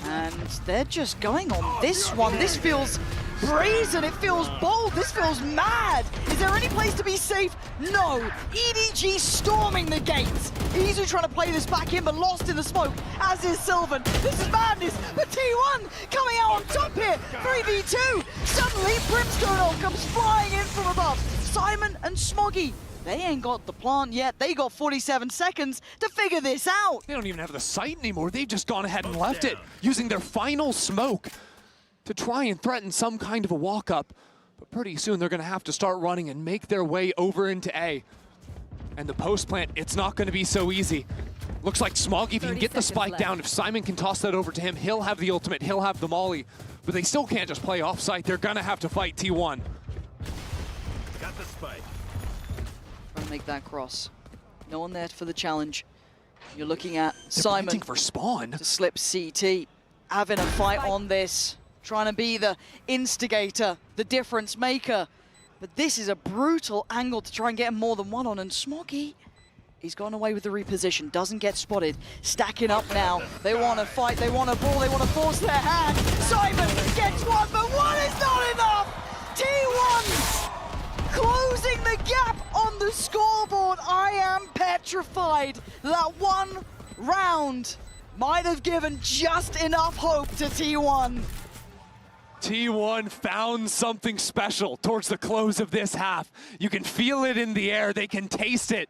And they're just going on this one. This feels brazen, it feels bold, this feels mad. Is there any place to be safe? No. EDG storming the gates. Izu trying to play this back in, but lost in the smoke, as is Sylvan. This is madness, but T1 coming out on top here. 3v2. Suddenly, Brimstone ult comes flying in from above. Simon and Smoggy, they ain't got the plant yet. They got 47 seconds to figure this out. They don't even have the site anymore. They've just gone ahead and left it, using their final smoke to try and threaten some kind of a walk-up. But pretty soon they're gonna have to start running and make their way over into A. And the post plant, it's not gonna be so easy. Looks like Smoggy, if he can get the spike down, if Simon can toss that over to him, he'll have the ultimate, he'll have the molly. But they still can't just play off-site. They're gonna have to fight T1. Got the spike. Trying to make that cross. No one there for the challenge. You're looking at They're Simon waiting for spawn to slip CT. Having a fight on this. Trying to be the instigator, the difference maker. But this is a brutal angle to try and get more than one on. And Smoggy, he's gone away with the reposition. Doesn't get spotted. Stacking up now. They want to fight, they want to ball, they want to force their hand. Simon gets one, but one is not enough! T1 closing the gap on on the scoreboard. I am petrified. That one round might have given just enough hope to T1. T1 found something special towards the close of this half. You can feel it in the air, they can taste it.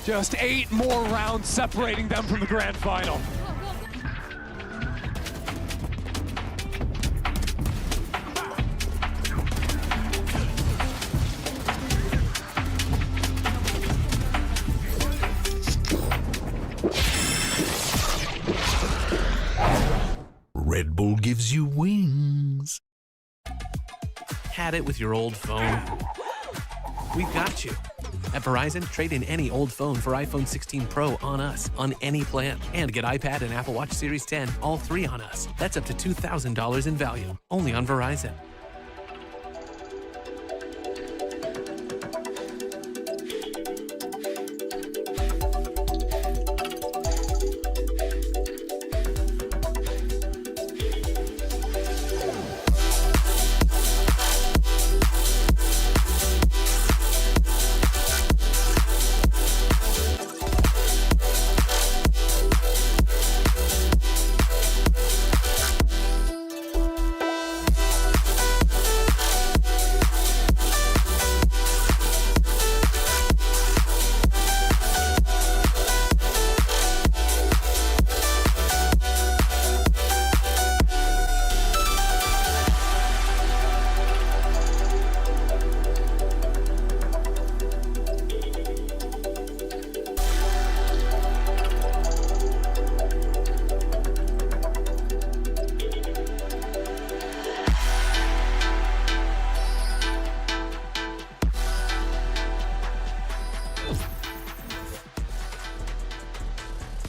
Just 8 more rounds separating them from the grand final. Red Bull gives you wings. Had it with your old phone? We've got you. At Verizon, trade in any old phone for iPhone 16 Pro on us, on any plan. And get iPad and Apple Watch Series 10, all 3 on us. That's up to $2,000 in value, only on Verizon.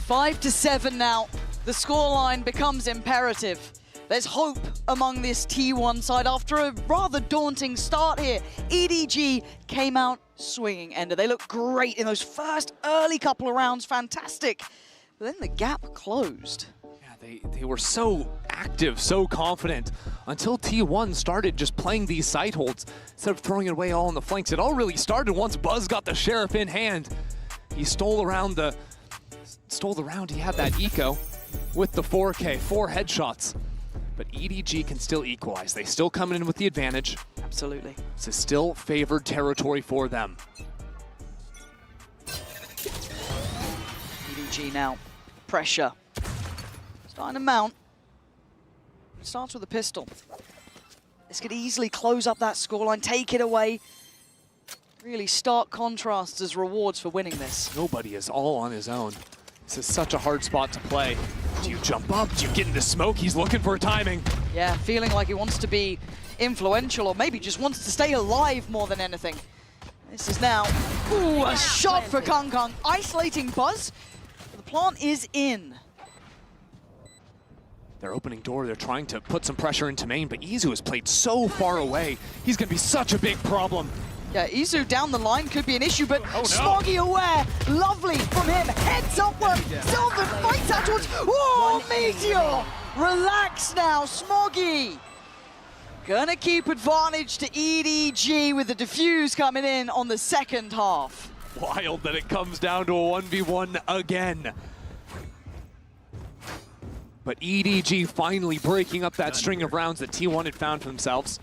Five to 7 now. The scoreline becomes imperative. There's hope among this T1 side after a rather daunting start here. EDG came out swinging, Ender. They looked great in those first early couple of rounds, fantastic. But then the gap closed. Yeah, they were so active, so confident, until T1 started just playing these side holds instead of throwing it away all on the flanks. It all really started once Buzz got the Sheriff in hand. He stole the round, he had that eco with the 4K, 4 headshots. But EDG can still equalize. They still come in with the advantage. Absolutely. This is still favored territory for them. EDG now, pressure. Starting to mount. Starts with a pistol. This could easily close up that scoreline, take it away. Really stark contrasts as rewards for winning this. Nobody is all on his own. This is such a hard spot to play. Do you jump up? Do you get into smoke? He's looking for timing. Yeah, feeling like he wants to be influential or maybe just wants to stay alive more than anything. This is now, ooh, a shot for Kung Kung. Isolating Buzz. The plant is in. They're opening door. They're trying to put some pressure into main, but Izu has played so far away. He's going to be such a big problem. Yeah, Izu down the line could be an issue, but Smoggy aware. Lovely from him. Heads upward. Sylvan fights out towards. Whoa, Meteor! Relax now, Smoggy. Gonna keep advantage to EDG with the defuse coming in on the second half. Wild that it comes down to a 1v1 again. But EDG finally breaking up that string of rounds that T1 had found for themselves.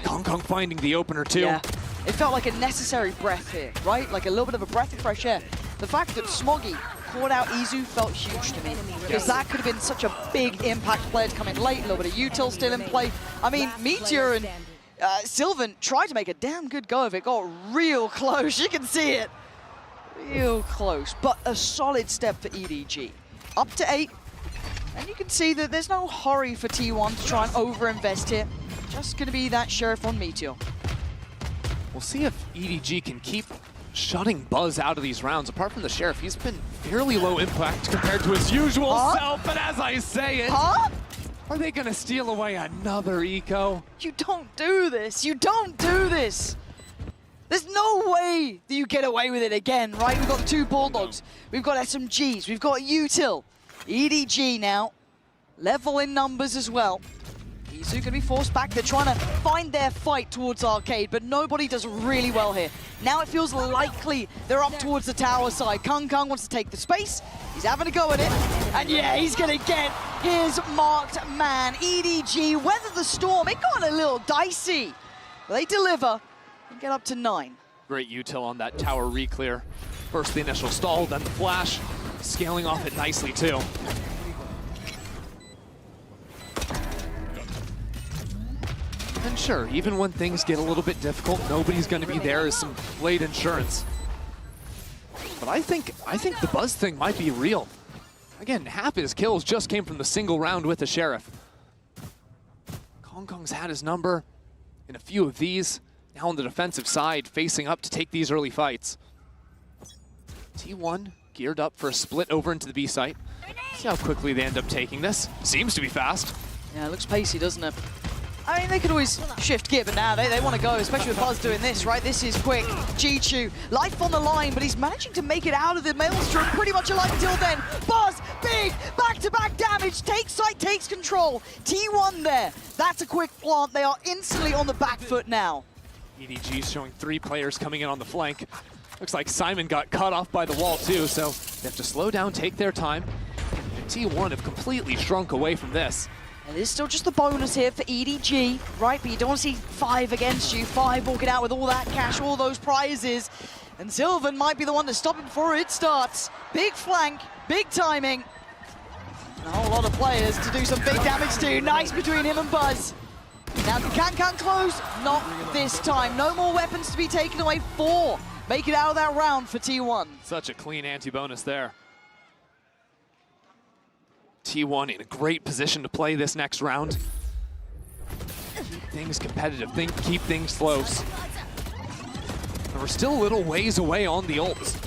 Kung Kung finding the opener too. Yeah, it felt like a necessary breath here, right? Like a little bit of a breath of fresh air. The fact that Smoggy caught out Izu felt huge to me, because that could have been such a big impact player to come in late, a little bit of util still in play. I mean, Meteor and Sylvan tried to make a damn good go of it, got real close, you can see it. Real close, but a solid step for EDG. Up to 8, and you can see that there's no hurry for T1 to try and over-invest here. Just gonna be that Sheriff on Meteor. We'll see if EDG can keep shutting Buzz out of these rounds. Apart from the Sheriff, he's been fairly low impact compared to his usual self, but as I say it, are they gonna steal away another eco? You don't do this, you don't do this! There's no way that you get away with it again, right? We've got 2 Bulldogs, we've got SMGs, we've got util. EDG now, level in numbers as well. Isu going to be forced back. They're trying to find their fight towards Arcade, but nobody does really well here. Now it feels likely they're up towards the tower side. Kung wants to take the space. He's having a go at it. And yeah, he's going to get his marked man. EDG weather the storm. It got a little dicey. They deliver and get up to 9. Great util on that tower reclear. First the initial stall, then the flash. Scaling off it nicely too. And sure, even when things get a little bit difficult, nobody's going to be there as some late insurance. But I think the Buzz thing might be real. Again, half his kills just came from the single round with the Sheriff. Kong's had his number in a few of these. Now on the defensive side, facing up to take these early fights. T1 geared up for a split over into the B site. See how quickly they end up taking this. Seems to be fast. Yeah, it looks pacey, doesn't it? I mean, they could always shift gear, but now they want to go, especially with Buzz doing this, right? This is quick. Jichu, life on the line, but he's managing to make it out of the Maelstrom pretty much alive until then. Buzz, big, back-to-back damage, takes sight, takes control. T1 there. That's a quick plant. They are instantly on the back foot now. EDG showing 3 players coming in on the flank. Looks like Simon got cut off by the wall too, so they have to slow down, take their time. And T1 have completely shrunk away from this. And there's still just the bonus here for EDG, right? But you don't want to see 5 against you. 5 walking out with all that cash, all those prizes. And Sylvan might be the one to stop it before it starts. Big flank, big timing. And a whole lot of players to do some big damage to. Nice between him and Buzz. Now can close, not this time. No more weapons to be taken away. 4 make it out of that round for T1. Such a clean anti-bonus there. T1 in a great position to play this next round. Keep things competitive, keep things close. And we're still a little ways away on the ults.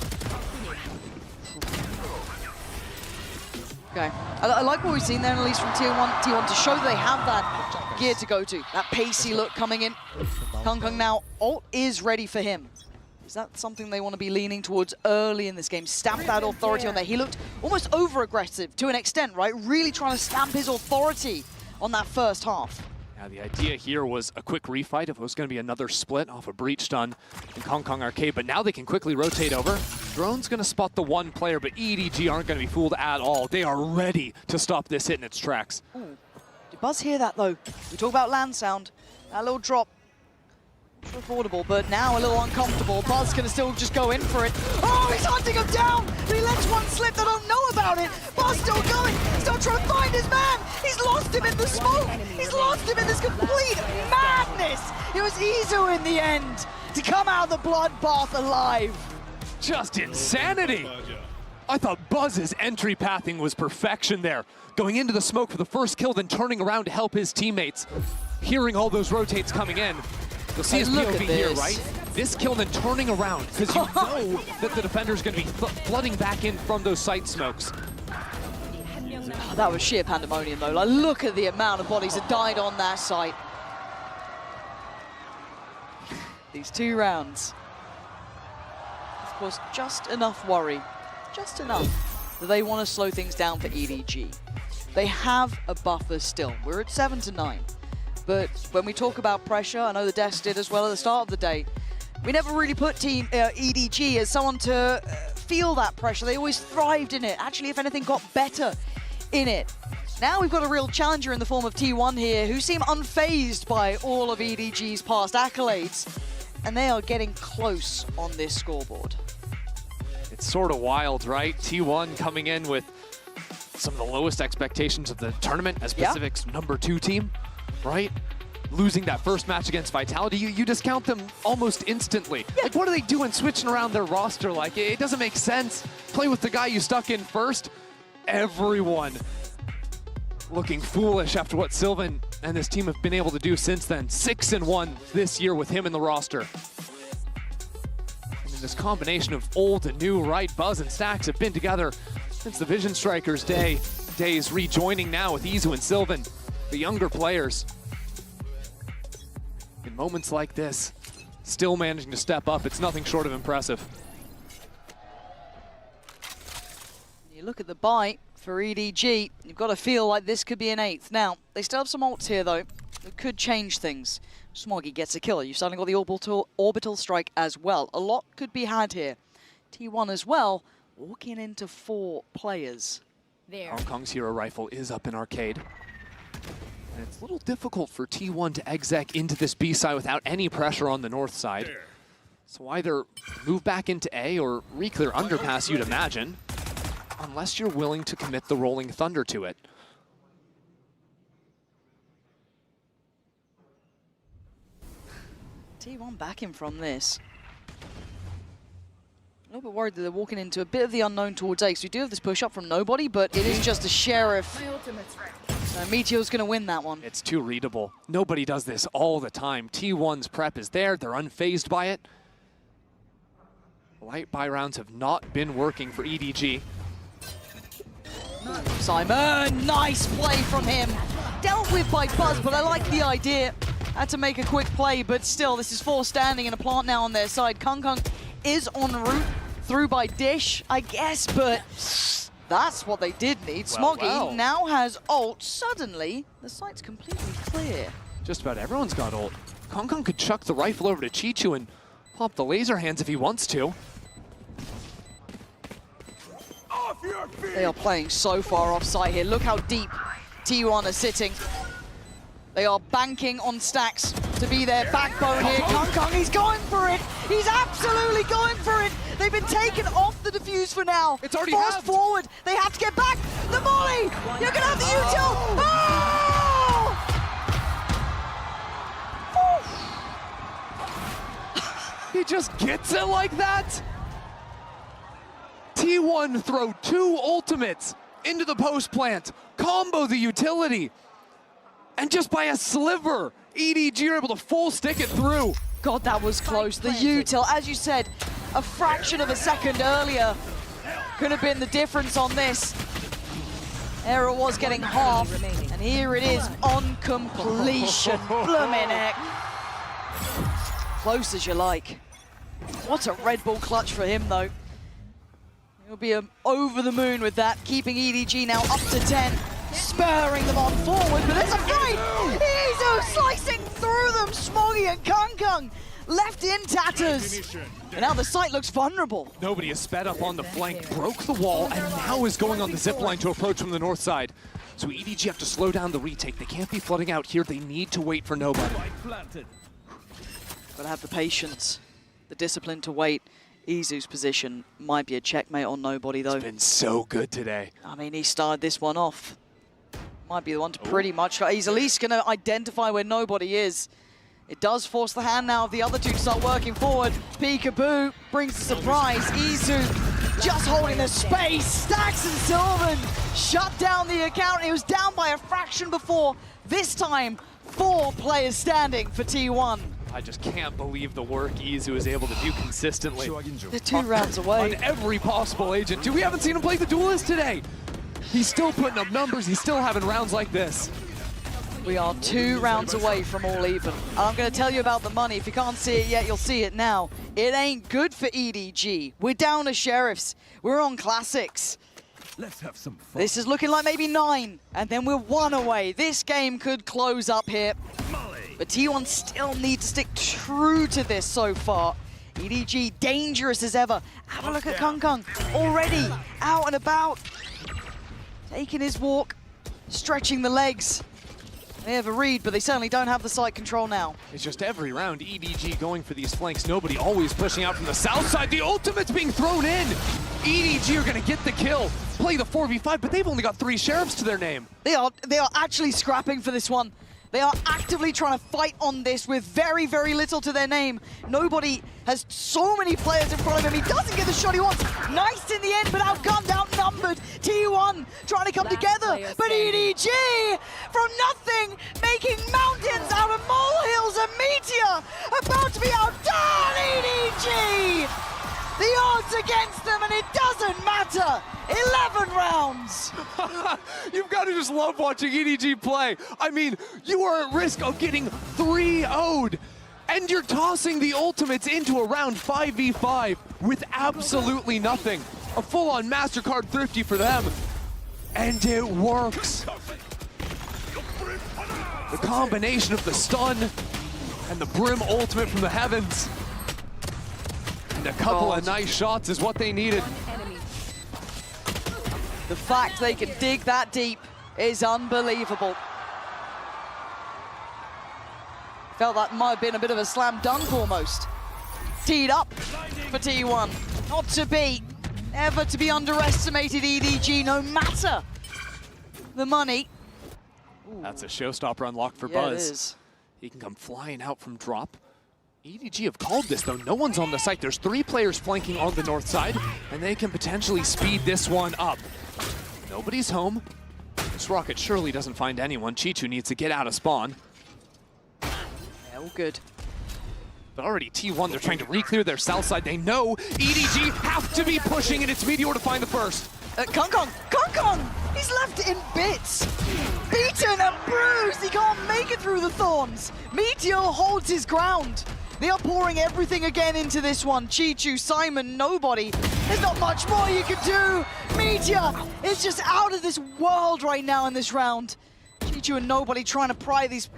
Okay, I like what we've seen there, at least from T1 to show that they have that gear to go to. That pacey look coming in. Kung now, ult is ready for him. Is that something they want to be leaning towards early in this game? Stamp that authority on there. He looked almost over-aggressive to an extent, right? Really trying to stamp his authority on that first half. Now the idea here was a quick refight if it was going to be another split off a breach stun in Kong Arcade, but now they can quickly rotate over. Drone's going to spot the one player, but EDG aren't going to be fooled at all. They are ready to stop this hit in its tracks. Ooh. Did Buzz hear that, though? We talk about land sound. That little drop. Affordable, but now a little uncomfortable. Buzz can still just go in for it. Oh, he's hunting him down! But he lets one slip. They don't know about it. Buzz still going. Still trying to find his man. He's lost him in the smoke. He's lost him in this complete madness. It was Isu in the end to come out of the bloodbath alive. Just insanity. I thought Buzz's entry pathing was perfection there. Going into the smoke for the first kill, then turning around to help his teammates. Hearing all those rotates coming in. You'll see his POV here, right? This kill then turning around, because you know that the defender's going to be flooding back in from those site smokes. Oh, that was sheer pandemonium, though. Like, look at the amount of bodies that died on that site. These 2 rounds. Of course, just enough worry. Just enough that they want to slow things down for EDG. They have a buffer still. We're at 7 to 9. But when we talk about pressure, I know the Desk did as well at the start of the day, we never really put Team EDG as someone to feel that pressure. They always thrived in it. Actually, if anything, got better in it. Now we've got a real challenger in the form of T1 here, who seem unfazed by all of EDG's past accolades. And they are getting close on this scoreboard. It's sort of wild, right? T1 coming in with some of the lowest expectations of the tournament as Pacific's #2 team. Right? Losing that first match against Vitality, you discount them almost instantly. Like, what are they doing switching around their roster? Like, it doesn't make sense. Play with the guy you stuck in first. Everyone looking foolish after what Sylvan and this team have been able to do since then. 6-1 this year with him in the roster. And this combination of old and new, right? Buzz and Stacks have been together since the Vision Strikers days, rejoining now with Isu and Sylvan. The younger players, in moments like this, still managing to step up. It's nothing short of impressive. You look at the bite for EDG, you've got to feel like this could be an 8th. Now, they still have some ults here, though. that could change things. Smoggy gets a kill. You've suddenly got the orbital strike as well. A lot could be had here. T1 as well, walking into 4 players. There. Hong Kong's hero rifle is up in arcade. And it's a little difficult for T1 to exec into this B side without any pressure on the north side. So either move back into A or re-clear underpass, you'd imagine, unless you're willing to commit the Rolling Thunder to it. T1 backing from this. A little bit worried that they're walking into a bit of the unknown towards A. So we do have this push up from nobody, but it is just a Sheriff. So Meteor's going to win that one. It's too readable. Nobody does this all the time. T1's prep is there. They're unfazed by it. Light buy rounds have not been working for EDG. Simon, nice play from him. Dealt with by Buzz, but I like the idea. Had to make a quick play, but still, this is 4 standing and a plant now on their side. Kung Kung is en route through by Dish, I guess, but that's what they did need. Smoggy now has ult. Suddenly, the site's completely clear. Just about everyone's got ult. Kong Kong could chuck the rifle over to Chichu and pop the laser hands if he wants to. They are playing so far off site here. Look how deep T1 are sitting. They are banking on Stacks to be their backbone here. Kung Kung, he's going for it. He's absolutely going for it. They've been taken off the defuse for now. It's already forced forward. They have to get back. The volley. You're going to have the util. Oh! He just gets it like that? T1 throw 2 ultimates into the post plant, combo the utility, and just by a sliver, EDG are able to full stick it through. God, that was close. The util, as you said, a fraction of a second earlier could have been the difference on this. Error was getting half, and here it is on completion. Blooming heck. Close as you like. What a Red Bull clutch for him, though. He'll be over the moon with that, keeping EDG now up to 10, spurring them on forward, but there's a fight! Izu slicing through them, Smoggy and Kung Kung left in tatters. And now the site looks vulnerable. Nobody has sped up on the flank, broke the wall, and now is going on the zipline to approach from the north side. So EDG have to slow down the retake. They can't be flooding out here. They need to wait for nobody. Gotta have the patience, the discipline to wait. Izu's position might be a checkmate on nobody, though. It's been so good today. I mean, he started this one off. Might be the one to pretty much... He's at least going to identify where nobody is. It does force the hand now of the other two to start working forward. Peekaboo brings the surprise. Izu just holding the space. Stacks and Sylvan shut down the account. It was down by a fraction before. This time, 4 players standing for T1. I just can't believe the work Izu is able to do consistently. They're 2 rounds away. On every possible agent. We haven't seen him play the duelist today. He's still putting up numbers. He's still having rounds like this. We are 2 rounds away from all even. I'm going to tell you about the money. If you can't see it yet, you'll see it now. It ain't good for EDG. We're down to Sheriffs. We're on Classics. Let's have some fun. This is looking like maybe 9, and then we're 1 away. This game could close up here. But T1 still need to stick true to this so far. EDG dangerous as ever. Have a look at Kung Kung, already out and about. Taking his walk, stretching the legs. They have a read, but they certainly don't have the site control now. It's just every round, EDG going for these flanks. Nobody always pushing out from the south side. The ultimate's being thrown in. EDG are gonna get the kill, play the 4v5, but they've only got 3 sheriffs to their name. They are actually scrapping for this one. They are actively trying to fight on this with very, very little to their name. Nobody has so many players in front of him. He doesn't get the shot he wants. Nice in the end, but outgunned, outnumbered. T1 trying to come together, but EDG from nothing, making mountains out of molehills. A Meteor about to be outdone. EDG! The odds against them, and it doesn't matter. 11 rounds. You've got to just love watching EDG play. I mean, you are at risk of getting 3-0'd, and you're tossing the ultimates into a round 5v5 with absolutely nothing. A full-on MasterCard thrifty for them, and it works. The combination of the stun and the Brim ultimate from the heavens. And a couple of nice shots is what they needed. The fact they can dig that deep is unbelievable. Felt that might have been a bit of a slam dunk almost. Teed up for T1. Not to be, ever to be underestimated, EDG, no matter the money. That's a showstopper unlocked for Yeah, Buzz. it is. He can come flying out from drop. EDG have called this though, no one's on the site. There's 3 players flanking on the north side, and they can potentially speed this one up. Nobody's home. This rocket surely doesn't find anyone. Chichu needs to get out of spawn. Yeah, all good. But already T1, they're trying to re-clear their south side. They know EDG have to be pushing, and it's Meteor to find the first. Kong! He's left in bits. Beaten and bruised. He can't make it through the thorns. Meteor holds his ground. They are pouring everything again into this one. Chichu, Simon, nobody. There's not much more you can do. Meteor is just out of this world right now in this round. Chichu and nobody trying to pry these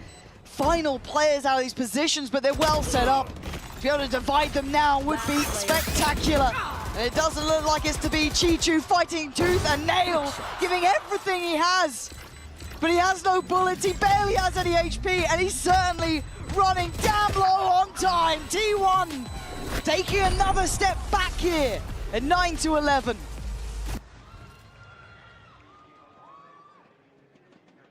final players out of these positions, but they're well set up. To be able to divide them now would be spectacular. And it doesn't look like it's to be. Chichu fighting tooth and nail, giving everything he has. But he has no bullets, he barely has any HP, and he's certainly running damn low on time. T1 taking another step back here at 9-11.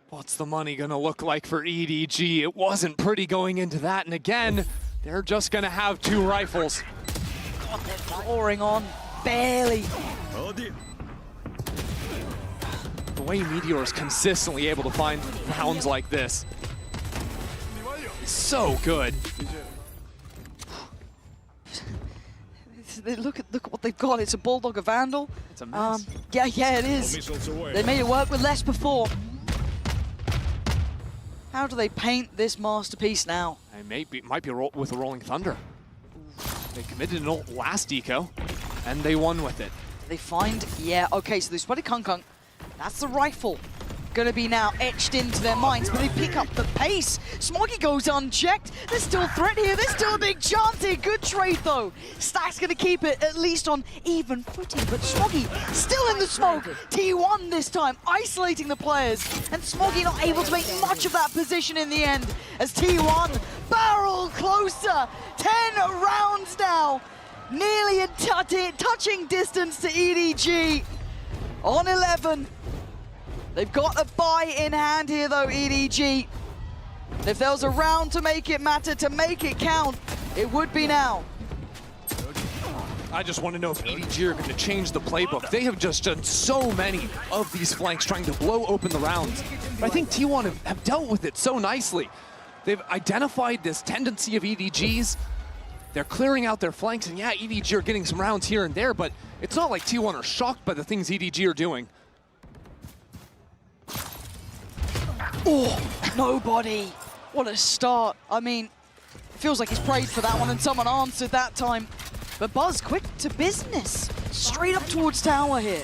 What's the money gonna look like for EDG? It wasn't pretty going into that, and again, they're just gonna have 2 rifles. Pouring on, barely. The way Meteor is consistently able to find rounds like this is so good. Look at what they've got. It's a Bulldog, a Vandal. It's a mess. Yeah, it is. They made it work with less before. How do they paint this masterpiece now? It might be with a Rolling Thunder. They committed an ult last eco, and they won with it. They find, yeah, okay, so they spotted Kung. That's the rifle. Gonna be now etched into their minds, but they pick up the pace. Smoggy goes unchecked. There's still a threat here. There's still a big chance here. Good trade, though. Stack's gonna keep it at least on even footing, but Smoggy still in the smoke. T1 this time, isolating the players, and Smoggy not able to make much of that position in the end, as T1 barrel closer. 10 rounds now. Nearly in touching distance to EDG. On 11. They've got a buy in hand here though, EDG. If there was a round to make it matter, to make it count, it would be now. I just want to know if EDG are going to change the playbook. They have just done so many of these flanks trying to blow open the rounds. But I think T1 have dealt with it so nicely. They've identified this tendency of EDG's. They're clearing out their flanks, and yeah, EDG are getting some rounds here and there, but it's not like T1 are shocked by the things EDG are doing. Oh, nobody. What a start. I mean, it feels like he's prayed for that one and someone answered that time. But Buzz, quick to business. Straight up towards tower here.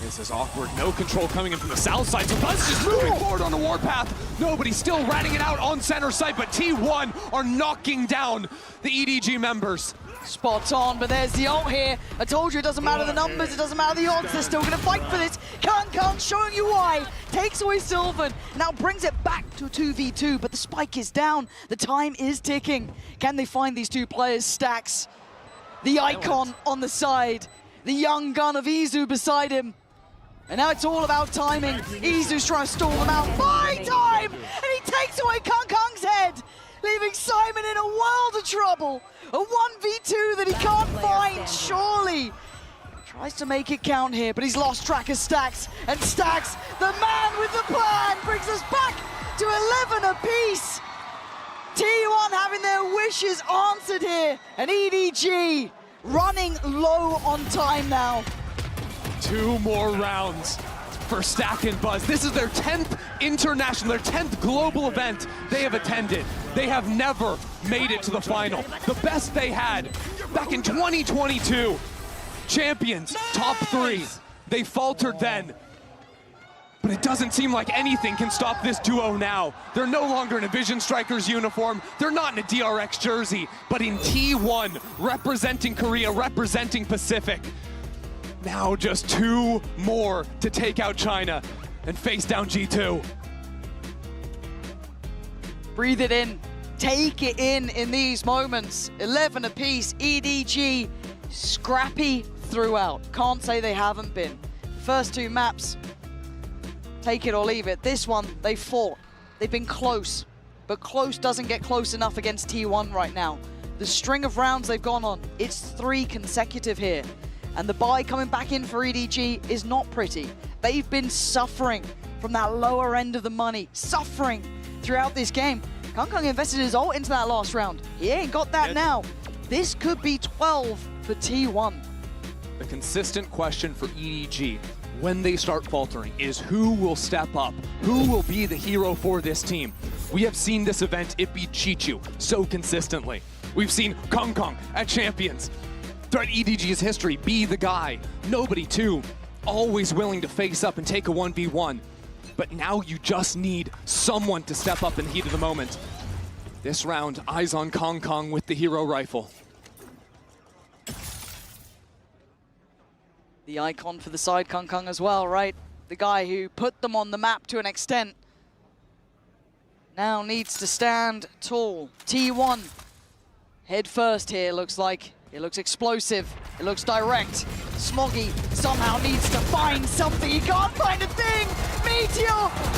This is awkward. No control coming in from the south side. So Buzz just moving forward on the warpath. Nobody's still ratting it out on center side, but T1 are knocking down the EDG members. Spot on, but there's the ult here. I told you it doesn't matter the numbers, it doesn't matter the odds, they're still gonna fight for this. Kung showing you why. Takes away Sylvan, now brings it back to 2v2, but the spike is down. The time is ticking. Can they find these 2 players? Stacks, the icon on the side, the young gun of Izu beside him. And now it's all about timing. Izu's trying to stall them out. Buy time! And he takes away Kung's head, leaving Simon in a world of trouble. A 1v2 that he can't find, surely. Tries to make it count here, but he's lost track of Stacks. And Stacks, the man with the plan, brings us back to 11 apiece. T1 having their wishes answered here. And EDG running low on time now. 2 more rounds for Stack and Buzz. This is their 10th international, their 10th global event they have attended. They have never made it to the final. The best they had back in 2022. Champions, top 3. They faltered then. But it doesn't seem like anything can stop this duo now. They're no longer in a Vision Strikers uniform. They're not in a DRX jersey, but in T1, representing Korea, representing Pacific. Now just 2 more to take out China and face down G2. Breathe it in. Take it in these moments. 11 apiece. EDG scrappy throughout. Can't say they haven't been. First 2 maps, take it or leave it. This one, they fought. They've been close, but close doesn't get close enough against T1 right now. The string of rounds they've gone on, it's 3 consecutive here. And the buy coming back in for EDG is not pretty. They've been suffering from that lower end of the money, suffering throughout this game. Kangkang invested his ult into that last round. He ain't got that now. This could be 12 for T1. The consistent question for EDG when they start faltering is who will step up? Who will be the hero for this team? We have seen this event, it beat Chichu so consistently. We've seen Kangkang at Champions. Throughout EDG's history, be the guy. Nobody too. Always willing to face up and take a 1v1. But now you just need someone to step up in the heat of the moment. This round, eyes on Kangkang with the hero rifle. The icon for the side, Kangkang as well, right? The guy who put them on the map to an extent. Now needs to stand tall. T1, head first here, looks like. It looks explosive, it looks direct. Smoggy somehow needs to find something, he can't find a thing! Meteor,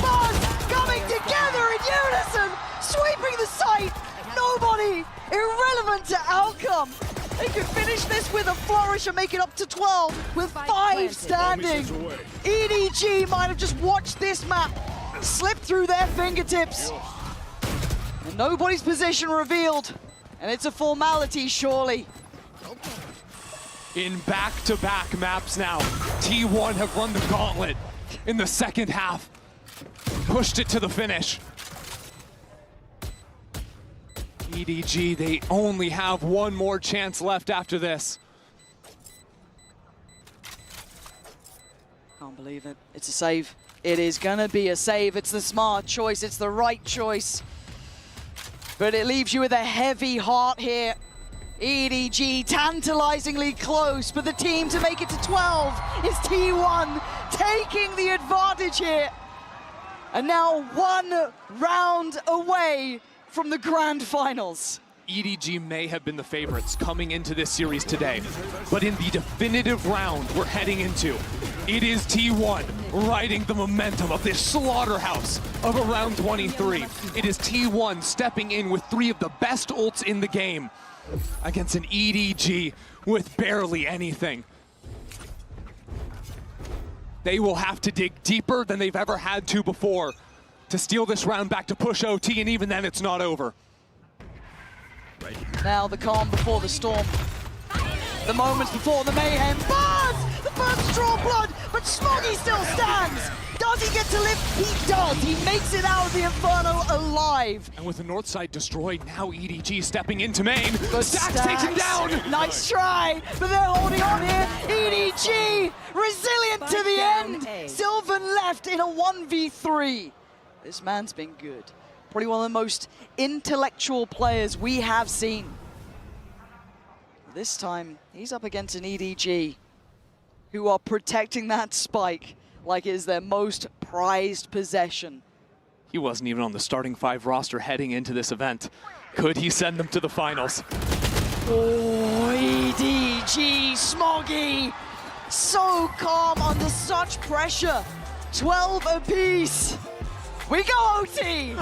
Buzz, coming together in unison, sweeping the site! Nobody, irrelevant to outcome. They could finish this with a flourish and make it up to 12 with 5 standing. EDG might have just watched this map slip through their fingertips. And nobody's position revealed. And it's a formality, surely. In back-to-back maps now, T1 have run the gauntlet in the second half. Pushed it to the finish. EDG, they only have one more chance left after this. Can't believe it. It's a save. It is gonna be a save. It's the smart choice. It's the right choice. But it leaves you with a heavy heart here. EDG tantalizingly close, but the team to make it to 12 is T1 taking the advantage here. And now 1 round away from the grand finals. EDG may have been the favorites coming into this series today, but in the definitive round we're heading into, it is T1 riding the momentum of this slaughterhouse of a round 23. It is T1 stepping in with 3 of the best ults in the game against an EDG with barely anything. They will have to dig deeper than they've ever had to before to steal this round back to push OT, and even then it's not over. Now the calm before the storm. The moments before the mayhem. Buzz! The first to draw blood, but Smoggy still stands! Does he get to live? He does! He makes it out of the Inferno alive! And with the north side destroyed, now EDG stepping into main. But Stacks takes him down! Nice try, but they're holding on here. EDG, resilient to the end! Sylvan left in a 1v3. This man's been good. Probably one of the most intellectual players we have seen. This time, he's up against an EDG who are protecting that spike like it is their most prized possession. He wasn't even on the starting 5 roster heading into this event. Could he send them to the finals? Oh, EDG, Smoggy, so calm under such pressure. 12 apiece. We go OT!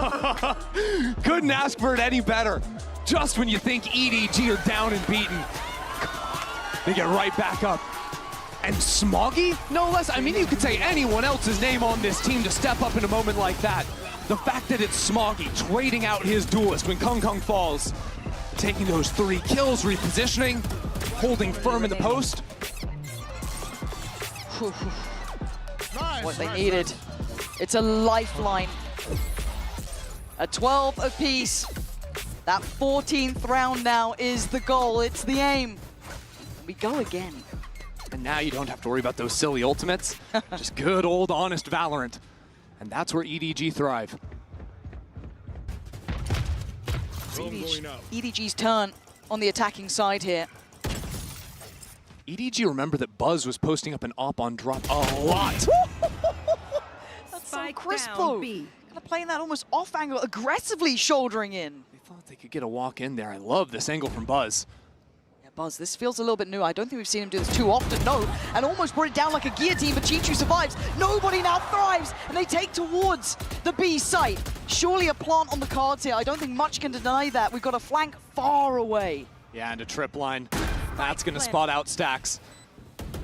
Couldn't ask for it any better. Just when you think EDG are down and beaten, they get right back up. And Smoggy, no less. I mean, you could say anyone else's name on this team to step up in a moment like that. The fact that it's Smoggy trading out his duelist when Kangkang falls, taking those 3 kills, repositioning, holding firm in the post. What they needed. It's a lifeline. A 12 apiece. That 14th round now is the goal. It's the aim. We go again. And now you don't have to worry about those silly ultimates. Just good old honest Valorant. And that's where EDG thrive. EDG's turn on the attacking side here. EDG, remember that Buzz was posting up an op on drop a lot. That's so crisp though. Kind of playing that almost off angle, aggressively shouldering in. They thought they could get a walk in there. I love this angle from Buzz. Yeah, Buzz, this feels a little bit new. I don't think we've seen him do this too often, no. And almost brought it down like a guillotine, but Chichu survives. Nobody now thrives, and they take towards the B site. Surely a plant on the cards here. I don't think much can deny that. We've got a flank far away. Yeah, and a trip line. That's going to spot out Stacks.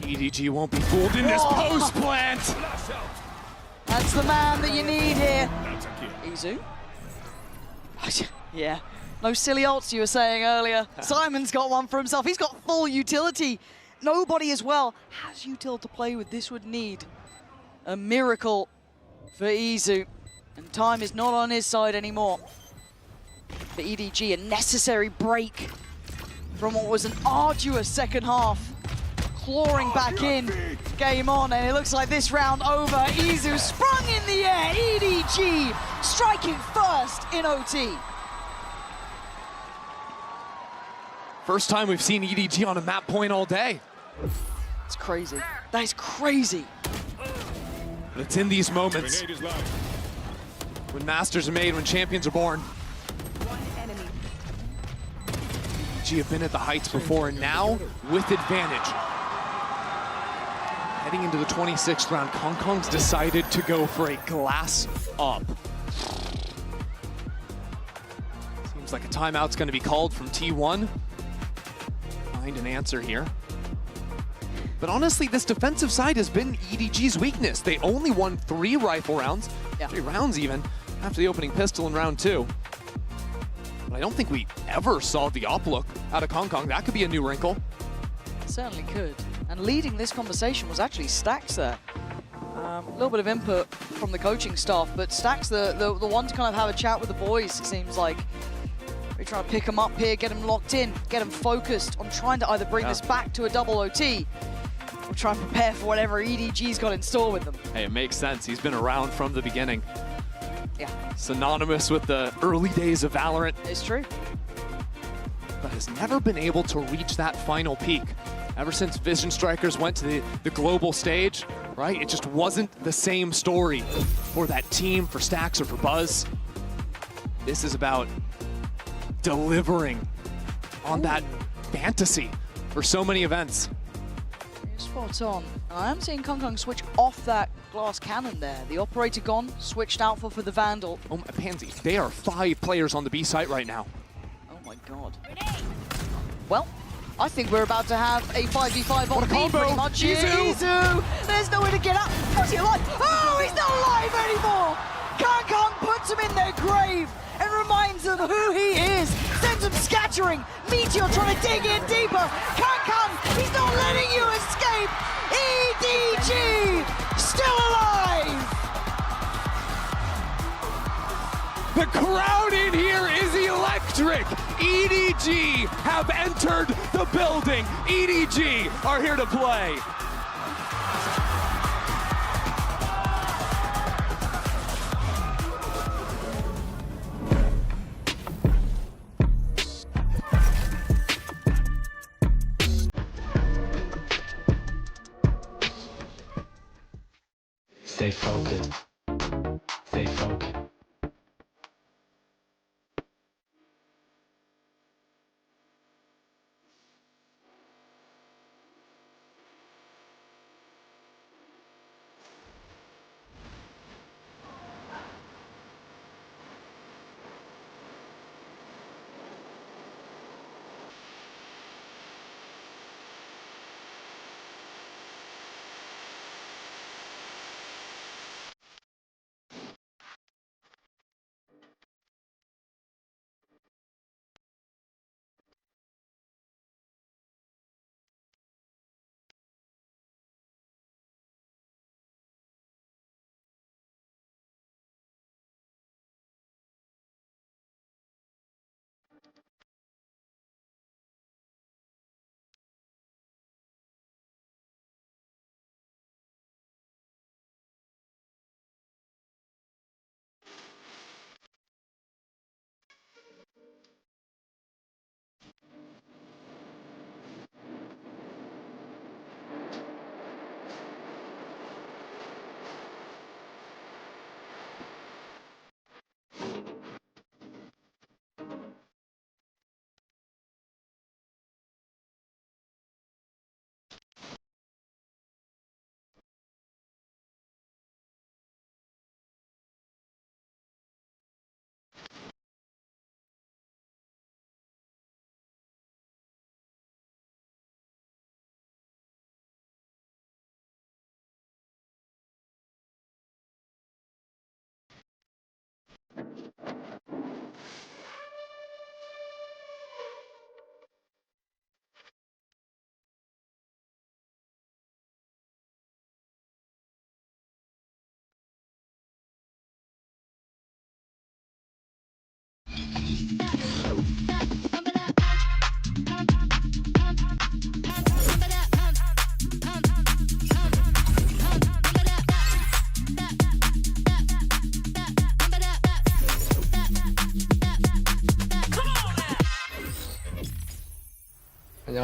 EDG won't be fooled in this post plant. That's the man that you need here. Izu? Yeah. No silly ults you were saying earlier. Simon's got one for himself. He's got full utility. Nobody as well has util to play with. This would need a miracle for Izu. And time is not on his side anymore. For EDG, a necessary break from what was an arduous second half. Clawing back in, game on, and it looks like this round over. Izu sprung in the air, EDG striking first in OT. First time we've seen EDG on a map point all day. It's crazy. That is crazy. But it's in these moments when masters are made, when champions are born. EDG have been at the heights before, and now with advantage. Heading into the 26th round, Kong's decided to go for a glass up. Seems like a timeout's going to be called from T1. Find an answer here. But honestly, this defensive side has been EDG's weakness. They only won 3 rifle rounds, 3 rounds even, after the opening pistol in round 2. But I don't think we ever saw the op look out of Kong. That could be a new wrinkle. It certainly could. And leading this conversation was actually Stacks there. A little bit of input from the coaching staff, but Stacks the one to kind of have a chat with the boys, it seems like. We're trying to pick him up here, get him locked in, get him focused on trying to either bring this back to a double OT or try and prepare for whatever EDG's got in store with them. Hey, it makes sense. He's been around from the beginning. Yeah. Synonymous with the early days of Valorant. It's true. But has never been able to reach that final peak. Ever since Vision Strikers went to the global stage, right? It just wasn't the same story for that team, for Stacks, or for Buzz. This is about delivering on that fantasy for so many events. Spot on. I am seeing Kong switch off that glass cannon there. The operator gone, switched out for the Vandal. Oh, Pansy, they are 5 players on the B site right now. Oh my god. Well, I think we're about to have a 5v5 on B pretty much. Izu! There's nowhere to get up. How's he alive? Oh, he's not alive anymore! Kong puts him in their grave and reminds them who he is. Sends him scattering. Meteor trying to dig in deeper. Kong, he's not letting you escape. EDG still alive. The crowd in here is electric. EDG have entered the building. EDG are here to play. Stay focused. Stay focused.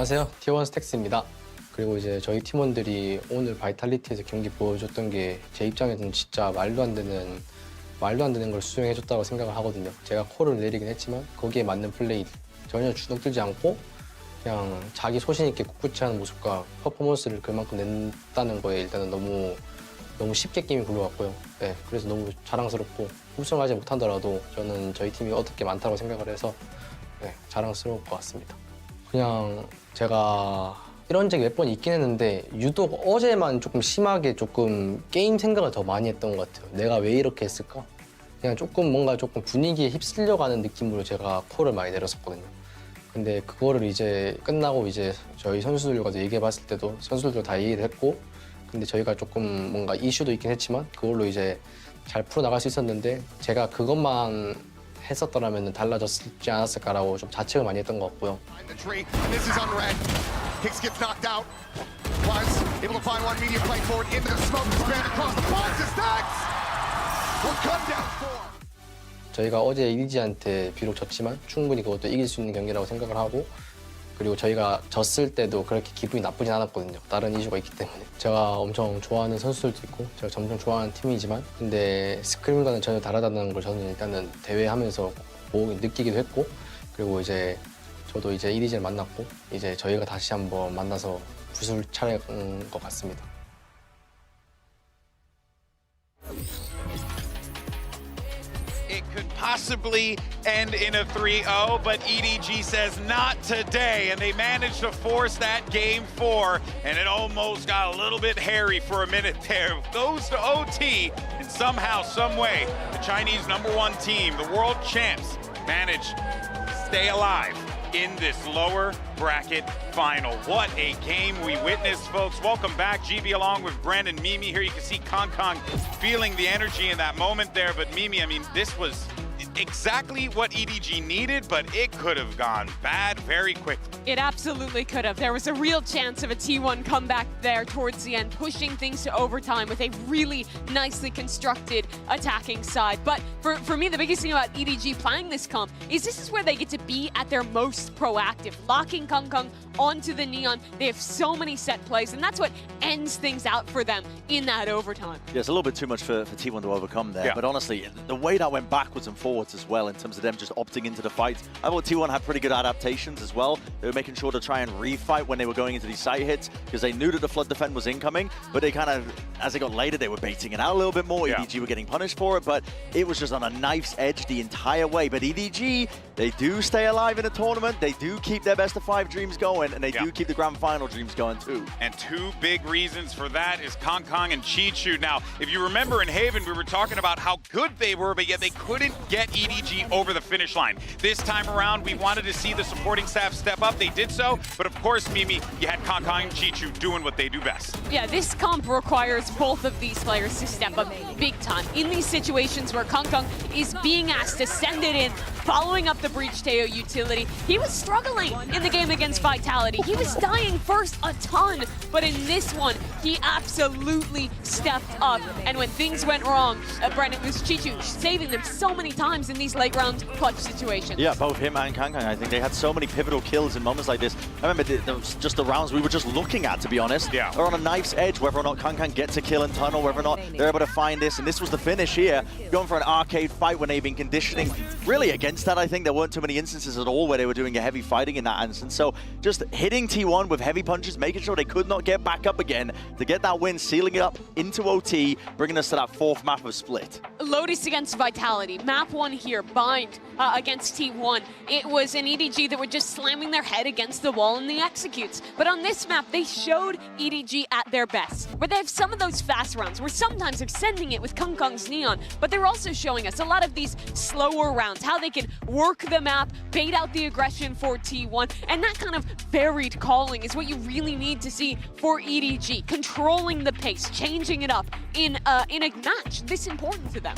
안녕하세요. T1 스택스입니다. 그리고 이제 저희 팀원들이 오늘 바이탈리티에서 경기 보여줬던 게 제 입장에서는 진짜 말도 안 되는 걸 수행해줬다고 생각을 하거든요. 제가 콜을 내리긴 했지만 거기에 맞는 플레이 전혀 주눅들지 않고 그냥 자기 소신 있게 꿋꿋이하는 모습과 퍼포먼스를 그만큼 낸다는 거에 일단은 너무 쉽게 게임이 굴러갔고요. 네, 그래서 너무 자랑스럽고 우승하지 못하더라도 저는 저희 팀이 얻을 게 많다고 생각을 해서 네, 자랑스러울 것 같습니다. 그냥 제가 이런 적이 몇 번 있긴 했는데 유독 어제만 조금 심하게 조금 게임 생각을 더 많이 했던 것 같아요. 내가 왜 이렇게 했을까? 그냥 조금 뭔가 조금 분위기에 휩쓸려가는 느낌으로 제가 콜을 많이 내렸었거든요. 근데 그거를 이제 끝나고 이제 저희 선수들과도 얘기해 봤을 때도 선수들도 다 이해를 했고 근데 저희가 조금 뭔가 이슈도 있긴 했지만 그걸로 이제 잘 풀어나갈 수 있었는데 제가 그것만 했었더라면 달라졌지 않았을까라고 좀 자책을 많이 했던 것 같고요. This is on red. Hicks gets knocked out. Was able to find one medium play forward into the smoke. Span across the box to Stacks. Will come down 4. 저희가 어제 EDG한테 비록 졌지만 충분히 그것도 이길 수 있는 경기라고 생각을 하고 그리고 저희가 졌을 때도 그렇게 기분이 나쁘진 않았거든요. 다른 이슈가 있기 때문에. 제가 엄청 좋아하는 선수들도 있고 제가 점점 좋아하는 팀이지만 근데 스크림과는 전혀 다르다는 걸 저는 일단은 대회하면서 느끼기도 했고 그리고 이제 저도 이제 EDG를 만났고 이제 저희가 다시 한번 만나서 붓을 차릴 것 같습니다. It could possibly end in a 3-0, but EDG says not today, and they managed to force that game 4, and it almost got a little bit hairy for a minute there. Goes to OT, and somehow, some way, the Chinese #1 team, the world champs, managed to stay alive in this lower bracket final. What a game we witnessed, folks. Welcome back, GB, along with Brandon, Mimi. Here you can see Kong feeling the energy in that moment there. But Mimi, I mean, this was exactly what EDG needed, but it could have gone bad very quickly. It absolutely could have. There was a real chance of a T1 comeback there towards the end, pushing things to overtime with a really nicely constructed attacking side. But for me, the biggest thing about EDG playing this comp is this is where they get to be at their most proactive, locking Kong onto the Neon. They have so many set plays, and that's what ends things out for them in that overtime. Yeah, it's a little bit too much for T1 to overcome there, Yeah. but honestly, the way that went backwards and forwards as well in terms of them just opting into the fight, I thought T1 had pretty good adaptations as well. They were making sure to try and refight when they were going into these side hits because they knew that the flood defend was incoming, but they kind of, as they got later, they were baiting it out a little bit more. Yeah. EDG were getting punished for it, but it was just on a knife's edge the entire way. But EDG, they do stay alive in a tournament, they do keep their best of 5 dreams going, and they do keep the grand final dreams going too. And 2 big reasons for that is Kong and Chichu. Now, if you remember in Haven, we were talking about how good they were, but yet they couldn't get EDG over the finish line. This time around, we wanted to see the supporting staff step up. They did so, but of course, Mimi, you had Kong and Chichu doing what they do best. Yeah, this comp requires both of these players to step up big time. In these situations where Kong is being asked to send it in, following up the Breach Teo utility, he was struggling in the game against Vitality. He was dying first a ton, but in this one, he absolutely stepped up. And when things went wrong, Brendan was Chichu saving them so many times in these late round clutch situations. Yeah, both him and Kang. I think they had so many pivotal kills in moments like this. I remember just the rounds we were just looking at, to be honest. Yeah. Are on a knife's edge, whether or not Kang gets a kill in tunnel, whether or not they're able to find this. And this was the finish here. Going for an arcade fight when they've been conditioning really against that. I think there weren't too many instances at all where they were doing a heavy fighting in that instance. So just hitting T1 with heavy punches, making sure they could not get back up again to get that win, sealing it up into OT, bringing us to that 4th map of Split. Lotus against Vitality. Map 1 here, Bind against T1. It was an EDG that were just slamming their head against the wall in the executes. But on this map, they showed EDG at their best, where they have some of those fast rounds, where sometimes they're sending it with Kong's Neon, but they're also showing us a lot of these slower rounds, how they can work the map, bait out the aggression for T1, and that kind of varied calling is what you really need to see for EDG, controlling the pace, changing it up in a match this important to them.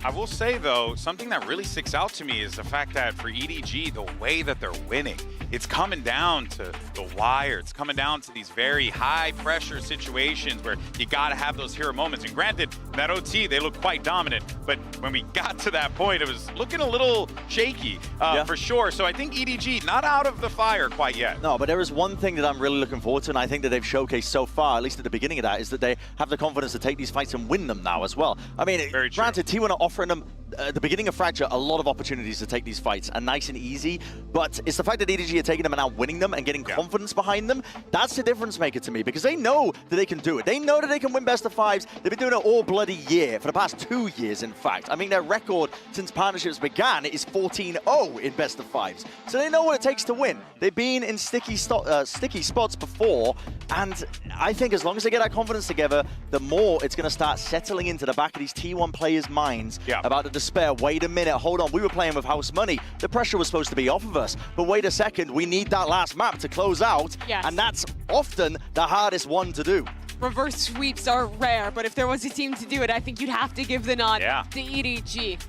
I will say, though, something that really sticks out to me is the fact that for EDG, the way that they're winning winning. It's coming down to the wire. It's coming down to these very high pressure situations where you gotta have those hero moments. And granted, that OT, they look quite dominant, but when we got to that point, it was looking a little shaky for sure. So I think EDG not out of the fire quite yet. No, but there is one thing that I'm really looking forward to, and I think that they've showcased so far, at least at the beginning of that, is that they have the confidence to take these fights and win them now as well. I mean, granted, T1 are offering them at the beginning of Fracture a lot of opportunities to take these fights, and nice and easy, but it's the fact that EDG are taking them and now winning them and getting confidence behind them. That's the difference maker to me, because they know that they can do it. They know that they can win best of fives. They've been doing it all bloody year, for the past 2 years, in fact. I mean, their record since partnerships began is 14-0 in best of fives. So they know what it takes to win. They've been in sticky spots before, and I think as long as they get that confidence together, the more it's going to start settling into the back of these T1 players' minds about the despair. Wait a minute, hold on, we were playing with house money. The pressure was supposed to be off of us, but wait a second, we need that last map to close out, and that's often the hardest one to do. Reverse sweeps are rare, but if there was a team to do it, I think you'd have to give the nod to EDG.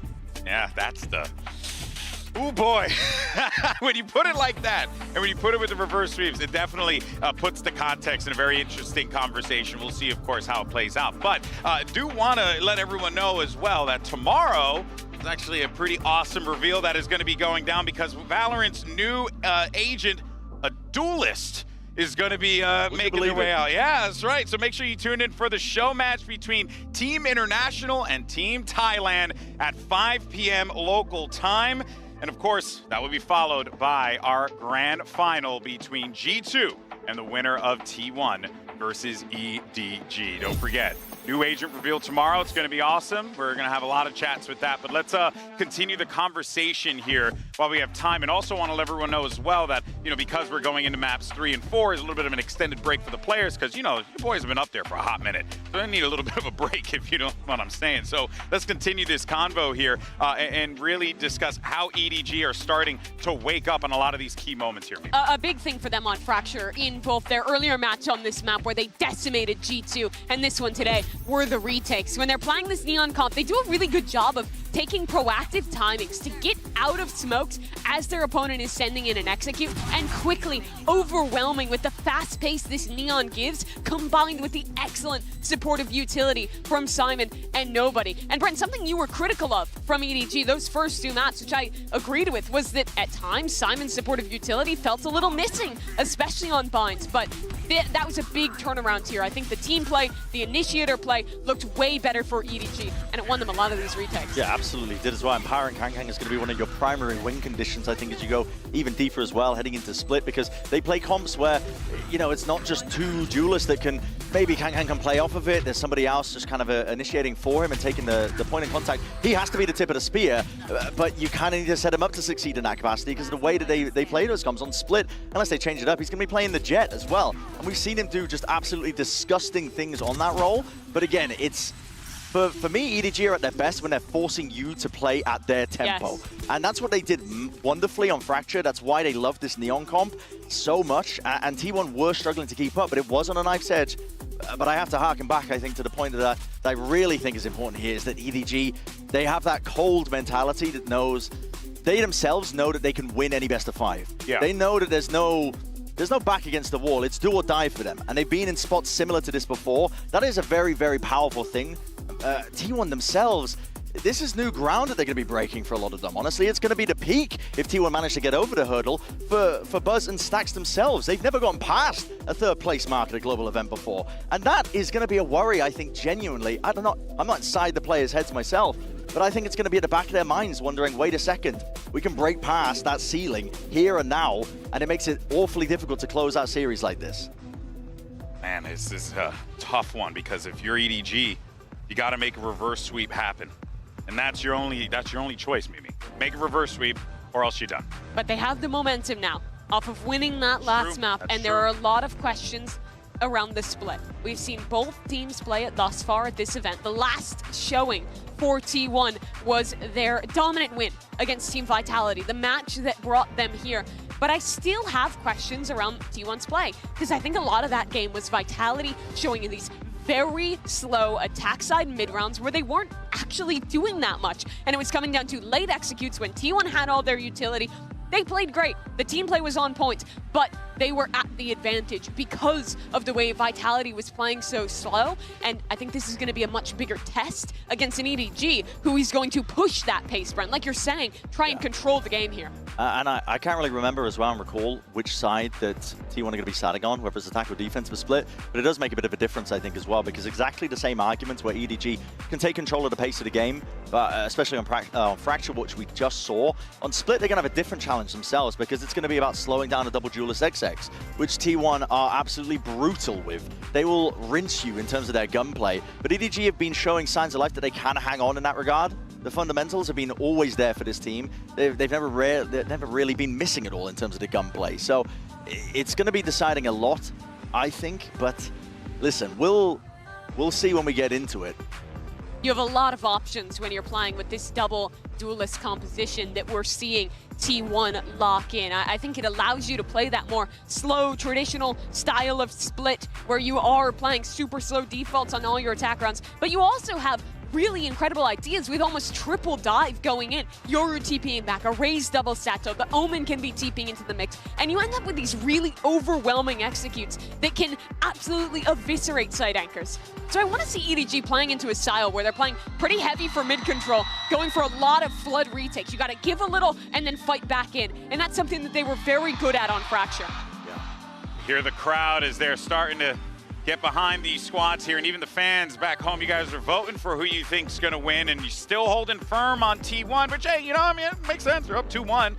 Yeah, that's the... Ooh, boy. When you put it like that, and when you put it with the reverse sweeps, it definitely puts the context in a very interesting conversation. We'll see, of course, how it plays out. But do want to let everyone know as well that tomorrow is actually a pretty awesome reveal that is going to be going down, because Valorant's new agent, a duelist, is going to be making their way out. Yeah, that's right. So make sure you tune in for the show match between Team International and Team Thailand at 5 p.m. local time. And of course, that will be followed by our grand final between G2 and the winner of T1 versus EDG. Don't forget, new agent reveal tomorrow. It's going to be awesome. We're going to have a lot of chats with that. But let's continue the conversation here while we have time. And also want to let everyone know as well that, you know, because we're going into maps 3 and 4, is a little bit of an extended break for the players, because, you know, you boys have been up there for a hot minute. So they need a little bit of a break, if you know what I'm saying. So let's continue this convo here and really discuss how EDG are starting to wake up on a lot of these key moments here. A big thing for them on Fracture in both their earlier match on this map where they decimated G2 and this one today were the retakes. When they're playing this Neon comp, they do a really good job of taking proactive timings to get out of smokes as their opponent is sending in an execute, and quickly overwhelming with the fast pace this Neon gives, combined with the excellent supportive utility from Simon and Nobody. And Brent, something you were critical of from EDG those first 2 maps, which I agreed with, was that at times Simon's supportive utility felt a little missing, especially on binds. But that was a big turnaround here. I think the team play, the initiator play looked way better for EDG, and it won them a lot of these retakes. Yeah, absolutely did as well. Empowering Kang Kang is going to be one of your primary win conditions, I think, as you go even deeper as well, heading into Split, because they play comps where, you know, it's not just 2 duelists that can, maybe Kang Kang can play off of it. There's somebody else just kind of initiating for him and taking the point of contact. He has to be the tip of the spear, but you kind of need to set him up to succeed in that capacity, because the way that they play those comps on Split, unless they change it up, he's going to be playing the Jet as well. And we've seen him do just absolutely disgusting things on that role. But again, it's... For me, EDG are at their best when they're forcing you to play at their tempo. Yes. And that's what they did wonderfully on Fracture. That's why they love this Neon comp so much. And T1 were struggling to keep up, but it was on a knife's edge. But I have to harken back, I think, to the point that I really think is important here, is that EDG, they have that cold mentality that knows, they themselves know that they can win any best of 5. Yeah. They know that there's no back against the wall. It's do or die for them. And they've been in spots similar to this before. That is a very, very powerful thing. T1 themselves, this is new ground that they're going to be breaking for a lot of them. Honestly, it's going to be the peak if T1 manage to get over the hurdle for Buzz and Stax themselves. They've never gone past a 3rd place mark at a global event before. And that is going to be a worry, I think, genuinely. I'm not inside the players' heads myself, but I think it's going to be at the back of their minds wondering, wait a second, we can break past that ceiling here and now, and it makes it awfully difficult to close out series like this. Man, this is a tough one, because if you're EDG, you got to make a reverse sweep happen. And that's your only choice, maybe. Make a reverse sweep, or else you're done. But they have the momentum now off of winning that last map, and there are a lot of questions around the split. We've seen both teams play it thus far at this event. The last showing for T1 was their dominant win against Team Vitality, the match that brought them here. But I still have questions around T1's play, because I think a lot of that game was Vitality showing these very slow attack side mid-rounds where they weren't actually doing that much. And it was coming down to late executes when T1 had all their utility, They played great. The team play was on point, but they were at the advantage because of the way Vitality was playing so slow. And I think this is going to be a much bigger test against an EDG who is going to push that pace, Brent. Like you're saying, try and control the game here. And I can't really remember as well and recall which side that T1 are going to be starting on, whether it's attack or defensive split, but it does make a bit of a difference, I think, as well, because exactly the same arguments where EDG can take control of the pace of the game, especially on Fracture, which we just saw. On Split, they're going to have a different challenge themselves because it's going to be about slowing down a double duelist XX, which T1 are absolutely brutal with. They will rinse you in terms of their gunplay, but EDG have been showing signs of life that they can hang on in that regard. The fundamentals have been always there for this team. They've never really been missing at all in terms of the gunplay. So it's going to be deciding a lot, I think. But listen, we'll see when we get into it. You have a lot of options when you're playing with this double duelist composition that we're seeing T1 lock in. I think it allows you to play that more slow, traditional style of Split where you are playing super slow defaults on all your attack rounds, but you also have really incredible ideas with almost triple dive going in. Yoru TPing back, a raised double Sato, the Omen can be TPing into the mix, and you end up with these really overwhelming executes that can absolutely eviscerate side anchors. So I want to see EDG playing into a style where they're playing pretty heavy for mid control, going for a lot of flood retakes. You got to give a little and then fight back in, and that's something that they were very good at on Fracture. Hear the crowd as they're starting to get behind these squads here, and even the fans back home, you guys are voting for who you think's gonna win, and you're still holding firm on T1, which, hey, you know, I mean, it makes sense, they're up 2-1.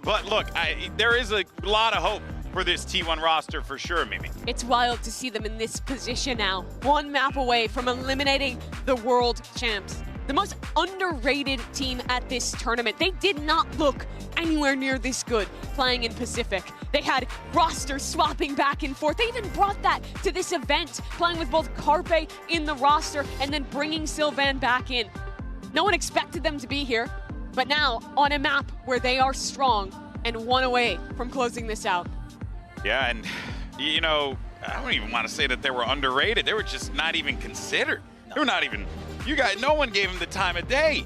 But look, there is a lot of hope for this T1 roster for sure, Mimi. It's wild to see them in this position now, one map away from eliminating the world champs. The most underrated team at this tournament. They did not look anywhere near this good playing in Pacific. They had rosters swapping back and forth. They even brought that to this event, playing with both Carpe in the roster and then bringing Sylvan back in. No one expected them to be here, but now on a map where they are strong and one away from closing this out. Yeah, and you know, I don't even want to say that they were underrated. They were just not even considered. They were not even, you guys, no one gave them the time of day,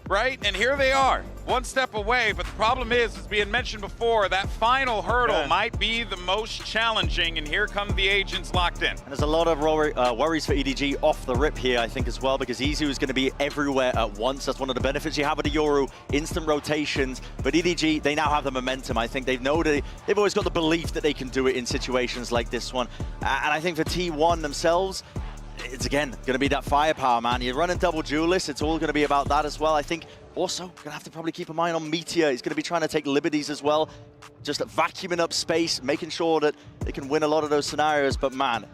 right? And here they are, one step away. But the problem is, as being mentioned before, that final hurdle might be the most challenging. And here come the agents locked in. And there's a lot of worries for EDG off the rip here, I think, as well, because Izu is going to be everywhere at once. That's one of the benefits you have with the Yoru, instant rotations. But EDG, they now have the momentum. I think they've always got the belief that they can do it in situations like this one. And I think for T1 themselves, it's again going to be that firepower, man. You're running double duelists, it's all going to be about that as well. I think also going to have to probably keep an eye on Meteor. He's going to be trying to take liberties as well, just vacuuming up space, making sure that they can win a lot of those scenarios. But man,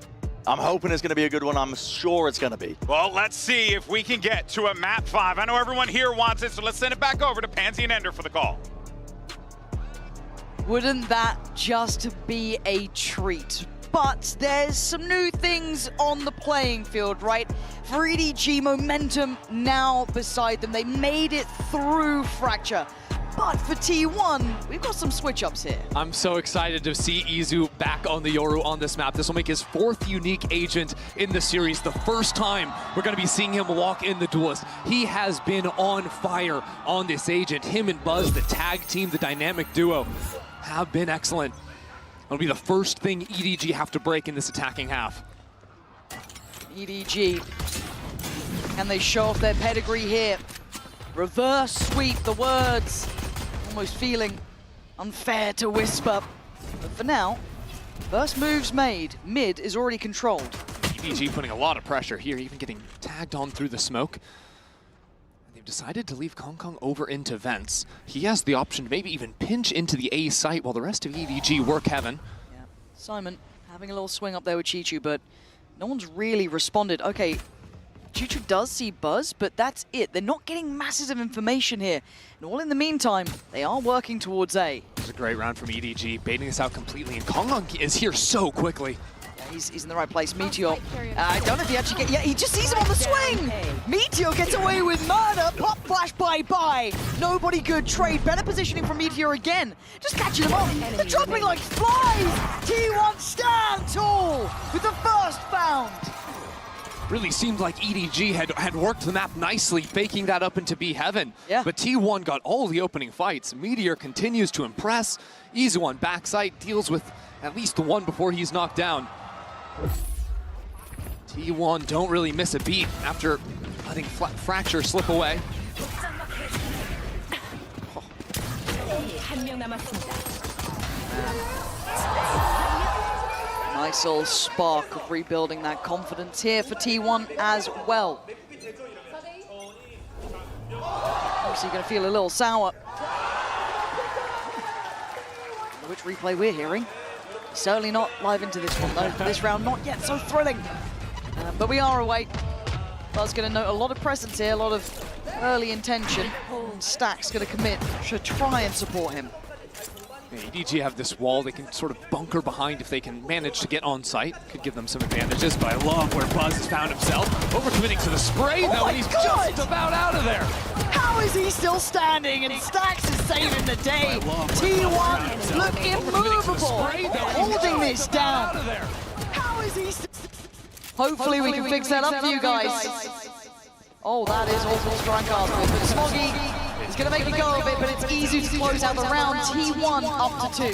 I'm hoping it's going to be a good one. I'm sure it's going to be. Well, let's see if we can get to a map 5. I know everyone here wants it, so let's send it back over to Pansy and Ender for the call. Wouldn't that just be a treat? But there's some new things on the playing field, right? For EDG, momentum now beside them. They made it through Fracture. But for T1, we've got some switch-ups here. I'm so excited to see Izu back on the Yoru on this map. This will make his 4th unique agent in the series. The first time we're going to be seeing him walk in the duelist. He has been on fire on this agent. Him and Buzz, the tag team, the dynamic duo, have been excellent. It'll be the first thing EDG have to break in this attacking half. EDG, can they show off their pedigree here? Reverse sweep, the words almost feeling unfair to whisper. But for now, first moves made. Mid is already controlled. EDG putting a lot of pressure here, even getting tagged on through the smoke. They've decided to leave Kong Kong over into vents. He has the option to maybe even pinch into the A site while the rest of EDG work heaven. Yeah, Simon having a little swing up there with Chichu, but no one's really responded. Okay, Chichu does see Buzz, but that's it. They're not getting masses of information here. And all in the meantime, they are working towards A. It was a great round from EDG, baiting this out completely, and Kong Kong is here so quickly. He's in the right place. Meteor, I don't know if he actually gets... Yeah, he just sees him on the swing! Meteor gets away with murder! Pop flash bye-bye! Nobody good trade. Better positioning from Meteor again. Just catching him up. They're dropping like flies! T1 stand tall with the first found. really seemed like EDG had worked the map nicely, faking that up into B Heaven. Yeah. But T1 got all the opening fights. Meteor continues to impress. Easy one backside, deals with at least the one before he's knocked down. T1 don't really miss a beat after letting Fracture slip away. Nice little spark of rebuilding that confidence here for T1 as well. Obviously going to feel a little sour. Which replay we're hearing. Certainly not live into this one though. This round not yet so thrilling. But we are awake. Buzz going to note a lot of presence here, a lot of early intention. Stack's going to commit to try and support him. Yeah, EDG have this wall they can sort of bunker behind if they can manage to get on site. Could give them some advantages, but I love where Buzz has found himself. Overcommitting to the spray though, and he's just about out of there. How is he still standing? And Stax is saving the day. T1 look immovable, holding this down. How is he still... Hopefully we can fix that up for you guys. Oh, that is awful strike out. But Smoggy is going to make a go of it, but it's easy to close out the round. T1 up to 2.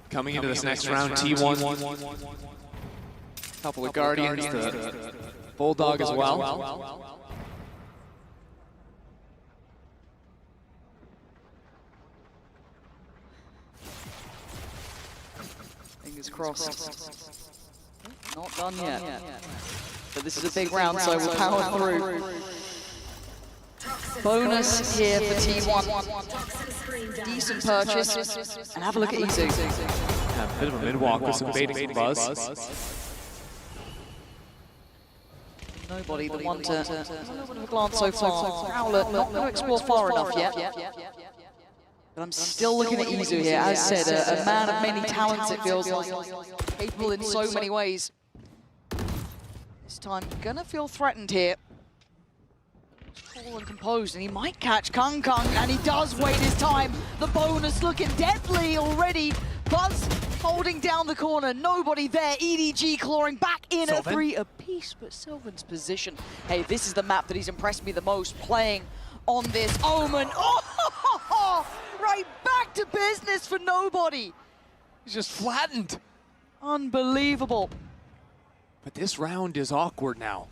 Coming into this next round, T1. Couple of Guardians, the Bulldog as well. Fingers crossed. Not done yet. But this is a big round, so we'll power through. Bonus here for T1. Decent purchase. And have a look at Izu. Yeah, a bit of a mid-walk with some baiting from Buzz. Nobody, the one to a little bit of a glance so far. Prowler not going to explore far enough yet. But I'm still looking at Izu here, as said, a man of many talents, it feels like. Capable in so many ways. This time, gonna feel threatened here. Cool and composed, and he might catch Kung Kung, and he does wait his time. The bonus looking deadly already. Buzz holding down the corner, nobody there. EDG clawing back in at 3 apiece, but Sylvan's position. Hey, this is the map that he's impressed me the most, playing on this Omen. Oh, right back to business for nobody. He's just flattened. Unbelievable. But this round is awkward now.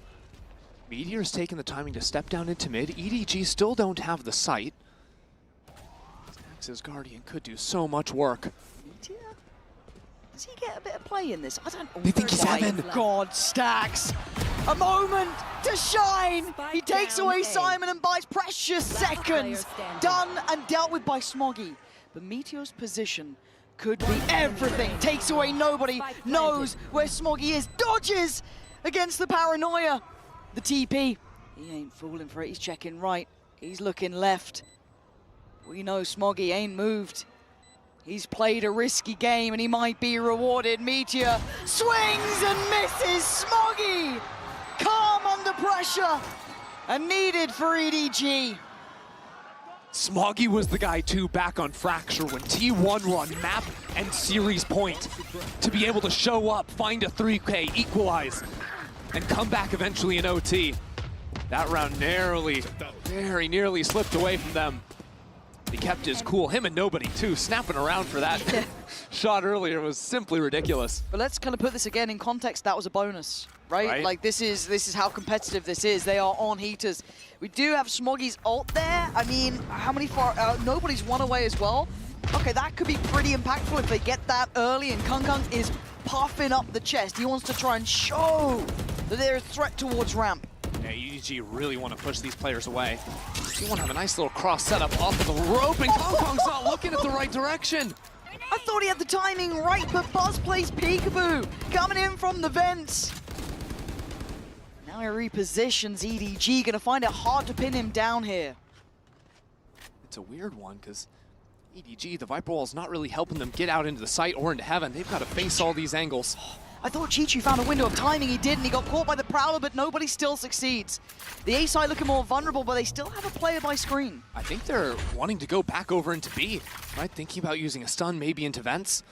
Meteor's taking the timing to step down into mid. EDG still don't have the sight. Stax's Guardian could do so much work. Does he get a bit of play in this? I don't know. They think he's Evan. God, Stax. A moment to shine. He takes away Simon and buys precious seconds. Done and dealt with by Smoggy. But Meteor's position could be everything. Takes away nobody. Knows where Smoggy is. Dodges against the paranoia. The TP. He ain't fooling for it. He's checking right. He's looking left. We know Smoggy ain't moved. He's played a risky game and he might be rewarded. Meteor swings and misses. Smoggy calm under pressure and needed for EDG. Smoggy was the guy too back on Fracture when T1 were on map and series point to be able to show up, find a 3K, equalize, and come back eventually in OT. That round narrowly, very nearly slipped away from them. He kept his cool, him and nobody too, snapping around for that shot earlier was simply ridiculous. But let's kind of put this again in context. That was a bonus, right? Like this is how competitive this is. They are on heaters. We do have Smoggy's ult there. I mean, how many nobody's one away as well. Okay, that could be pretty impactful if they get that early, and Kung Kung is puffing up the chest. He wants to try and show that they're a threat towards ramp. Yeah, EDG really want to push these players away. You want to have a nice little cross setup off of the rope, and Kung Kung's not looking at the right direction. I thought he had the timing right, but Buzz plays peekaboo, coming in from the vents. Now he repositions EDG, gonna find it hard to pin him down here. It's a weird one, because EDG, the Viper Wall's not really helping them get out into the site or into heaven. They've got to face all these angles. I thought Chi-Chi found a window of timing, he didn't. He got caught by the Prowler, but nobody still succeeds. The A side looking more vulnerable, but they still have a player by screen. I think they're wanting to go back over into B, right? Thinking about using a stun maybe into vents.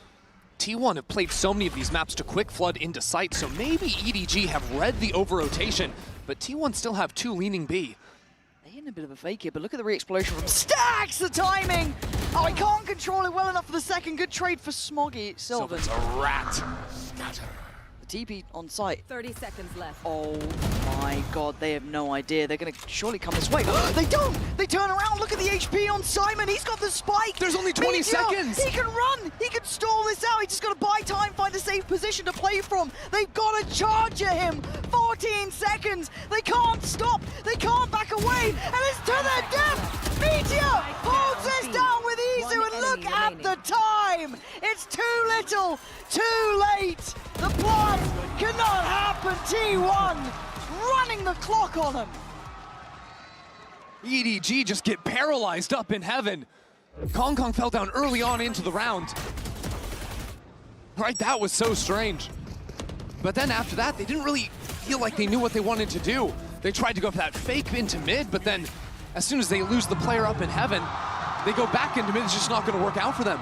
T1 have played so many of these maps to quick flood into sight, so maybe EDG have read the over-rotation, but T1 still have 2 leaning B. They're hitting a bit of a fake here, but look at the re-explosion from Stacks, the timing! Oh, he can't control it well enough for the second. Good trade for Smoggy. Sylvan's a rat. The TP on site. 30 seconds left. Oh my god, they have no idea. They're going to surely come this way. They don't! They turn around, look at the HP on Simon. He's got the spike. There's only 20 seconds. He can run. He can stall this out. He's just got to buy time, find a safe position to play from. They've got to charge at him. 14 seconds. They can't stop. They can't back away. And it's to their death. Meteor holds this down with Izu, and look at the time. It's too little, too late. The plan cannot happen. T1 running the clock on him. EDG just get paralyzed up in heaven. Kong Kong fell down early on into the round. Right, that was so strange. But then after that, they didn't really feel like they knew what they wanted to do. They tried to go for that fake into mid, but then as soon as they lose the player up in heaven, they go back into mid. It's just not going to work out for them.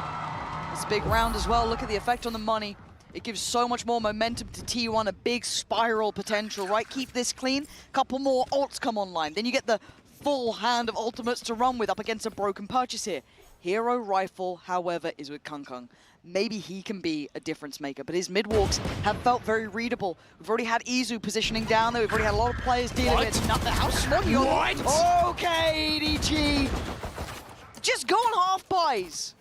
It's a big round as well. Look at the effect on the money. It gives so much more momentum to T1, a big spiral potential, right? Keep this clean, couple more ults come online. Then you get the full hand of ultimates to run with up against a broken purchase here. Hero Rifle, however, is with Kung Kung. Maybe he can be a difference maker, but his mid-walks have felt very readable. We've already had Izu positioning down there. We've already had a lot of players dealing with nothing. How smart you are. Okay, EDG. Just go on half buys.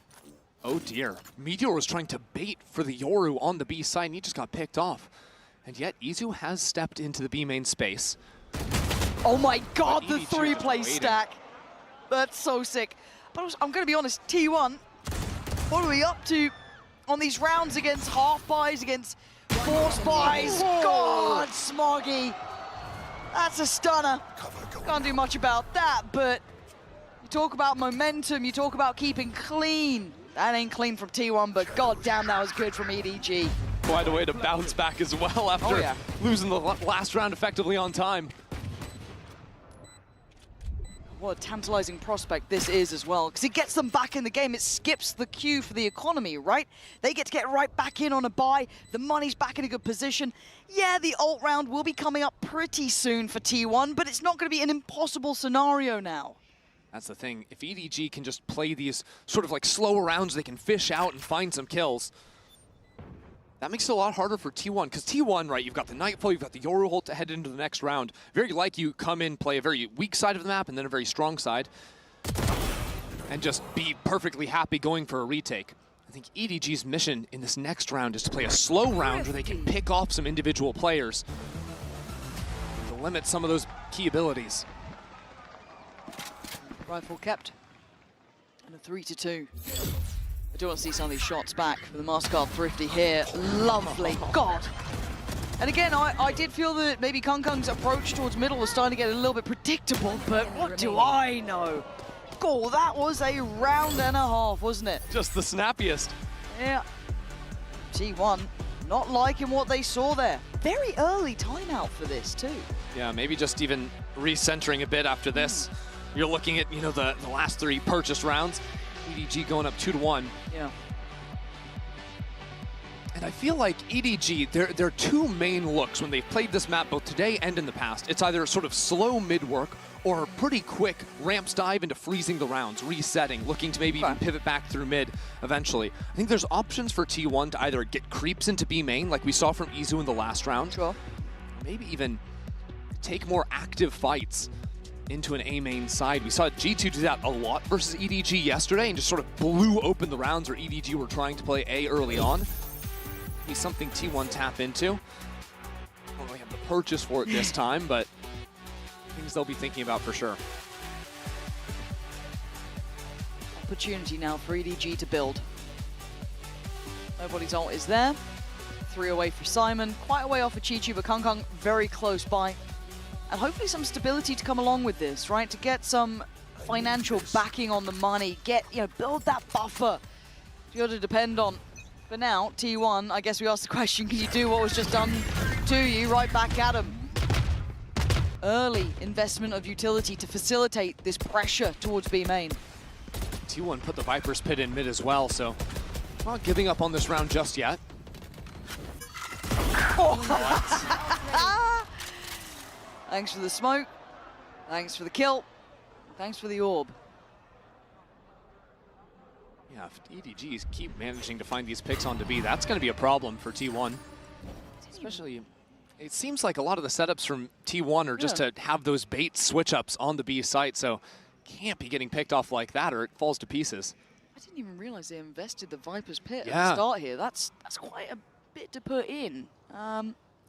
Oh dear. Meteor was trying to bait for the Yoru on the B side, and he just got picked off. And yet, Izu has stepped into the B main space. Oh my god, the 3-play stack. That's so sick. But I'm going to be honest, T1, what are we up to on these rounds against half buys, against force buys? God, Smoggy. That's a stunner. Can't do much about that, but you talk about momentum, you talk about keeping clean. That ain't clean from T1, but god damn, that was good from EDG. Quite a way to bounce back as well after losing the last round effectively on time. What a tantalizing prospect this is as well, because it gets them back in the game. It skips the queue for the economy, right? They get to get right back in on a buy. The money's back in a good position. Yeah, the ult round will be coming up pretty soon for T1, but it's not going to be an impossible scenario now. That's the thing. If EDG can just play these sort of like slower rounds, they can fish out and find some kills. That makes it a lot harder for T1, because T1, right, you've got the Nightfall, you've got the Yoru ult to head into the next round. Very like you come in, play a very weak side of the map, and then a very strong side, and just be perfectly happy going for a retake. I think EDG's mission in this next round is to play a slow round where they can pick off some individual players to limit some of those key abilities. Rifle kept, and a 3-2. I do want to see some of these shots back from the Mastercard Thrifty here. Lovely, God. And again, I did feel that maybe Kung Kung's approach towards middle was starting to get a little bit predictable, but what do I know? Oh, that was a round and a half, wasn't it? Just the snappiest. Yeah. T1 not liking what they saw there. Very early timeout for this too. Yeah, maybe just even recentering a bit after this. You're looking at, you know, the last 3 purchased rounds. EDG going up 2-1. Yeah. And I feel like EDG, their 2 main looks when they've played this map both today and in the past, it's either sort of slow mid-work or pretty quick ramps dive into freezing the rounds, resetting, looking to maybe even pivot back through mid eventually. I think there's options for T1 to either get creeps into B main, like we saw from Izu in the last round, or maybe even take more active fights into an A main side. We saw G2 do that a lot versus EDG yesterday and just sort of blew open the rounds where EDG were trying to play A early on. Be something T1 tap into. I don't really have the purchase for it this time, but things they'll be thinking about for sure. Opportunity now for EDG to build. Nobody's ult is there. 3 away for Simon. Quite a way off for Chi-Chi, but Kung Kung very close by. And hopefully some stability to come along with this, right? To get some financial backing on the money, build that buffer to be able to depend on For now, T1, I guess we asked the question, can you do what was just done to you? Right back at him. Early investment of utility to facilitate this pressure towards B main. T1 put the Viper's Pit in mid as well, so not giving up on this round just yet. Thanks for the smoke. Thanks for the kill. Thanks for the orb. Yeah, if EDGs keep managing to find these picks onto B, that's going to be a problem for T1. Especially, it seems like a lot of the setups from T1 are just to have those bait switch-ups on the B site, so can't be getting picked off like that or it falls to pieces. I didn't even realize they invested the Viper's Pit at Yeah. the start here. That's quite a bit to put in.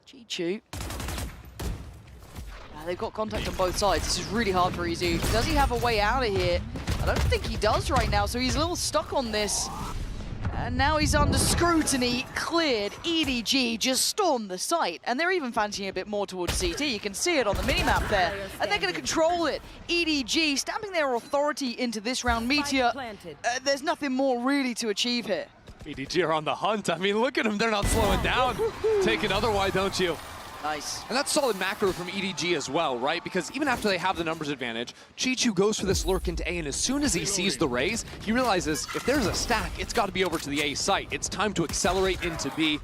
Chichu. They've got contact on both sides. This is really hard for Izu. Does he have a way out of here? I don't think he does right now, so he's a little stuck on this. And now he's under scrutiny. Cleared. EDG just stormed the site. And they're even fancying a bit more towards CT. You can see it on the minimap there. And they're going to control it. EDG stamping their authority into this round. Meteor, there's nothing more really to achieve here. EDG are on the hunt. I mean, look at them. They're not slowing down. Take another, why don't you? Nice. And that's solid macro from EDG as well, right? Because even after they have the numbers advantage, Chichu goes for this lurk into A, and as soon as he sees the raise, he realizes if there's a stack, it's got to be over to the A site. It's time to accelerate into B.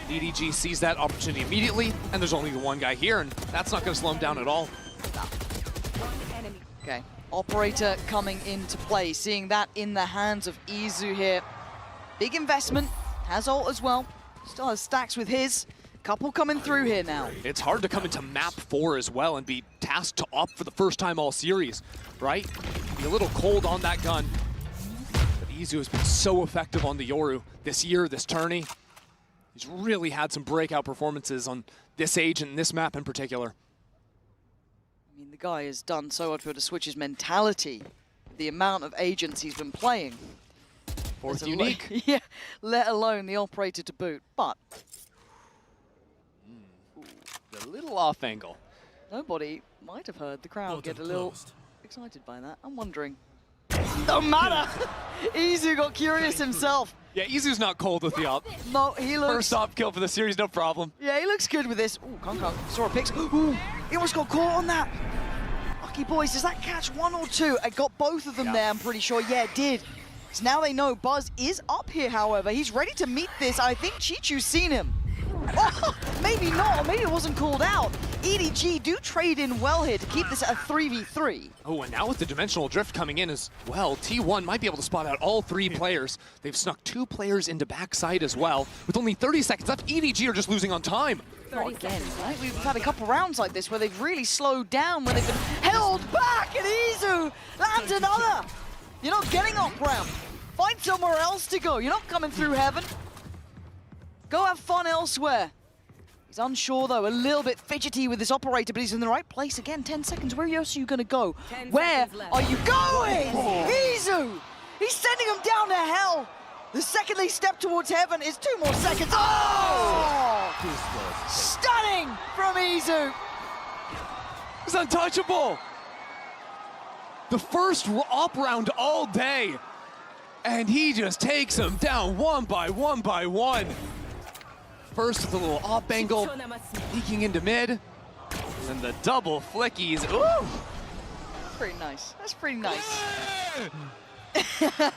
EDG sees that opportunity immediately, and there's only the one guy here, and that's not going to slow him down at all. Okay, Operator coming into play, seeing that in the hands of Izu here. Big investment, has ult as well, still has stacks with his. Couple coming through here now. It's hard to come into map 4 as well and be tasked to op for the first time all series, right? Be a little cold on that gun. But Izu has been so effective on the Yoru this year, this tourney. He's really had some breakout performances on this age and this map in particular. I mean, the guy has done so much to switch his mentality. The amount of agents he's been playing. Fourth unique. Yeah, let alone the Operator to boot. But a little off angle. Nobody might have heard the crowd get a little excited by that. I'm wondering. Don't matter! Izu got curious himself. Yeah, Izu's not cold with the op. No, he looks... First op kill for the series, no problem. Yeah, he looks good with this. Ooh, Kong saw a pick. Ooh, he almost got caught on that. Lucky boys, does that catch one or two? I got both of them there, I'm pretty sure. Yeah, it did. So now they know Buzz is up here, however. He's ready to meet this. I think Chichu's seen him. Oh, maybe not, or maybe it wasn't called out. EDG do trade in well here to keep this at a 3v3. Oh, and now with the dimensional drift coming in as well, T1 might be able to spot out all 3 players. They've snuck 2 players into backside as well. With only 30 seconds left, EDG are just losing on time. Not again, right? We've had a couple rounds like this where they've really slowed down, where they've been held back, and Izu lands another. You're not getting up round. Find somewhere else to go. You're not coming through heaven. Go have fun elsewhere. He's unsure though, a little bit fidgety with this Operator, but he's in the right place again. 10 seconds, where else are you gonna go? Where are you going? Izu! He's sending him down to hell. The second they step towards heaven is 2 more seconds. Oh! Stunning from Izu. It's untouchable. The first op round all day. And he just takes them down one by one by one. First with a little op angle, peeking into mid, and then the double flickies. Ooh! Pretty nice. That's pretty nice. Yeah,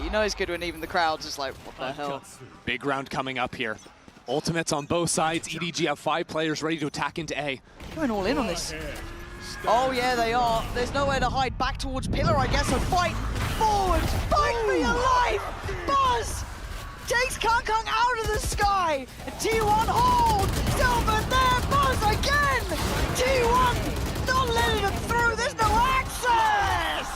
you know it's good when even the crowd's just like, what the hell? Big round coming up here. Ultimates on both sides. EDG have 5 players ready to attack into A. Going all in on this. Oh yeah, they are. There's nowhere to hide. Back towards Pillar, I guess. So fight forward. Fight for your life. Buzz takes Kong out of the sky. T1 hold. Silver there. Buzz again. T1 not letting him through. There's no access.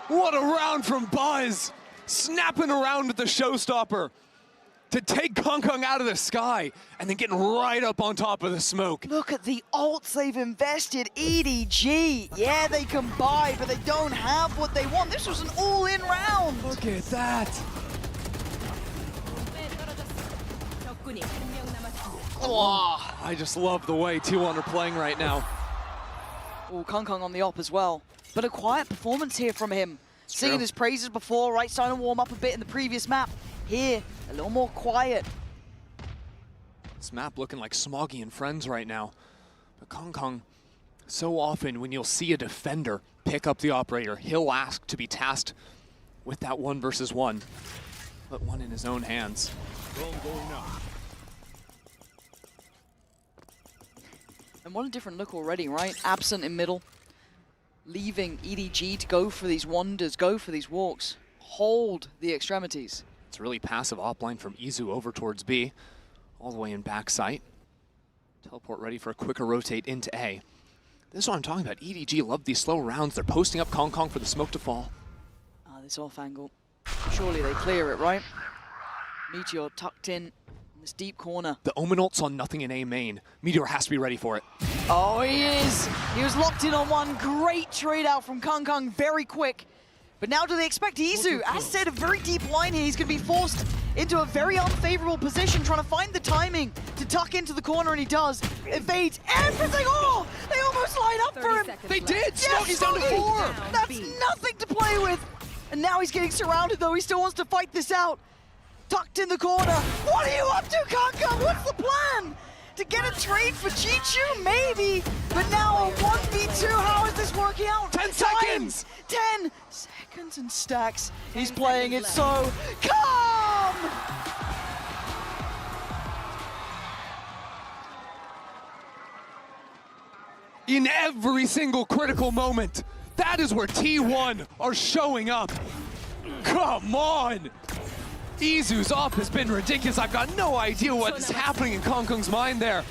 What a round from Buzz. Snapping around with the showstopper to take Kong out of the sky and then getting right up on top of the smoke. Look at the ults they've invested. EDG, yeah, they can buy, but they don't have what they want. This was an all-in round. Look at that. Oh, I just love the way T1 are playing right now. Oh, Kung on the op as well. But a quiet performance here from him. Singing his praises before, right, starting to warm up a bit in the previous map. Here, a little more quiet. This map looking like Smoggy and friends right now. But Kung, so often when you'll see a defender pick up the operator, he'll ask to be tasked with that 1 versus 1. Put one in his own hands. And what a different look already, right? Absent in middle. Leaving EDG to go for these wonders, go for these walks. Hold the extremities. It's a really passive offline from Izu over towards B. All the way in backside. Teleport ready for a quicker rotate into A. This is what I'm talking about. EDG love these slow rounds. They're posting up Kong for the smoke to fall. This off angle. Surely they clear it, right? Meteor tucked in this deep corner. The Omen ult saw nothing in A main. Meteor has to be ready for it. Oh, he is! He was locked in on one. Great trade out from Kung, very quick. But now do they expect Izu? As said, a very deep line here. He's going to be forced into a very unfavorable position, trying to find the timing to tuck into the corner, and he does. Evades everything. Oh, they almost line up for him. They did. Yes, Smoggy's down to 4. That's nothing to play with. And now he's getting surrounded, though. He still wants to fight this out. Tucked in the corner. What are you up to, Kung? What's the plan? To get a trade for Chichu? Maybe. But now a 1v2. How is this working out? 10 seconds. 10 seconds and stacks. He's playing it so calm. In every single critical moment, that is where T1 are showing up. Come on! Izu's op has been ridiculous. I've got no idea what is happening in Kung's mind there.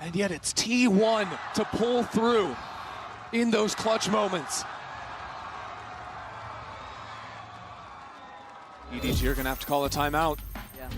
And yet it's T1 to pull through in those clutch moments. EDG are gonna have to call a timeout. Yeah.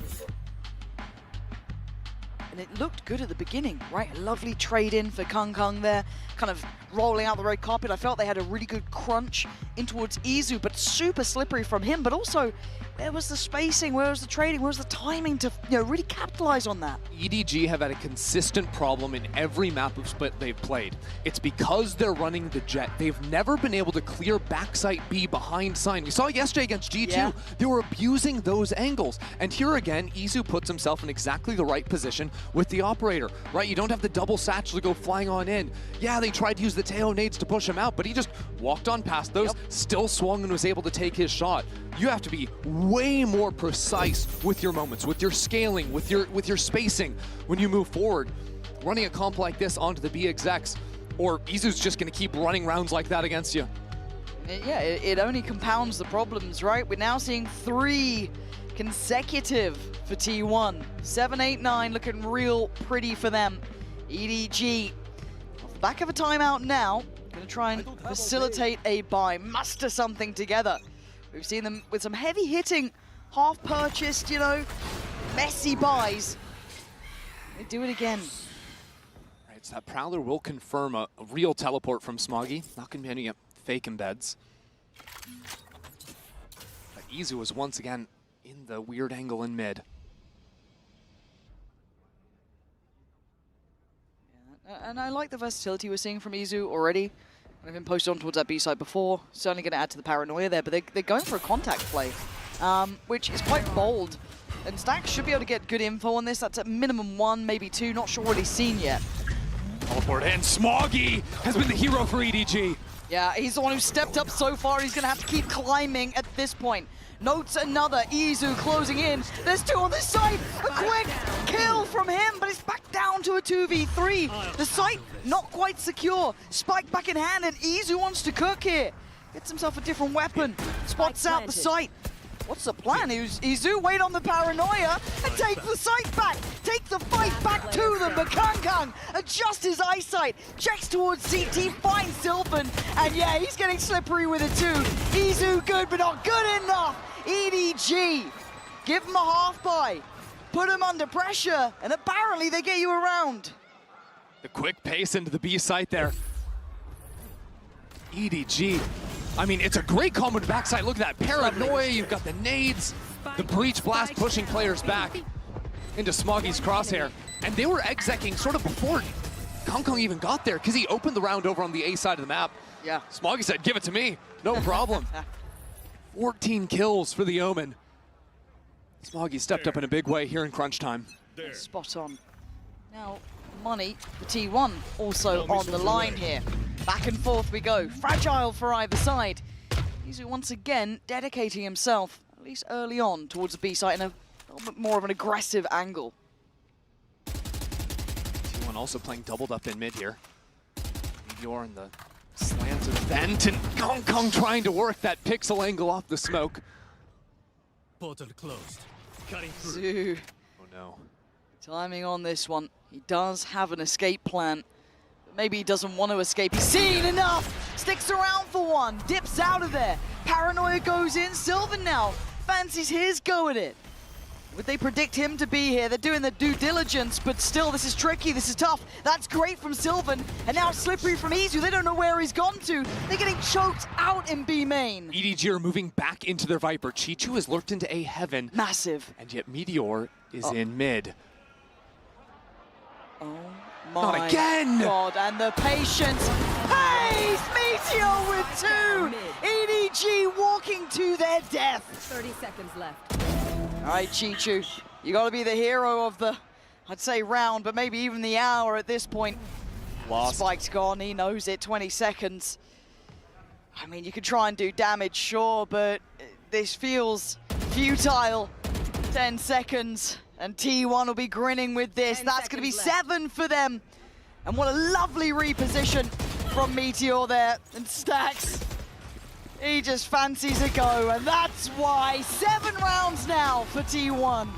And it looked good at the beginning, right? A lovely trade in for Kung there, kind of rolling out the red carpet. I felt they had a really good crunch in towards Izu, but super slippery from him. But also, where was the spacing? Where was the trading? Where was the timing to really capitalize on that? EDG have had a consistent problem in every map of split they've played. It's because they're running the jet. They've never been able to clear backside B behind sign. We saw yesterday against G2. Yeah. They were abusing those angles. And here again, Izu puts himself in exactly the right position with the operator, right? You don't have the double satchel to go flying on in. Yeah, they tried to use the Teo nades to push him out, but he just walked on past those, still swung and was able to take his shot. You have to be way more precise with your moments, with your scaling, with your spacing when you move forward. Running a comp like this onto the B execs, or Izu's just gonna keep running rounds like that against you. Yeah, it only compounds the problems, right? We're now seeing 3 consecutive for T1. 7, 8, 9 looking real pretty for them. EDG off the back of a timeout now. Gonna try and facilitate a buy, muster something together. We've seen them with some heavy hitting, half purchased, messy buys. They do it again. Right, so that Prowler will confirm a real teleport from Smoggy. Not gonna be any fake embeds. But Izu was once again in the weird angle in mid. And I like the versatility we're seeing from Izu already. I've been posted on towards that B side before. Certainly going to add to the paranoia there, but they're going for a contact play, which is quite bold. And Stax should be able to get good info on this. That's at minimum 1, maybe 2. Not sure what he's seen yet. Teleport in. Smoggy has been the hero for EDG. Yeah, he's the one who stepped up so far. He's going to have to keep climbing at this point. Notes another. Izu closing in. There's 2 on this side. A quick kill from him, but it's back down to a 2v3. The site not quite secure. Spike back in hand, and Izu wants to cook here. Gets himself a different weapon. Spots out the site. What's the plan? Izu wait on the paranoia and take the site back. Take the fight back to them. But Kung adjusts his eyesight. Checks towards CT, finds Sylvan. And yeah, he's getting slippery with it too. Izu good, but not good enough. EDG, give him a half buy. Put him under pressure. And apparently they get you around. The quick pace into the B site there. EDG. I mean, it's a great combo to backside. Look at that paranoia. You've got the nades, the breach blast pushing players back into Smoggy's crosshair. And they were execing sort of before Kong even got there because he opened the round over on the A side of the map. Yeah. Smoggy said, give it to me, no problem. 14 kills for the Omen. Smoggy stepped up in a big way here in crunch time. Spot on. Now, money for T1 also on the line here. Back and forth we go. Fragile for either side. Izu once again dedicating himself, at least early on, towards the B site in a little bit more of an aggressive angle. T1 also playing doubled up in mid here. Meteor in the slanted vent, and Kong trying to work that pixel angle off the smoke. Portal closed. Cutting through. Zoo. Oh no. Timing on this one. He does have an escape plan. But maybe he doesn't want to escape. He's seen enough! Sticks around for one. Dips out of there. Paranoia goes in. Sylvan now fancies his go at it. Would they predict him to be here? They're doing the due diligence, but still, this is tricky, this is tough. That's great from Sylvan, and now it's slippery from Izu. They don't know where he's gone to. They're getting choked out in B main. EDG are moving back into their Viper. Chichu has lurked into A heaven. Massive. And yet Meteor is in mid. Oh Not my again! God, and the patience pays Meteor with two! EDG walking to their death. 30 seconds left. All right, Chichu, you got to be the hero of the, I'd say round, but maybe even the hour at this point. Lost. Spike's gone, he knows it, 20 seconds. I mean, you could try and do damage, sure, but this feels futile. 10 seconds, and T1 will be grinning with this. That's going to be 7 for them. And what a lovely reposition from Meteor there, and Stax. He just fancies a go, and that's why 7 rounds now for T1.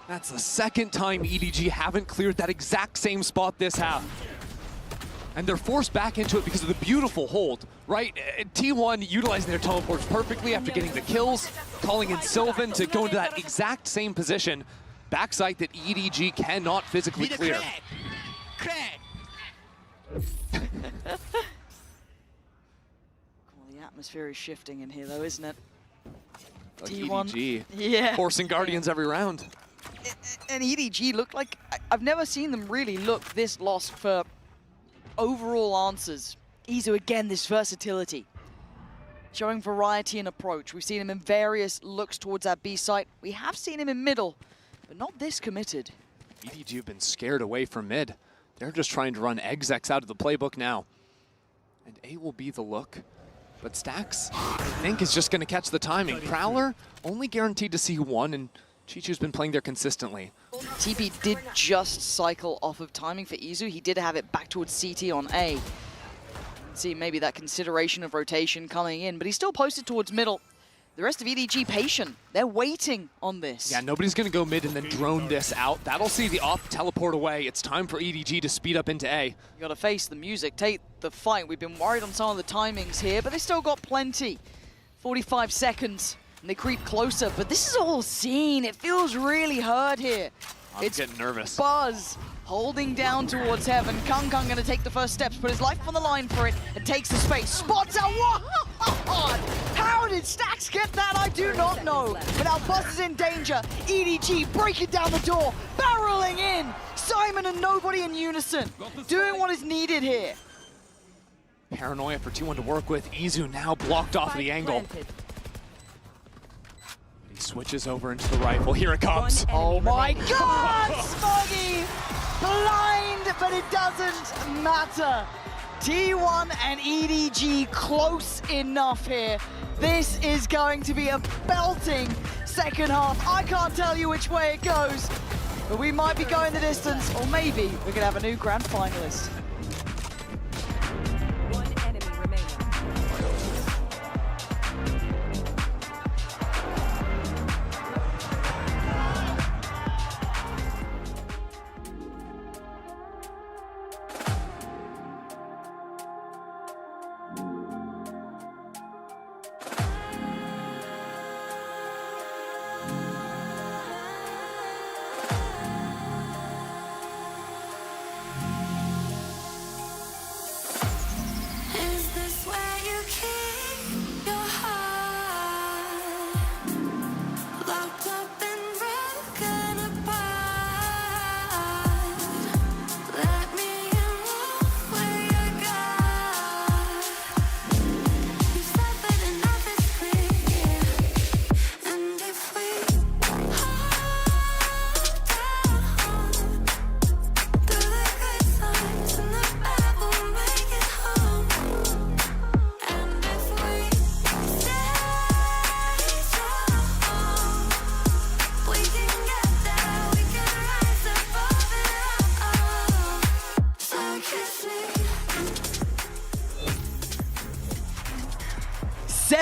That's the second time EDG haven't cleared that exact same spot this half. And they're forced back into it because of the beautiful hold, right? T1 utilizing their teleports perfectly after getting the kills, calling in Sylvan to go into that exact same position. Backside that EDG cannot physically clear. The atmosphere is shifting in here though, isn't it? Like T1, EDG, yeah. forcing Guardians every round. And EDG look like, I've never seen them really look this lost for overall answers. Izu again, this versatility. Showing variety in approach. We've seen him in various looks towards that B site. We have seen him in middle, but not this committed. EDG have been scared away from mid. They're just trying to run execs out of the playbook now. And A will be the look. But Stax, I think, is just going to catch the timing. Prowler only guaranteed to see one, and Chichu's been playing there consistently. TP did just cycle off of timing for Izu. He did have it back towards CT on A. See maybe that consideration of rotation coming in, but he's still posted towards middle. The rest of EDG patient. They're waiting on this. Yeah, nobody's going to go mid and then drone this out. That'll see the op teleport away. It's time for EDG to speed up into A. You got to face the music, take the fight. We've been worried on some of the timings here, but they still got plenty. 45 seconds, and they creep closer, but this is all seen. It feels really hurt here. I'm getting nervous. Buzz holding down towards heaven. Kung going to take the first steps, put his life on the line for it, and takes the space. Spots out. What? How did Stax get that? I do not know. But now Buzz is in danger. EDG breaking down the door, barreling in. Simon and nobody in unison, doing what is needed here. Paranoia for T1 to work with. Izu now blocked off the angle. He switches over into the rifle. Here it comes. Oh my God, Smoggy! Blind, but it doesn't matter. T1 and EDG close enough here. This is going to be a belting second half. I can't tell you which way it goes, but we might be going the distance, or maybe we're gonna have a new grand finalist. One enemy remaining.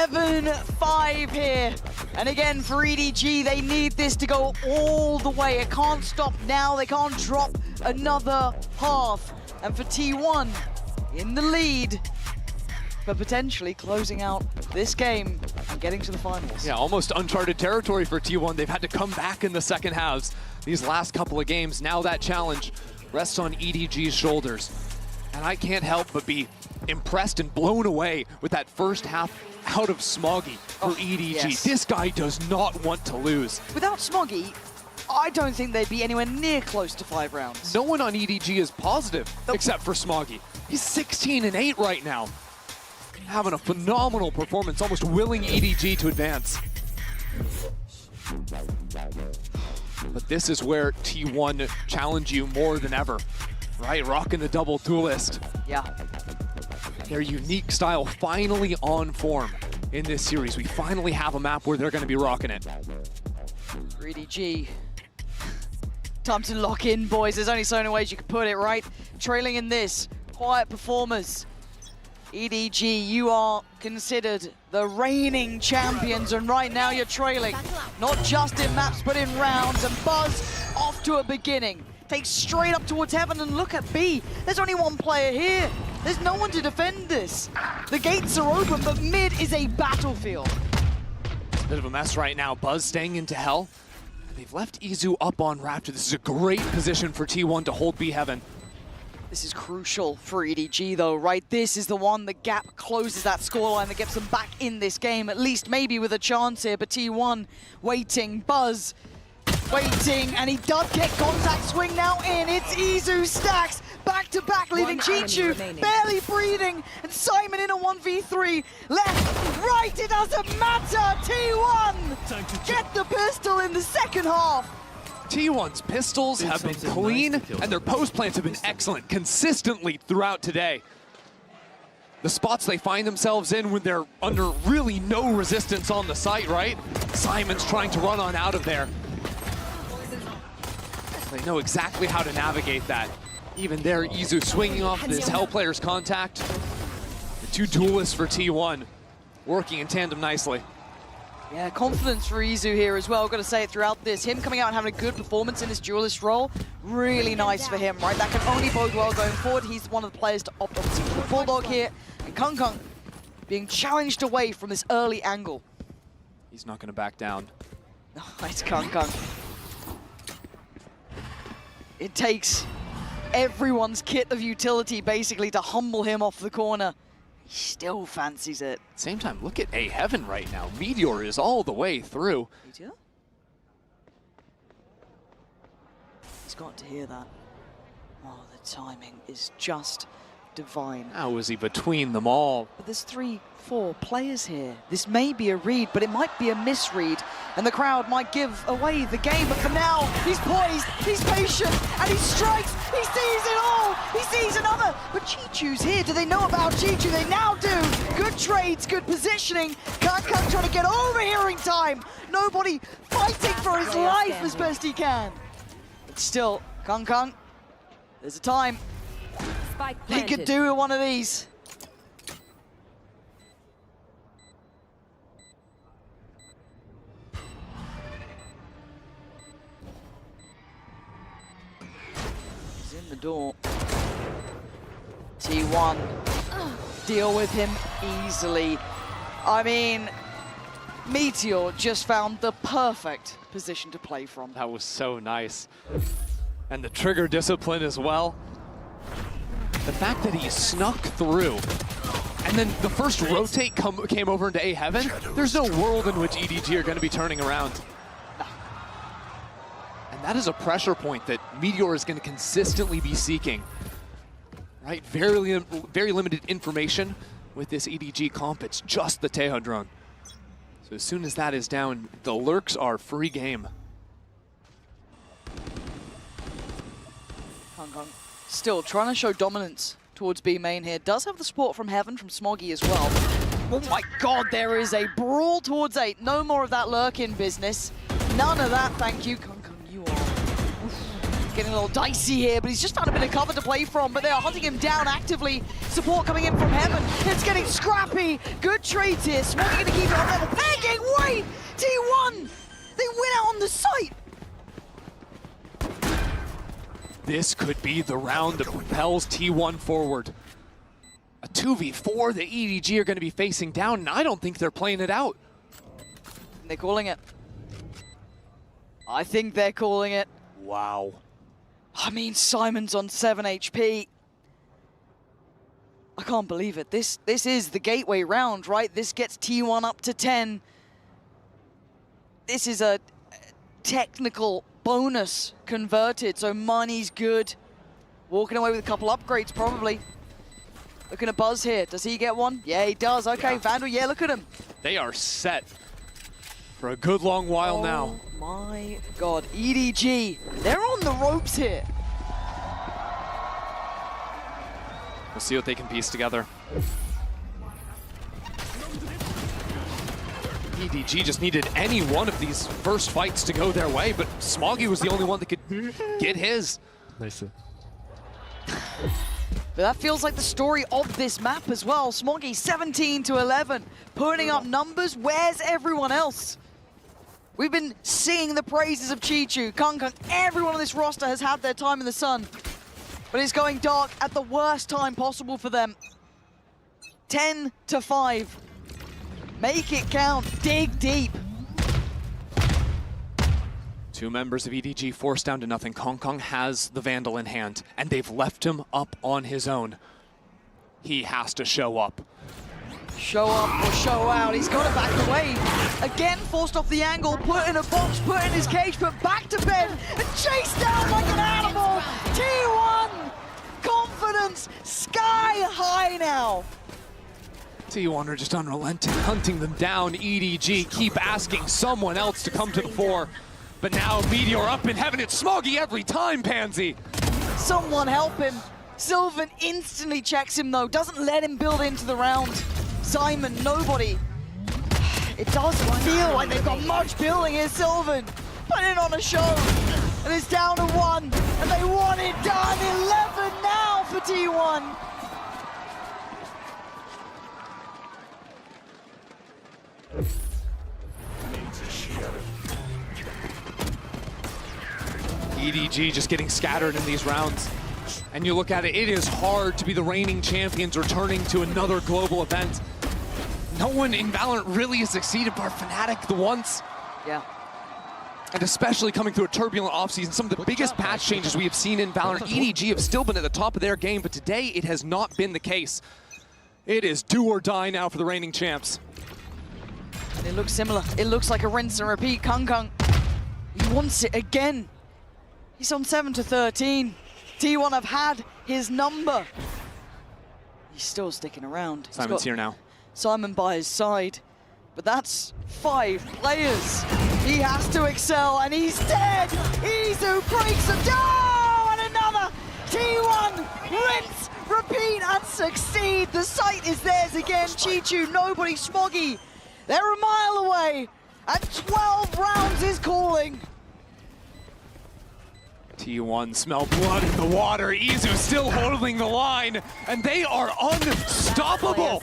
7-5 here. And again, for EDG, they need this to go all the way. It can't stop now. They can't drop another half. And for T1, in the lead, but potentially closing out this game and getting to the finals. Yeah, almost uncharted territory for T1. They've had to come back in the second halves these last couple of games. Now that challenge rests on EDG's shoulders. And I can't help but be impressed and blown away with that first half out of Smoggy for EDG. Yes. This guy does not want to lose. Without Smoggy, I don't think they'd be anywhere near close to 5 rounds. No one on EDG is positive except for Smoggy. He's 16-8 right now. Having a phenomenal performance, almost willing EDG to advance. But this is where T1 challenge you more than ever, right? Rocking the double duelist. Yeah. Their unique style finally on form in this series. We finally have a map where they're going to be rocking it. For EDG, time to lock in, boys. There's only so many ways you can put it, right? Trailing in this, quiet performers. EDG, you are considered the reigning champions, and right now you're trailing. Not just in maps, but in rounds, and Buzz off to a beginning. Takes straight up towards heaven, and look at B. There's only one player here. There's no one to defend this. The gates are open, but mid is a battlefield. It's a bit of a mess right now. Buzz staying into hell. They've left Izu up on Raptor. This is a great position for T1 to hold B heaven. This is crucial for EDG though, right? This is the one, the gap closes that scoreline that gets them back in this game, at least maybe with a chance here, but T1 waiting, Buzz waiting, and he does get contact, swing now in, it's Izu stacks, back to back, leaving Chichu barely breathing, and Simon in a 1v3, left, right, it doesn't matter, T1 get the pistol in the second half. T1's pistols have been clean, and their post plants have been excellent consistently throughout today. The spots they find themselves in when they're under really no resistance on the site, right? Simon's trying to run on out of there. They know exactly how to navigate that. Even there, Izu swinging off this Hell player's contact. The two duelists for T1 working in tandem nicely. Yeah, confidence for Izu here as well. Got to say it throughout this. Him coming out and having a good performance in his duelist role, really nice for him, right? That can only bode well going forward. He's one of the players to opt obviously for the Bulldog here. And Kung Kung being challenged away from this early angle. He's not going to back down. It's Kung Kung. It takes everyone's kit of utility basically to humble him off the corner. He still fancies it. Same time, look at A Heaven right now. Meteor is all the way through. Meteor? He's got to hear that. Oh, the timing is just divine. How is he between them all? But there's 3-4 players here. This may be a read, but it might be a misread. And the crowd might give away the game. But for now, he's poised, he's patient, and he strikes. He sees it all. He sees another. But Chichu's here. Do they know about Chichu? They now do. Good trades, good positioning. Kung Kung trying to get overhearing time. Nobody fighting for his life as best he can. But still, Kung Kung, there's a time. He could do with one of these. He's in the door. T1 deal with him easily. I mean, Meteor just found the perfect position to play from. That was so nice. And the trigger discipline as well. The fact that he snuck through, and then the first rotate came over into A Heaven, there's no world in which EDG are going to be turning around. And that is a pressure point that Meteor is going to consistently be seeking. Right? Very limited information with this EDG comp. It's just the Tejo drone. So as soon as that is down, the lurks are free game. Kung Kung still trying to show dominance towards B main here. Does have the support from Heaven, from Smoggy as well. Oh my god, there is a brawl towards 8. No more of that lurk-in business. None of that, thank you. Kung Kung, you are getting a little dicey here, but he's just found a bit of cover to play from, but they are hunting him down actively. Support coming in from heaven. It's getting scrappy. Good trades here. Smoggy going to keep it on level. Pegging, wait! T1! They win out on the site! This could be the round that propels T1 forward. A 2v4 that EDG are going to be facing down, and I don't think they're playing it out. They're calling it. I think they're calling it. Wow. I mean, Simon's on 7 HP. I can't believe it. This is the gateway round, right? This gets T1 up to 10. This is a technical bonus converted, so money's good. Walking away with a couple upgrades, probably. Looking at Buzz here. Does he get one? Yeah, he does. Okay, yeah. Vandal, yeah, look at him. They are set for a good long while now. Oh my God, EDG, they're on the ropes here. We'll see what they can piece together. EDG just needed any one of these first fights to go their way, but Smoggy was the only one that could get his. Nice. But that feels like the story of this map as well. Smoggy 17 to 11, putting up numbers. Where's everyone else? We've been seeing the praises of Chichu, Kung, everyone on this roster has had their time in the sun. But it's going dark at the worst time possible for them. 10 to 5. Make it count, dig deep. Two members of EDG forced down to nothing. Kong has the Vandal in hand, and they've left him up on his own. He has to show up. Show up or show out. He's got to back away. Again, forced off the angle, put in a box, put in his cage, put back to bed, and chased down like an animal. T1, confidence, sky high now. T1 are just unrelenting, hunting them down. EDG keep asking someone else to come to the fore. But now Meteor up in heaven. It's Smoggy every time, Pansy. Someone help him. Sylvan instantly checks him though, doesn't let him build into the round. Simon, nobody. It doesn't feel like they've got much building here, Sylvan. Putting on a show. And it's down to 1. And they want it done. 11 now for T1. EDG just getting scattered in these rounds. And you look at it, it is hard to be the reigning champions returning to another global event. No one in VALORANT really has succeeded bar Fnatic the once. Yeah. And especially coming through a turbulent offseason, some of the biggest patch changes we have seen in VALORANT. EDG have still been at the top of their game, but today it has not been the case. It is do or die now for the reigning champs. And it looks similar. It looks like a rinse and repeat. Kung, he wants it again. He's on 7 to 13. T1 have had his number. He's still sticking around. Simon's here now. Simon by his side. But that's 5 players. He has to excel, and he's dead. Izu breaks him down, and another. T1 rinse, repeat, and succeed. The site is theirs again. Chichu, nobody, Smoggy. They're a mile away, and 12 rounds is calling. T1 smell blood in the water. Izu still holding the line, and they are unstoppable.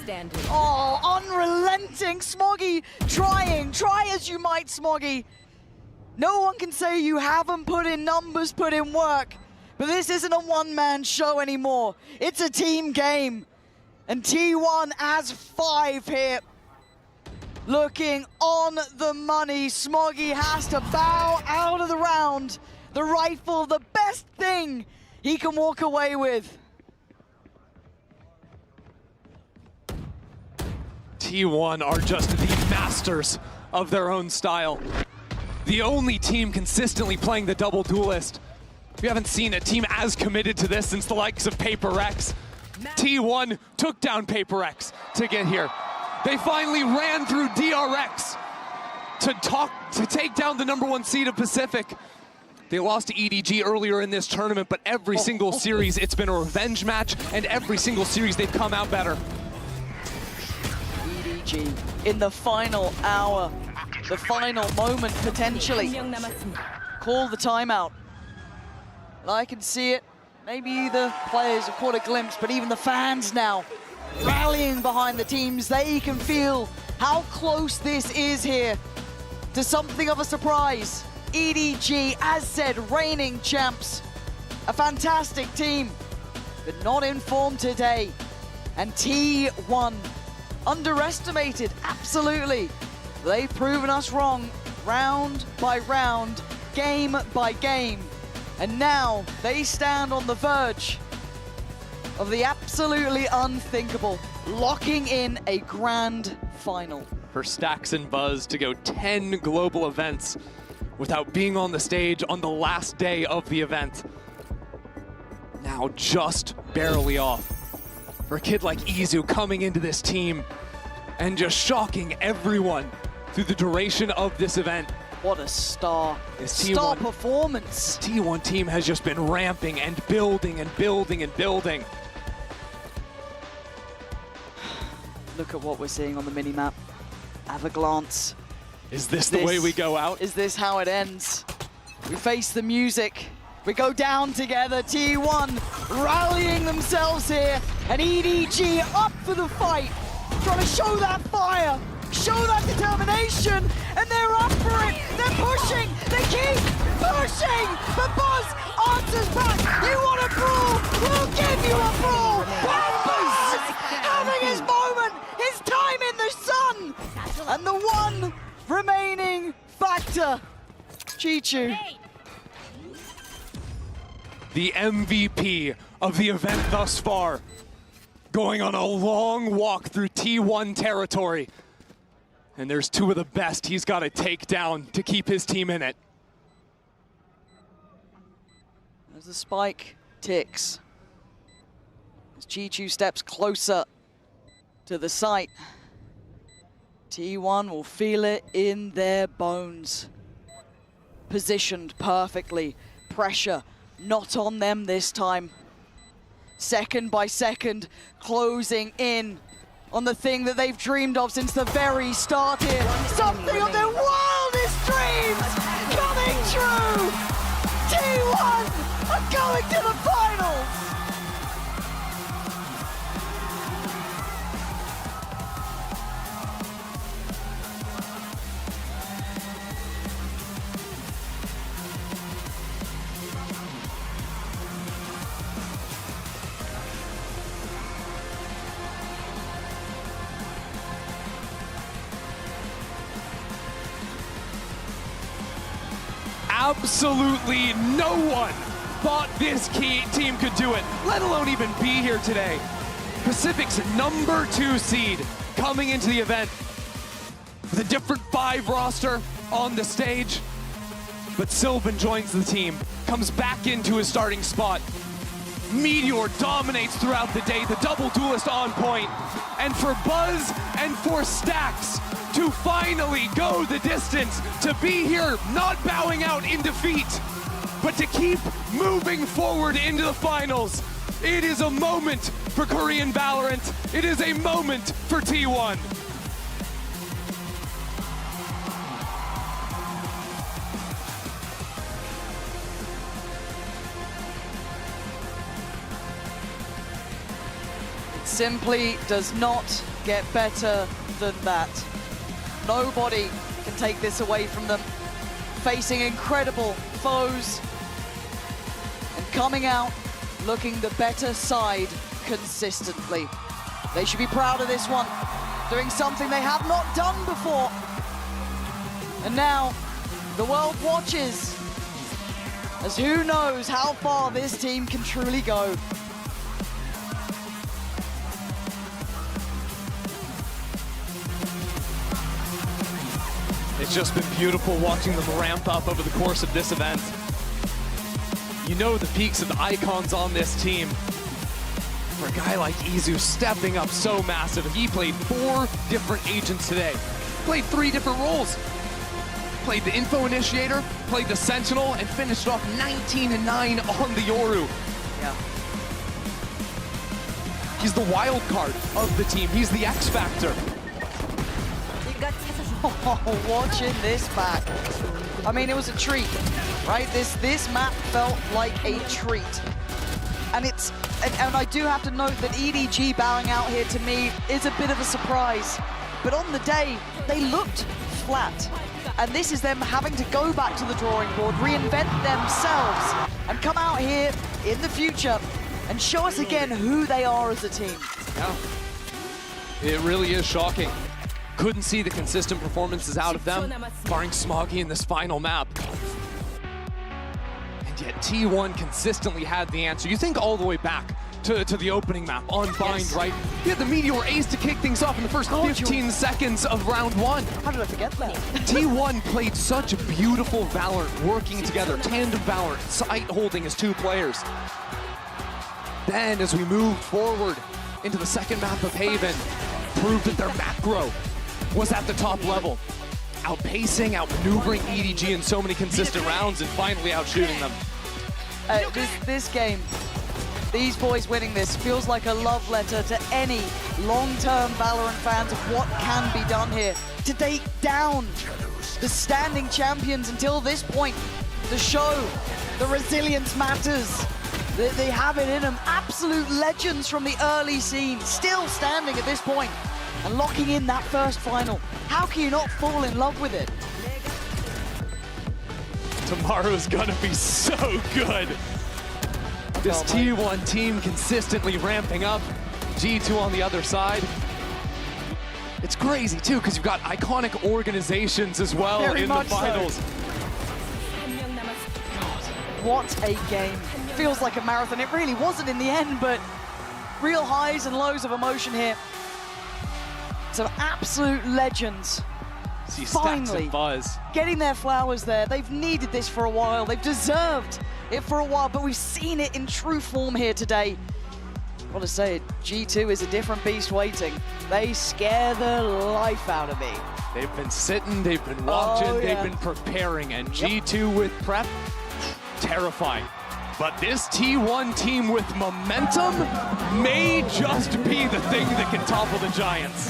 Oh, unrelenting. Smoggy trying. Try as you might, Smoggy. No one can say you haven't put in numbers, put in work. But this isn't a one-man show anymore. It's a team game. And T1 has 5 here. Looking on the money. Smoggy has to bow out of the round. The rifle, the best thing he can walk away with. T1 are just the masters of their own style. The only team consistently playing the double duelist. We haven't seen a team as committed to this since the likes of Paper X. T1 took down Paper X to get here. They finally ran through DRX to take down the #1 seed of Pacific. They lost to EDG earlier in this tournament, but every single series it's been a revenge match, and every single series they've come out better. EDG in the final hour, the final moment potentially. Call the timeout. And I can see it. Maybe the players have caught a glimpse, but even the fans now rallying behind the teams. They can feel how close this is here to something of a surprise. EDG, as said, reigning champs. A fantastic team, but not in form today. And T1, underestimated, absolutely. They've proven us wrong, round by round, game by game. And now they stand on the verge of the absolutely unthinkable, locking in a grand final. For Stax and Buzz to go 10 global events without being on the stage on the last day of the event. Now just barely off. For a kid like Izu coming into this team and just shocking everyone through the duration of this event. What a star performance. This T1 team has just been ramping and building and building and building. Look at what we're seeing on the minimap. Have a glance. Is this the way we go out? Is this how it ends? We face the music. We go down together. T1 rallying themselves here. And EDG up for the fight. Trying to show that fire. Show that determination. And they're up for it. They're pushing. They keep pushing. But Buzz answers back. You want a brawl? We'll give you a brawl. And Buzz having his moment. His time in the sun. And the one remaining factor, Chichu. The MVP of the event thus far, going on a long walk through T1 territory. And there's two of the best he's got to take down to keep his team in it. As the spike ticks, as Chichu steps closer to the site, T1 will feel it in their bones. Positioned perfectly, pressure not on them this time. Second by second, closing in on the thing that they've dreamed of since the very start here. Something of their wildest dreams coming true! T1 are going to the finals! Absolutely no one thought this team could do it, let alone even be here today. Pacific's #2 seed coming into the event with a different 5 roster on the stage. But Sylvan joins the team, comes back into his starting spot. Meteor dominates throughout the day, the double duelist on point. And for Buzz and for Stax to finally go the distance, to be here not bowing out in defeat, but to keep moving forward into the finals. It is a moment for Korean Valorant. It is a moment for T1. Simply does not get better than that. Nobody can take this away from them. Facing incredible foes and coming out looking the better side consistently. They should be proud of this one, doing something they have not done before. And now the world watches, as who knows how far this team can truly go. It's just been beautiful watching them ramp up over the course of this event. You know the peaks and the icons on this team. For a guy like Izu stepping up so massive, he played 4 different agents today. Played 3 different roles. Played the Info Initiator, played the Sentinel, and finished off 19-9 on the Yoru. Yeah. He's the wild card of the team. He's the X Factor. Oh, watching this back. I mean, it was a treat right? This map felt like a treat. And I do have to note that EDG bowing out here to me is a bit of a surprise. But on the day, they looked flat. And this is them having to go back to the drawing board, reinvent themselves, and come out here in the future and show us again who they are as a team. Yeah. It really is shocking. Couldn't see the consistent performances out of them, barring Smoggy in this final map. And yet T1 consistently had the answer. You think all the way back to the opening map on Bind, right? He had the Meteor Ace to kick things off in the first 15 seconds of round one. How did I forget that? T1 played such a beautiful VALORANT, working together, tandem VALORANT, side holding as two players. Then as we moved forward into the second map of Haven, proved that their macro was at the top level, outpacing, outmaneuvering EDG in so many consistent rounds and finally outshooting them. This game, these boys winning this feels like a love letter to any long-term Valorant fans of what can be done here. To take down the standing champions until this point, to show the resilience matters. They have it in them. Absolute legends from the early scene, still standing at this point and locking in that first final. How can you not fall in love with it? Tomorrow's gonna be so good. This T1 team consistently ramping up. G2 on the other side. It's crazy too, because you've got iconic organizations as well Very in the much finals. So. God, what a game. Feels like a marathon. It really wasn't in the end, but real highs and lows of emotion here. Some absolute legends. See Stacks and Buzz getting their flowers there. They've needed this for a while. They've deserved it for a while, but we've seen it in true form here today. Got to say it, G2 is a different beast waiting. They scare the life out of me. They've been sitting, they've been watching, they've been preparing, and G2 with prep, terrifying. But this T1 team with momentum may just be the thing that can topple the Giants.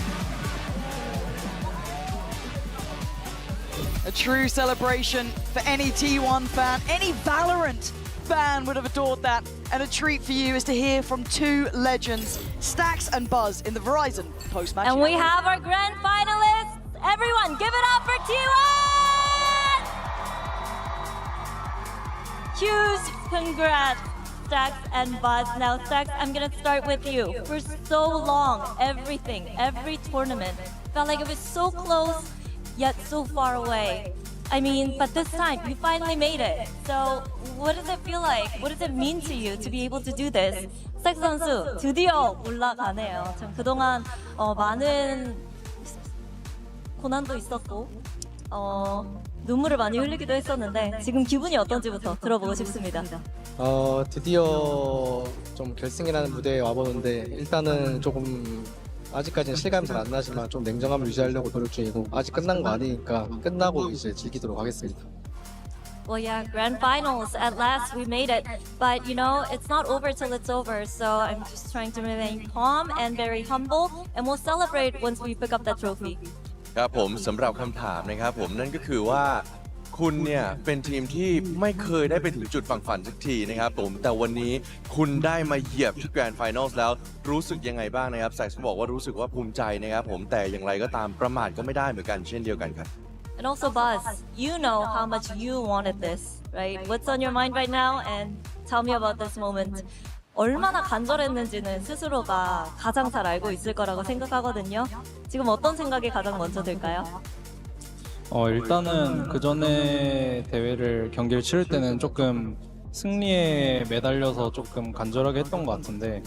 A true celebration for any T1 fan, any Valorant fan would have adored that. And a treat for you is to hear from two legends, Stacks and Buzz, in the Verizon post-match. And we have our grand finalists. Everyone, give it up for T1! Huge congrats, Stacks and Buzz. Now, Stacks, I'm gonna start with you. For so long, every tournament, felt like it was so close, yet so far away. I mean, but this time, you finally made it. So, what does it feel like? What does it mean to you to be able to do this? 스택 선수, 드디어 올라가네요. 참 그동안 많은 고난도 있었고, 눈물을 많이 흘리기도 했었는데, 지금 기분이 어떤지부터 들어보고 싶습니다. 드디어 좀 결승이라는 무대에 와보는데 일단은 조금 아직까지는 실감이 잘 안 나지만 좀 냉정함을 유지하려고 노력 중이고 아직 끝난 거 아니니까 끝나고 이제 즐기도록 하겠습니다. Well, yeah, grand finals. At last, we made it. But, you know, it's not over till it's over. So I'm just trying to remain calm and very humble. And we'll celebrate once we pick up that trophy. ครับผมสำหรับคำถามนะครับผมนั่นก็คือว่าคุณเนี่ยเป็นทีมที่ไม่เคยได้ไปถึงจุดฝั่งฝันสักทีนะครับผมแต่วันนี้คุณได้มาเหยียบที่แกรนด์ไฟนอลแล้วรู้สึกยังไงบ้างนะครับแซคบอกว่ารู้สึกว่าภูมิใจนะครับผมแต่อย่างไรก็ตามประมาทก็ไม่ได้เหมือนกันเช่นเดียวกันครับ And also, Buzz, you know how much you wanted this, right? What's on your mind right now? And tell me about this moment. 얼마나 간절했는지는 스스로가 가장 잘 알고 있을 거라고 생각하거든요. 지금 어떤 생각이 가장 먼저 들까요? 일단은 그 전에 경기를 치를 때는 조금 승리에 매달려서 조금 간절하게 했던 것 같은데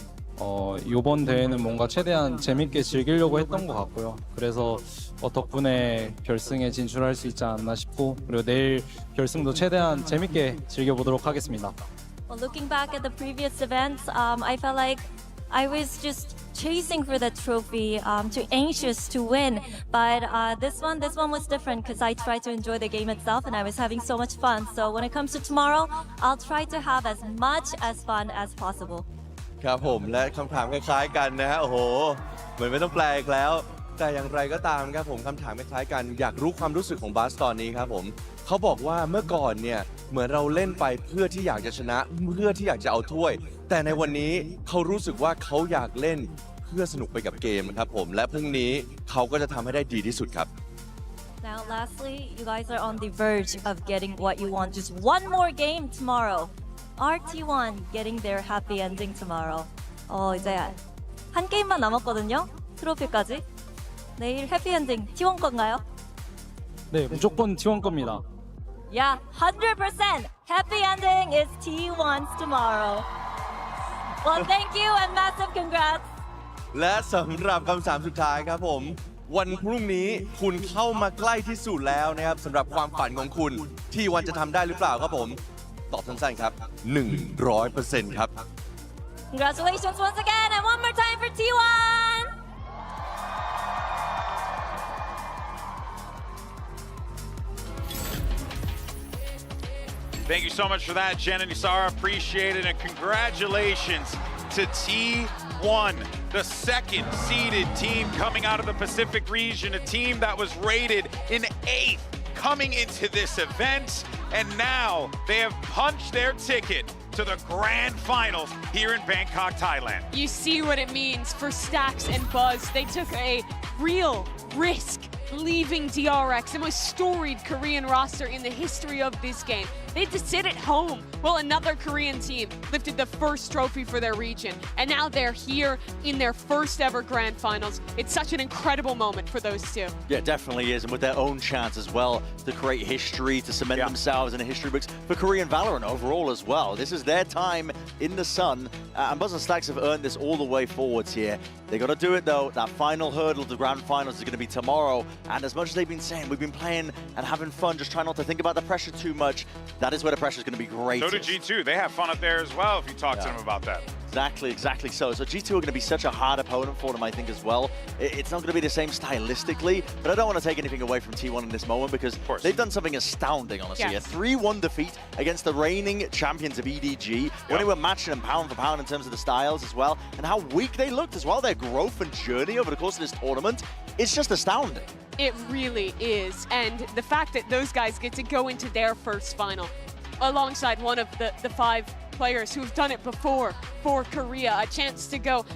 이번 대회는 뭔가 최대한 재밌게 즐기려고 했던 것 같고요. 그래서 덕분에 결승에 진출할 수 있지 않나 싶고 그리고 내일 결승도 최대한 재밌게 즐겨보도록 하겠습니다. Well, looking back at the previous events, I felt like I was just chasing for that trophy, too anxious to win. But this one was different because I tried to enjoy the game itself and I was having so much fun. So when it comes to tomorrow, I'll try to have as much as fun as possible. ครับผมและคำถามคล้ายๆกันนะฮะโอ้โหเหมือนไม่ต้องแปลอีกแล้วแต่อย่างไรก็ตามครับผมคำถามคล้ายๆกันอยากรู้ความรู้สึกของบัสตอนนี้ครับผมเขาบอกว่าเมื่อก่อนเนี่ย เหมือนเราเล่นไปเพื่อที่อยากจะชนะเพื่อที่อยากจะเอาถ้วย แต่ในวันนี้เขารู้สึกว่าเขาอยากเล่นเพื่อสนุกไปกับเกมครับผมและพรุ่งนี้เขาก็จะทำให้ได้ดีที่สุดครับ Now, lastly, you guys are on the verge of getting what you want. Just one more game tomorrow. RT1 getting their happy ending tomorrow. 이제 한 게임만 남았거든요. 트로피까지. 내일 해피 엔딩 T1 건가요? 네, 무조건 T1 겁니다. Yeah, 100% happy ending is T1's tomorrow. Well, thank you and massive congrats. และสำหรับคำถามสุดท้ายครับผมวันพรุ่งนี้คุณเข้ามาใกล้ที่สุดแล้วนะครับสำหรับความฝันของคุณที่วันจะทำได้หรือเปล่าครับผมตอบสั้นๆครับ 100% ครับ Congratulations once again and one more time for T1. Thank you so much for that, Jen and Isara. Appreciate it. And congratulations to T1, the second seeded team coming out of the Pacific region, a team that was rated in 8th coming into this event. And now they have punched their ticket to the grand finals here in Bangkok, Thailand. You see what it means for Stax and Buzz. They took a real risk leaving DRX, the most storied Korean roster in the history of this game. They had to sit at home while another Korean team lifted the first trophy for their region. And now they're here in their first ever grand finals. It's such an incredible moment for those two. Yeah, it definitely is, and with their own chance as well to create history, to cement themselves in the history books for Korean Valorant overall as well. This is their time in the sun, and Buzz and Stax have earned this all the way forwards here. They got to do it though. That final hurdle of the grand finals is going to be tomorrow, and as much as they've been saying, we've been playing and having fun, just trying not to think about the pressure too much, that is where the pressure is going to be great. So did G2. They have fun up there as well if you talk to them about that. Exactly so. So G2 are going to be such a hard opponent for them, I think, as well. It's not going to be the same stylistically, but I don't want to take anything away from T1 in this moment because they've done something astounding, honestly. Yes. A 3-1 defeat against the reigning champions of EDG, when they were matching them pound for pound in terms of the styles as well, and how weak they looked as well. Their growth and journey over the course of this tournament, it's just astounding. It really is. And the fact that those guys get to go into their first final alongside one of the 5 players who've done it before for Korea, a chance to go